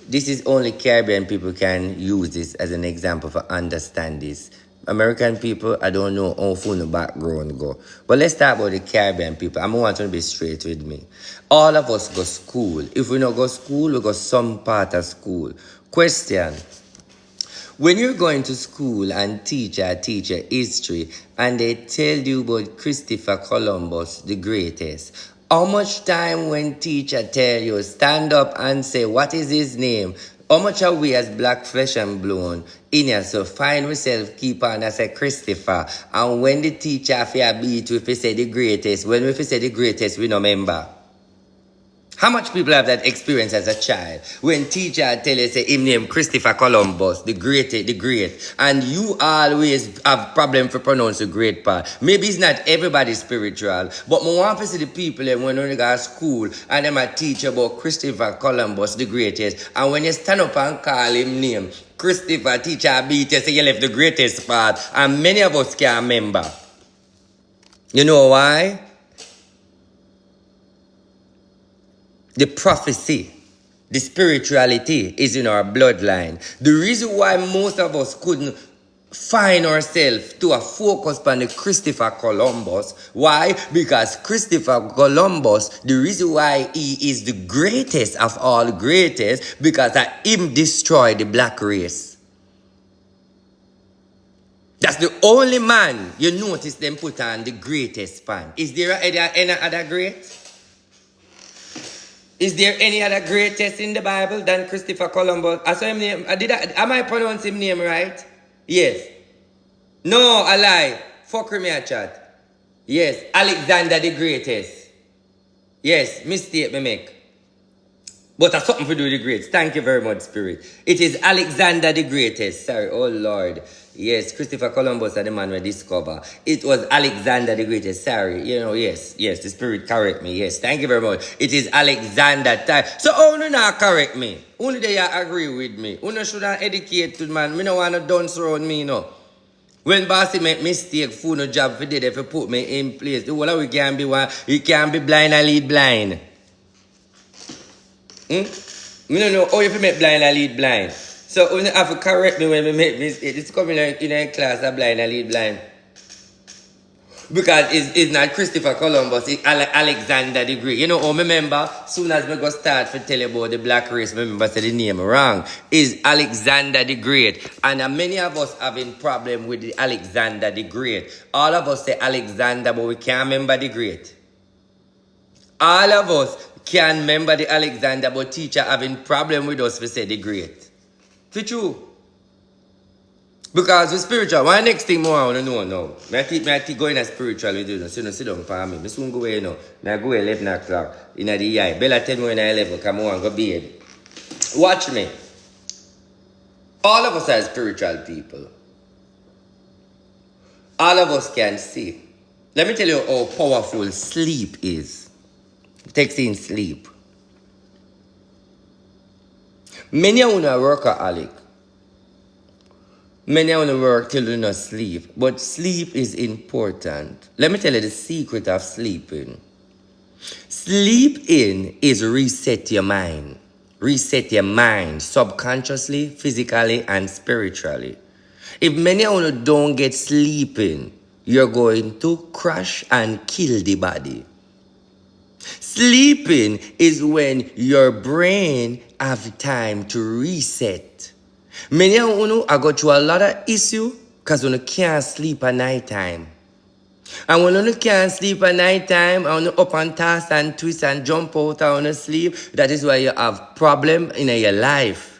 [SPEAKER 1] This is only Caribbean people can use this as an example for understand this. American people, I don't know how far the background go. But let's talk about the Caribbean people. I want you to be straight with me. All of us go school. If we don't go school, we go some part of school. Question. When you're going to school and teacher history and they tell you about Christopher Columbus, the greatest, how much time when teacher tell you stand up and say what is his name? How much are we as black flesh and blood in here? So find ourselves keep on and say Christopher. And when the teacher fear beat if we say the greatest, when we say the greatest, we don't remember. How much people have that experience as a child? When teacher tell you, say, him name Christopher Columbus, the great, and you always have problem for pronounce the great part. Maybe it's not everybody spiritual, but I want to see the people when they go to school and them a teach about Christopher Columbus, the greatest, and when you stand up and call him name, Christopher, teacher beat you, say you left the greatest part, and many of us can't remember. You know why? The prophecy, the spirituality is in our bloodline. The reason why most of us couldn't find ourselves to a focus on the Christopher Columbus. Why? Because Christopher Columbus, the reason why he is the greatest of all greatest, because him destroyed the black race. That's the only man you notice them put on the greatest span. Is there any other great? Is there any other greatest in the Bible than Christopher Columbus? I saw him name. Am I pronouncing him name right? Yes. No, I lie. Fuck me a chat. Yes. Alexander the Greatest. Yes. Mistake me make. But that's something to do with the greats. Thank you very much, Spirit. It is Alexander the Greatest. Sorry. Oh, Lord. Yes, Christopher Columbus and the man we discover. It was Alexander the Greatest. Sorry. You know, yes, the Spirit correct me. Yes, thank you very much. It is Alexander. So, how do not correct me? Only they agree with me. Only should not educate to man. Me no want to dance around me, no. When bossy make mistake, fool no job for did if you put me in place. The whole we can be one, you can't be blind and lead blind. Me no know how you make blind and lead blind. So you have to correct me when we make mistake. It's coming like in a class of blind and lead blind. Because it's not Christopher Columbus, it's Alexander the Great. You know, remember, soon as we go start to tell you about the black race, remember say the name wrong. Is Alexander the Great. And many of us having problem with the Alexander the Great. All of us say Alexander, but we can't remember the Great. All of us can remember the Alexander, but teacher having problem with us, we say the Great. For true. Because we're spiritual. One next thing more I want to know now. I think going as spiritual with you. So you sit down for me. I soon go away now. I go 11 o'clock in the eye. Bella tell me when I 11 come on go bed. Watch me. All of us are spiritual people. All of us can see. Let me tell you how powerful sleep is. Takes in sleep. Many of you are workaholic. Many of you work till you not sleep. But sleep is important. Let me tell you the secret of sleeping. Sleep-in is reset your mind. Reset your mind subconsciously, physically, and spiritually. If many of you don't get sleeping, you're going to crash and kill the body. Sleeping is when your brain have time to reset. Many of you are going through a lot of issue because you can't sleep at night time. And when you can't sleep at night time, and you up and toss and twist and jump out and sleep, that is why you have problem in your life.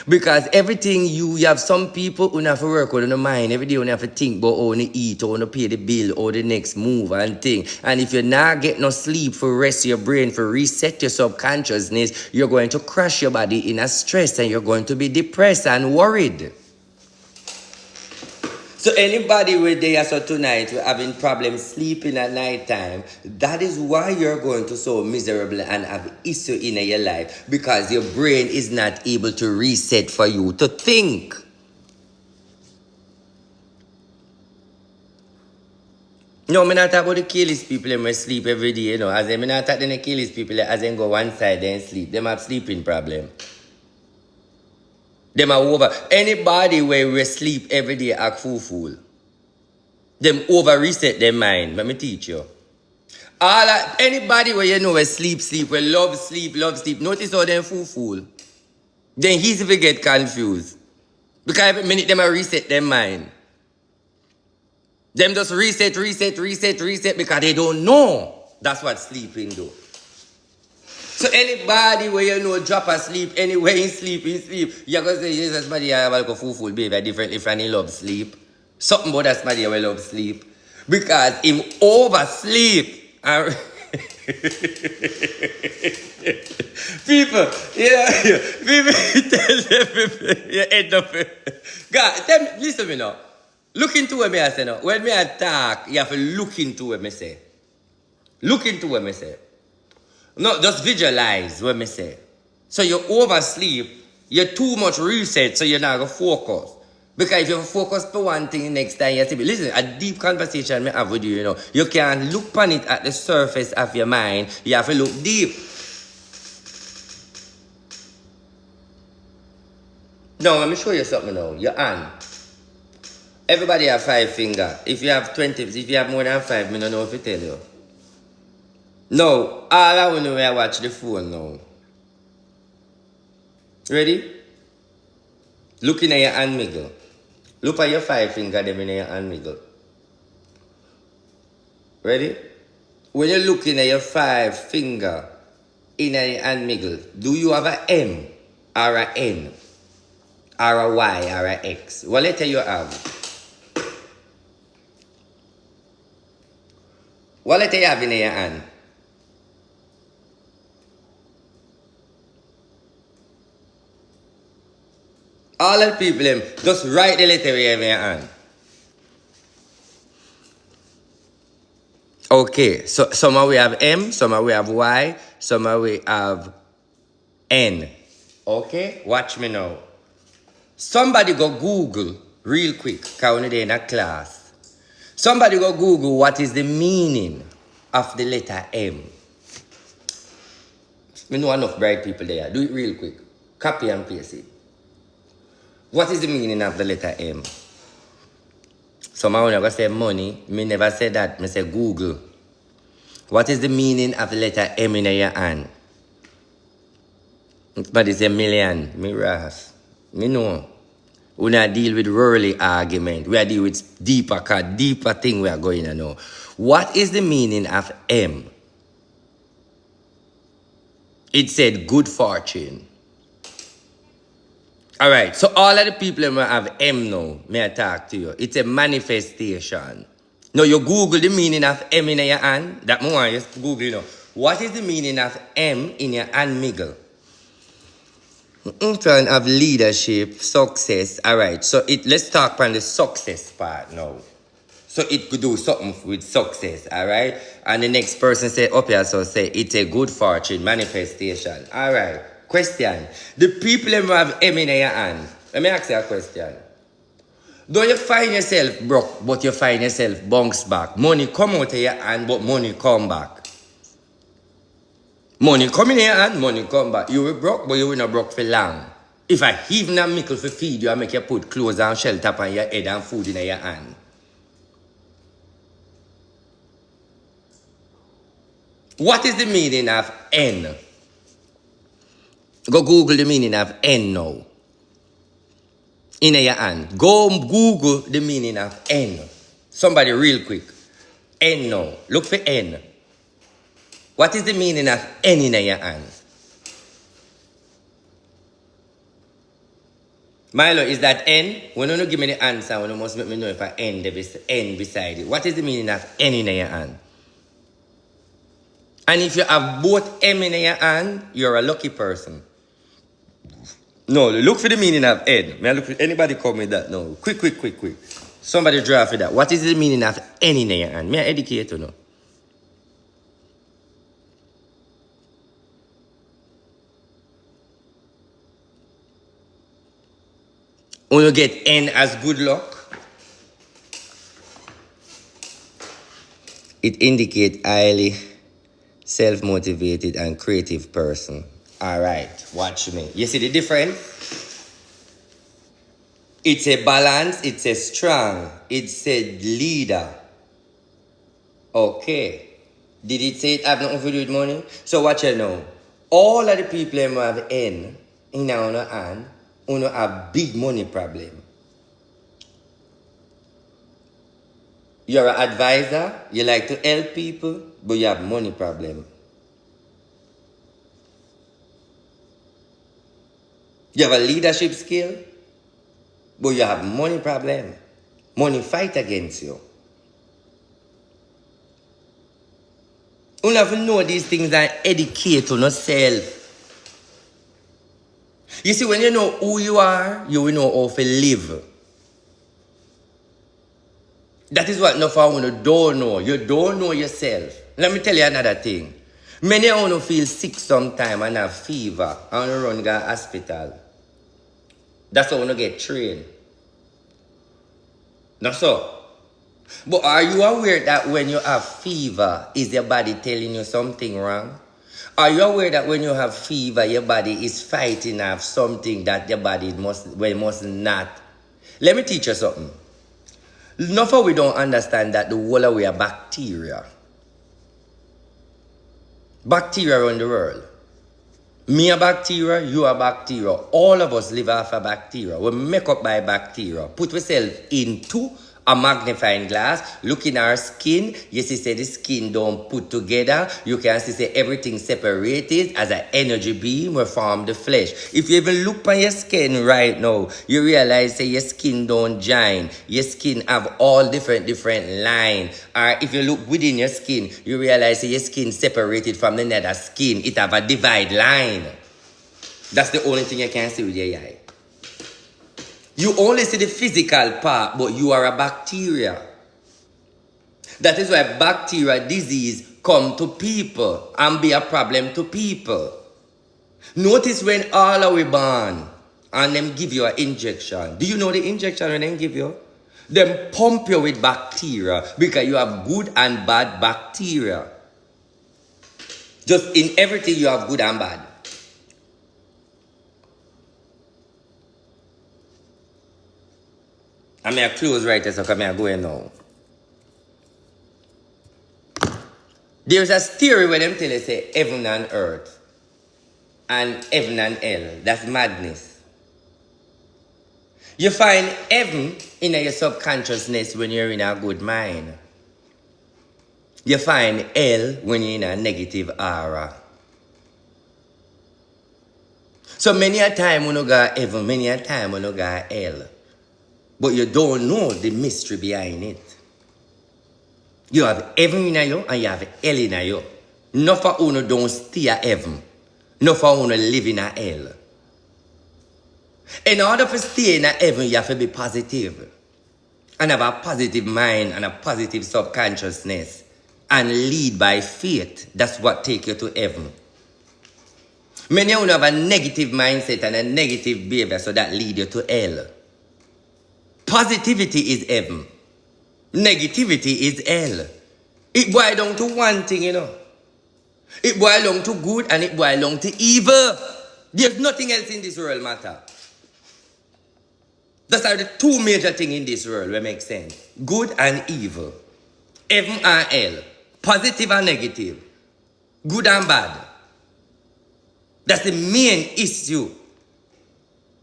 [SPEAKER 1] Because everything you have some people who have to work on the mind. Every day you have to think about how you eat, how you pay the bill, or the next move and thing. And if you not get no sleep for rest your brain, for reset your subconsciousness, you're going to crash your body in a stress and you're going to be depressed and worried. So anybody with there so tonight we're having problems sleeping at night time, that is why you're going to so miserable and have issue in your life, because your brain is not able to reset for you to think. No, I'm not talking about the careless people who sleep every day, you know. As I'm not talking the careless people as they go one side and sleep. Them have sleeping problem. Them are over. Anybody where we sleep every day act fool. Them over reset their mind. Let me teach you. Anybody where you know we sleep, we love sleep. Notice how them fool. Then easy to get confused. Because every minute them are reset their mind. Them just reset because they don't know. That's what sleeping do. So anybody where you know drop asleep, anywhere in sleep, you're going to say, yes, somebody I have a fool baby differently from he love sleep. Something about that somebody will love sleep. Because him oversleep. People tell them, you end up. God, listen to me now. Look into what I say now. When me attack, you have to look into what I say. Look into what I say. No, just visualize what I say. So you oversleep, you're too much reset, so you're not going to focus. Because if you focus on one thing, next time you have to be. Listen, a deep conversation I have with you, you know. You can't look on it at the surface of your mind. You have to look deep. Now, let me show you something now. Your hand. Everybody have 5 fingers. If you have 20, if you have more than 5, I don't know if I tell you. Now, all I want to know is watch the phone now. Ready? Looking at your hand middle. Look at your 5 fingers them in your hand middle. Ready? When you're looking at your 5 finger in your hand middle, do you have an M or an N or a Y or an X? What letter you have? What letter you have in your hand? All the people, just write the letter you have in your hand. Okay, so some we have M, some we have Y, some we have N. Okay, watch me now. Somebody go Google real quick, because we're in a class. Somebody go Google what is the meaning of the letter M. We know enough bright people there. Do it real quick. Copy and paste it. What is the meaning of the letter M? Someone never say money. Me never say that. Me say Google. What is the meaning of the letter M in your hand? But it's a million. Me ras. Me know. We not deal with worldly argument. We are deal with deeper thing we are going to know. What is the meaning of M? It said good fortune. Alright, so all of the people who have M now, may I talk to you. It's a manifestation. Now you Google the meaning of M in your hand. That more you Google, you know. What is the meaning of M in your hand middle? Trying to have leadership, success. Alright, so let's talk about the success part now. So it could do something with success, all right? And the next person say, up here, so say, it's a good fortune, manifestation. All right. Question. The people who have M in your hand, let me ask you a question. Though you find yourself broke, but you find yourself bounce back. Money come out of your hand, but money come back. Money come in your hand, money come back. You will broke, but you will not broke for long. If I even a mickle for feed you, I make you put clothes and shelter on your head and food in your hand. What is the meaning of N? Go Google the meaning of N now. In your hand. Go Google the meaning of N. Somebody real quick. N now. Look for N. What is the meaning of N in your hand? Milo, is that N? When you give me the answer, you must make me know if I N beside it. What is the meaning of N in your hand? And if you have both M in your hand, you're a lucky person. No, look for the meaning of N. May I look for anybody call me that? No. Quick. Somebody draw for that. What is the meaning of N in your hand? May I educate you now? When you get N as good luck, it indicates highly self-motivated and creative person. All right, watch me. You see the difference? It's a balance, it's a strong, it's a leader. Okay. Did it say it have nothing to do with money? So watch you now. All of the people who have N in our hand, who have big money problem. You're an advisor, you like to help people, but you have money problem. You have a leadership skill, but you have money problem. Money fight against you. You have to know these things and educate yourself. You see, when you know who you are, you will know how to live. That is what enough of you don't know. You don't know yourself. Let me tell you another thing. Many of you feel sick sometime and have fever and run to the hospital. That's how you get trained. That's so. But are you aware that when you have fever, is your body telling you something wrong? Are you aware that when you have fever, your body is fighting off something that your body must not? Let me teach you something. Enough of we don't understand that the whole of we are bacteria. Bacteria around the world. Me a bacteria, you a bacteria. All of us live off a bacteria. We make up by bacteria. Put ourselves into a magnifying glass, look in our skin. You see, say the skin don't put together. You can see, say everything separated as an energy beam will form the flesh. If you even look on your skin right now, you realize, say your skin don't join. Your skin have all different lines. Or if you look within your skin, you realize, say your skin separated from the nether skin. It have a divide line. That's the only thing you can see with your eye. You only see the physical part, but you are a bacteria. That is why bacteria disease come to people and be a problem to people. Notice when all are we born and them give you an injection. Do you know the injection when they give you? Them pump you with bacteria because you have good and bad bacteria. Just in everything you have good and bad. I may close right here, so come here, go in now. There's a theory where them tell you say heaven and earth. And heaven and hell. That's madness. You find heaven in your subconsciousness when you're in a good mind. You find hell when you're in a negative aura. So many a time when you got heaven, many a time when you got hell. But you don't know the mystery behind it. You have heaven in you and you have hell in you. No for you don't stay at heaven. No for you live in a hell. In order to stay in a heaven, you have to be positive. and have a positive mind and a positive subconsciousness and lead by faith, that's what take you to heaven. Many of you have a negative mindset and a negative behavior, so that lead you to hell. Positivity is heaven. Negativity is hell. It boils down to one thing, you know. It boils down to good and it boils down to evil. There's nothing else in this world matter. Those are the two major things in this world that make sense. Good and evil. Heaven and hell. Positive and negative. Good and bad. That's the main issue.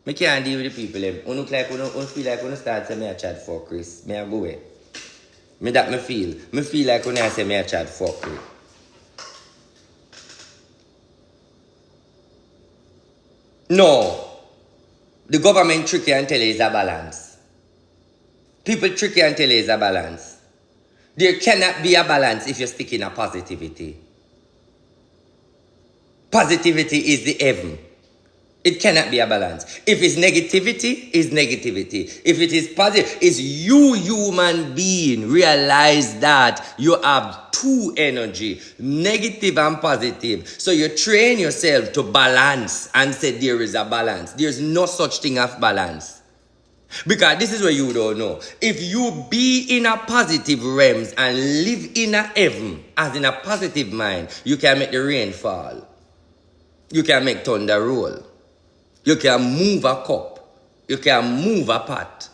[SPEAKER 1] I can't deal with the people. You look like you feel like you start saying me a chat for Chris. Me a go away. Me that me feel. Me feel like when I say me a chat for Chris. No. The government trick you and tell you is a balance. People trick you and tell you is a balance. There cannot be a balance if you stick in a positivity. Positivity is the heaven. It cannot be a balance. If it's negativity, it's negativity. If it is positive, it's you, human being. Realize that you have two energy, negative and positive. So you train yourself to balance and say there is a balance. There's no such thing as balance. Because this is what you don't know. If you be in a positive realms and live in a heaven, as in a positive mind, you can make the rain fall. You can make thunder roll. You can move a cup. You can move a pot.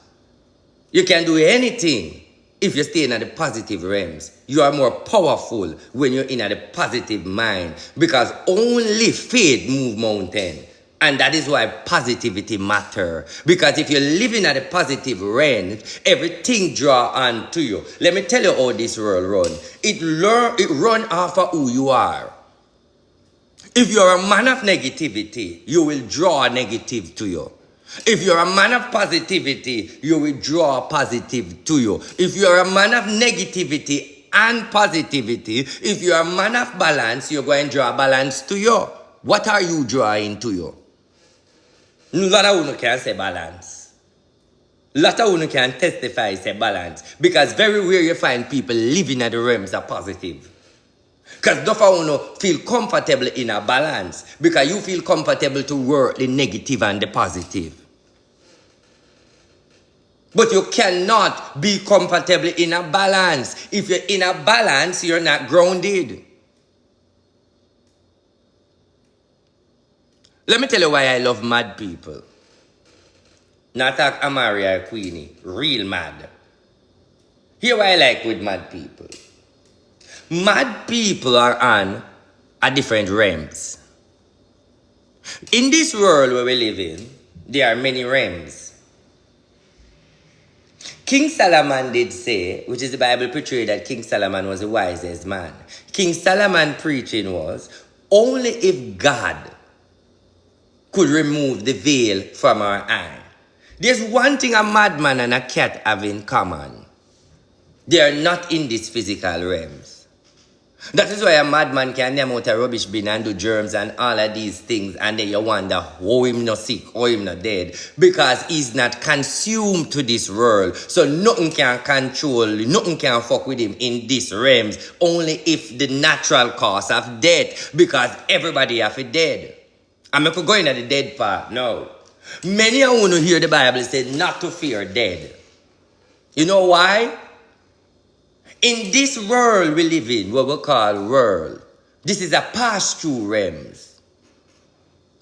[SPEAKER 1] You can do anything if you stay in the positive realms. You are more powerful when you're in a positive mind, because only faith moves mountain. And that is why positivity matter. Because if you're living at a positive realms, everything draw on to you. Let me tell you how this world run. It run off of who you are. If you're a man of negativity, you will draw negative to you. If you're a man of positivity, you will draw positive to you. If you're a man of negativity and positivity, if you're a man of balance, you're going to draw balance to you. What are you drawing to you? A lot of you can say balance. A lot of you can testify say balance. Because very rare you find people living at the realms of positive. Because don't want to feel comfortable in a balance. Because you feel comfortable to work the negative and the positive. But you cannot be comfortable in a balance. If you're in a balance, you're not grounded. Let me tell you why I love mad people. Not like Amaria Queenie. Real mad. Here what I like with mad people. Mad people are on a different realms. In this world where we live in, there are many realms. King Solomon did say, which is the Bible portrayed that King Solomon was the wisest man. King Solomon preaching was, only if God could remove the veil from our eye. There's one thing a madman and a cat have in common. They are not in these physical realms. That is why a madman can name out a rubbish bin and do germs and all of these things, and then you wonder how him not sick, how him not dead. Because he's not consumed to this world. So nothing can control, nothing can fuck with him in these realms. Only if the natural cause of death. Because everybody have a dead. I'm not going at the dead part, no. Many of you hear the Bible say not to fear dead. You know why? In this world we live in, what we call world, this is a pass-through realms.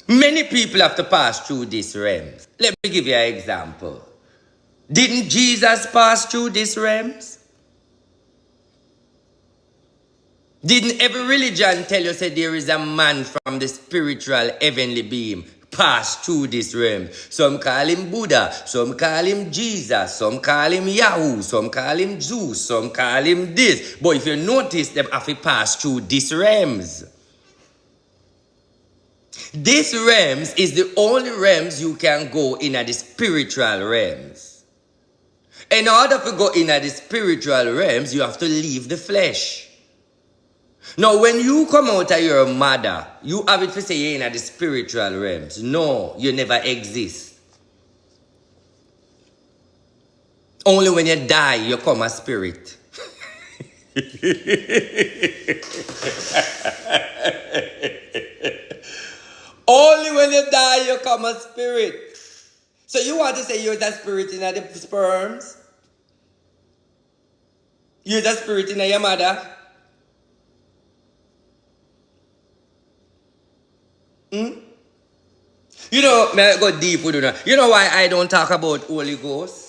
[SPEAKER 1] Many people have to pass through these realms. Let me give you an example. Didn't Jesus pass through these realms? Didn't every religion tell you that there is a man from the spiritual heavenly being pass through this realm? Some call him Buddha, some call him Jesus, some call him Yahoo, some call him Zeus, some call him this. But if you notice, them have to pass through these realms. This realms is the only realms you can go in at the spiritual realms. In order to go in at the spiritual realms, you have to leave the flesh. Now, when you come out of your mother, you have it to say you're in the spiritual realms. No, you never exist. Only when you die, you come a spirit. Only when you die, you come a spirit. So you want to say you're the spirit in the sperms? You're the spirit in your mother? You know, may I go deep with you. You know why I don't talk about Holy Ghost?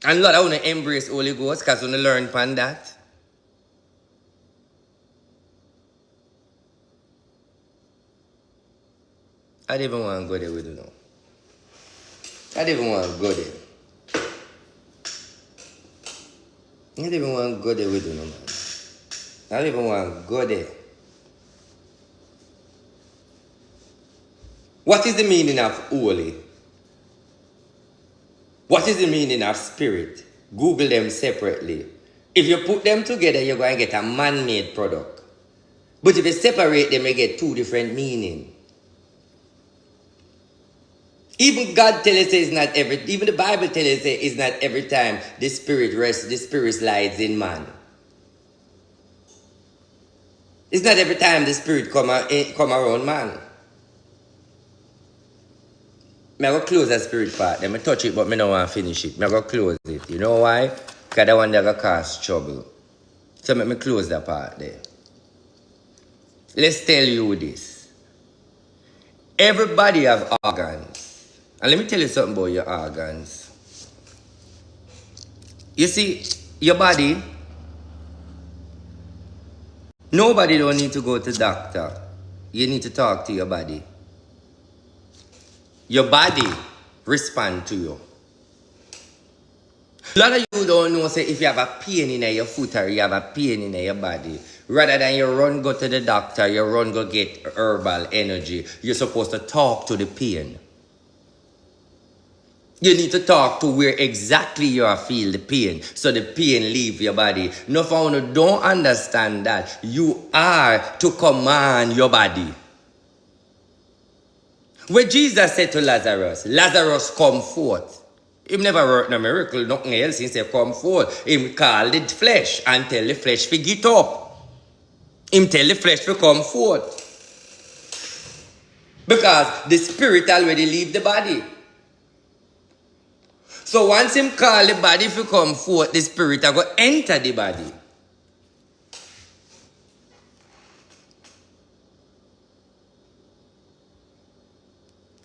[SPEAKER 1] And a lot I want to embrace Holy Ghost because I want to learn from that. I don't even want to go there with you now. I don't even want to go there. I don't even want to go there with you, no, man. I don't even want to go there. What is the meaning of holy? What is the meaning of spirit? Google them separately. If you put them together, you're going to get a man-made product. But if you separate them, you get two different meanings. Even God tells us it's not every, even the Bible tells us it's not every time the spirit rests, the spirit slides in man. It's not every time the spirit come around man. I'm going to close that spirit part. Let me touch it, but I don't want to finish it. I'm going to close it. You know why? Because that one that cause trouble. So let me close that part there. Let's tell you this. Everybody have organs. And let me tell you something about your organs. You see, your body, nobody don't need to go to the doctor. You need to talk to your body. Your body respond to you. A lot of you don't know, say, if you have a pain in your foot or you have a pain in your body, rather than you run go to the doctor, you run go get herbal energy, you're supposed to talk to the pain. You need to talk to where exactly you feel the pain, so the pain leave your body. No, if you don't understand that, you are to command your body. When Jesus said to Lazarus, Lazarus, come forth. He never worked a miracle, nothing else. He said, come forth. He called the flesh and tell the flesh to get up. He tell the flesh to come forth. Because the spirit already leave the body. So once him call the body to come forth, the spirit will go enter the body.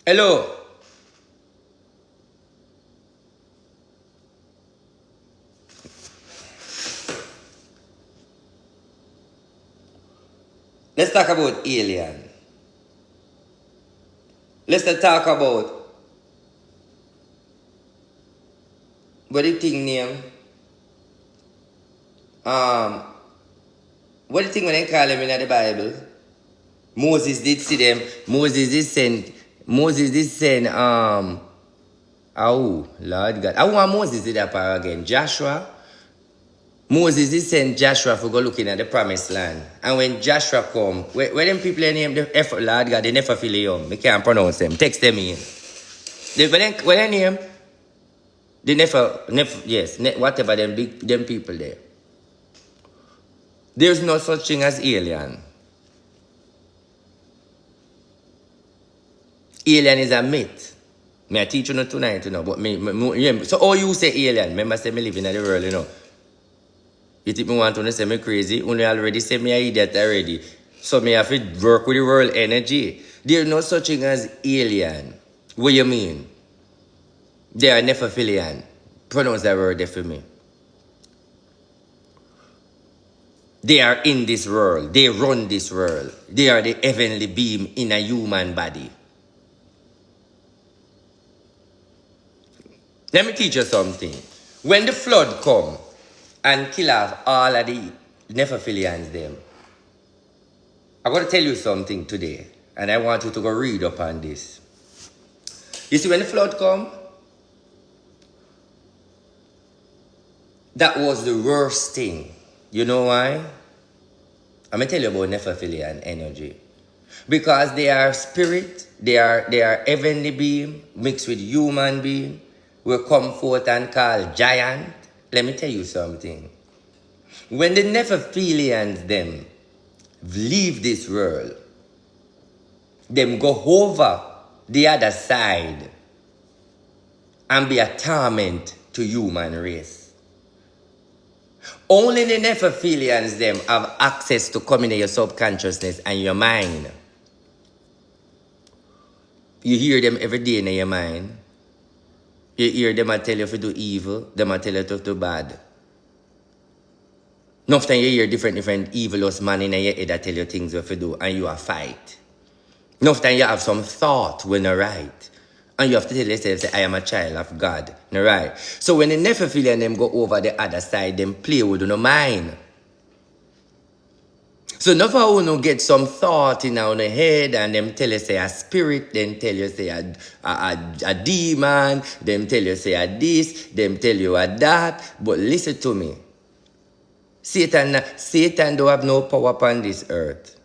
[SPEAKER 1] Hello? Let's talk about alien. Let's talk about what do you think name? What do you think when they call them in the Bible? Moses did see them. Moses did send oh Lord God. I want Moses did that part again. Joshua. Moses did send Joshua for go looking at the promised land. And when Joshua come, where them people name the effort, Lord God, they never feel young. I can't pronounce them. Text them in. When they name, they never yes, whatever them people there. There's no such thing as alien. Alien is a myth. I teach you not tonight, you know, but so all you say alien, remember say me live in the world, you know. You think me want to say me crazy? Only already say me an idiot already. So me have to work with the world energy. There's no such thing as alien. What you mean? They are Nephilian. Pronounce that word there for me. They are in this world. They run this world. They are the heavenly being in a human body. Let me teach you something. When the flood come and kill off all of the Nephilians them, I'm going to tell you something today. And I want you to go read up on this. You see, when the flood come, that was the worst thing. You know why? I'm going to tell you about Nephilian energy. Because they are spirit, they are heavenly being mixed with human being. will come forth and call giant. Let me tell you something. When the Nephilians them leave this world, them go over the other side and be a torment to human race. Only the Nephilians them have access to come in your subconsciousness and your mind. You hear them every day in your mind. You hear them tell you to do evil, them tell you to do bad. Enough time you hear different evilous man in your head that tell you things you have to do and you are fight. Enough time you have some thought when you're right. And you have to tell yourself, say, I am a child of God. No, right? So when the Nephilians and them go over the other side, them play with your mind. So enough of you get some thought in your head and them tell you say a spirit, then tell you say a demon, them tell you say a this, them tell you a that. But listen to me. Satan don't have no power upon this earth.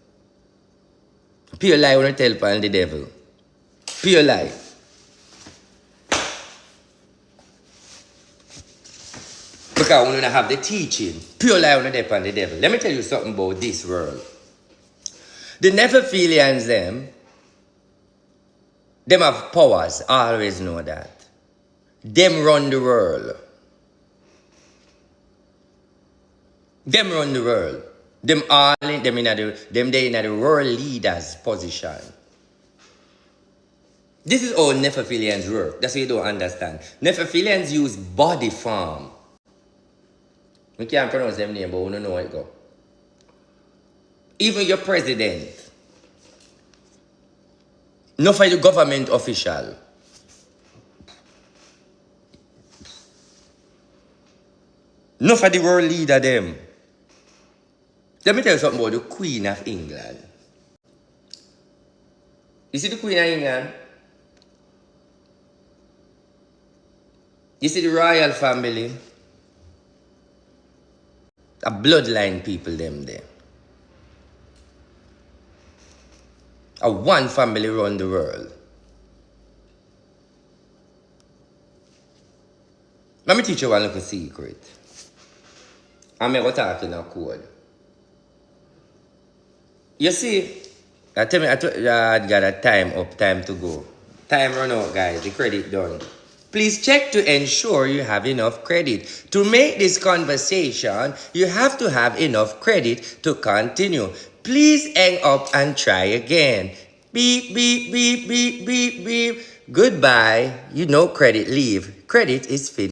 [SPEAKER 1] Pure lie when you tell upon the devil. Pure lie. Because we don't have the teaching. Pure lie when you tell upon the devil. Let me tell you something about this world. The Nephilians them have powers. I always know that. Them run the world. Them run the world. Them all in them they in the world leaders position. This is how Nephilians work. That's what you don't understand. Nephilians use body form. We can't pronounce them name, but we don't know how it go. Even your president. Not for the government official. Not for the world leader them. Let me tell you something about the Queen of England. You see the Queen of England? You see the royal family? A bloodline people them there. A one family run the world. Let me teach you one little secret. I'm going to talk in a code. You see, I got a time to go. Time run out, guys. The credit done. Please check to ensure you have enough credit. To make this conversation, you have to have enough credit to continue. Please hang up and try again. Beep, beep, beep, beep, beep, beep. Goodbye. You know credit leave. Credit is finished.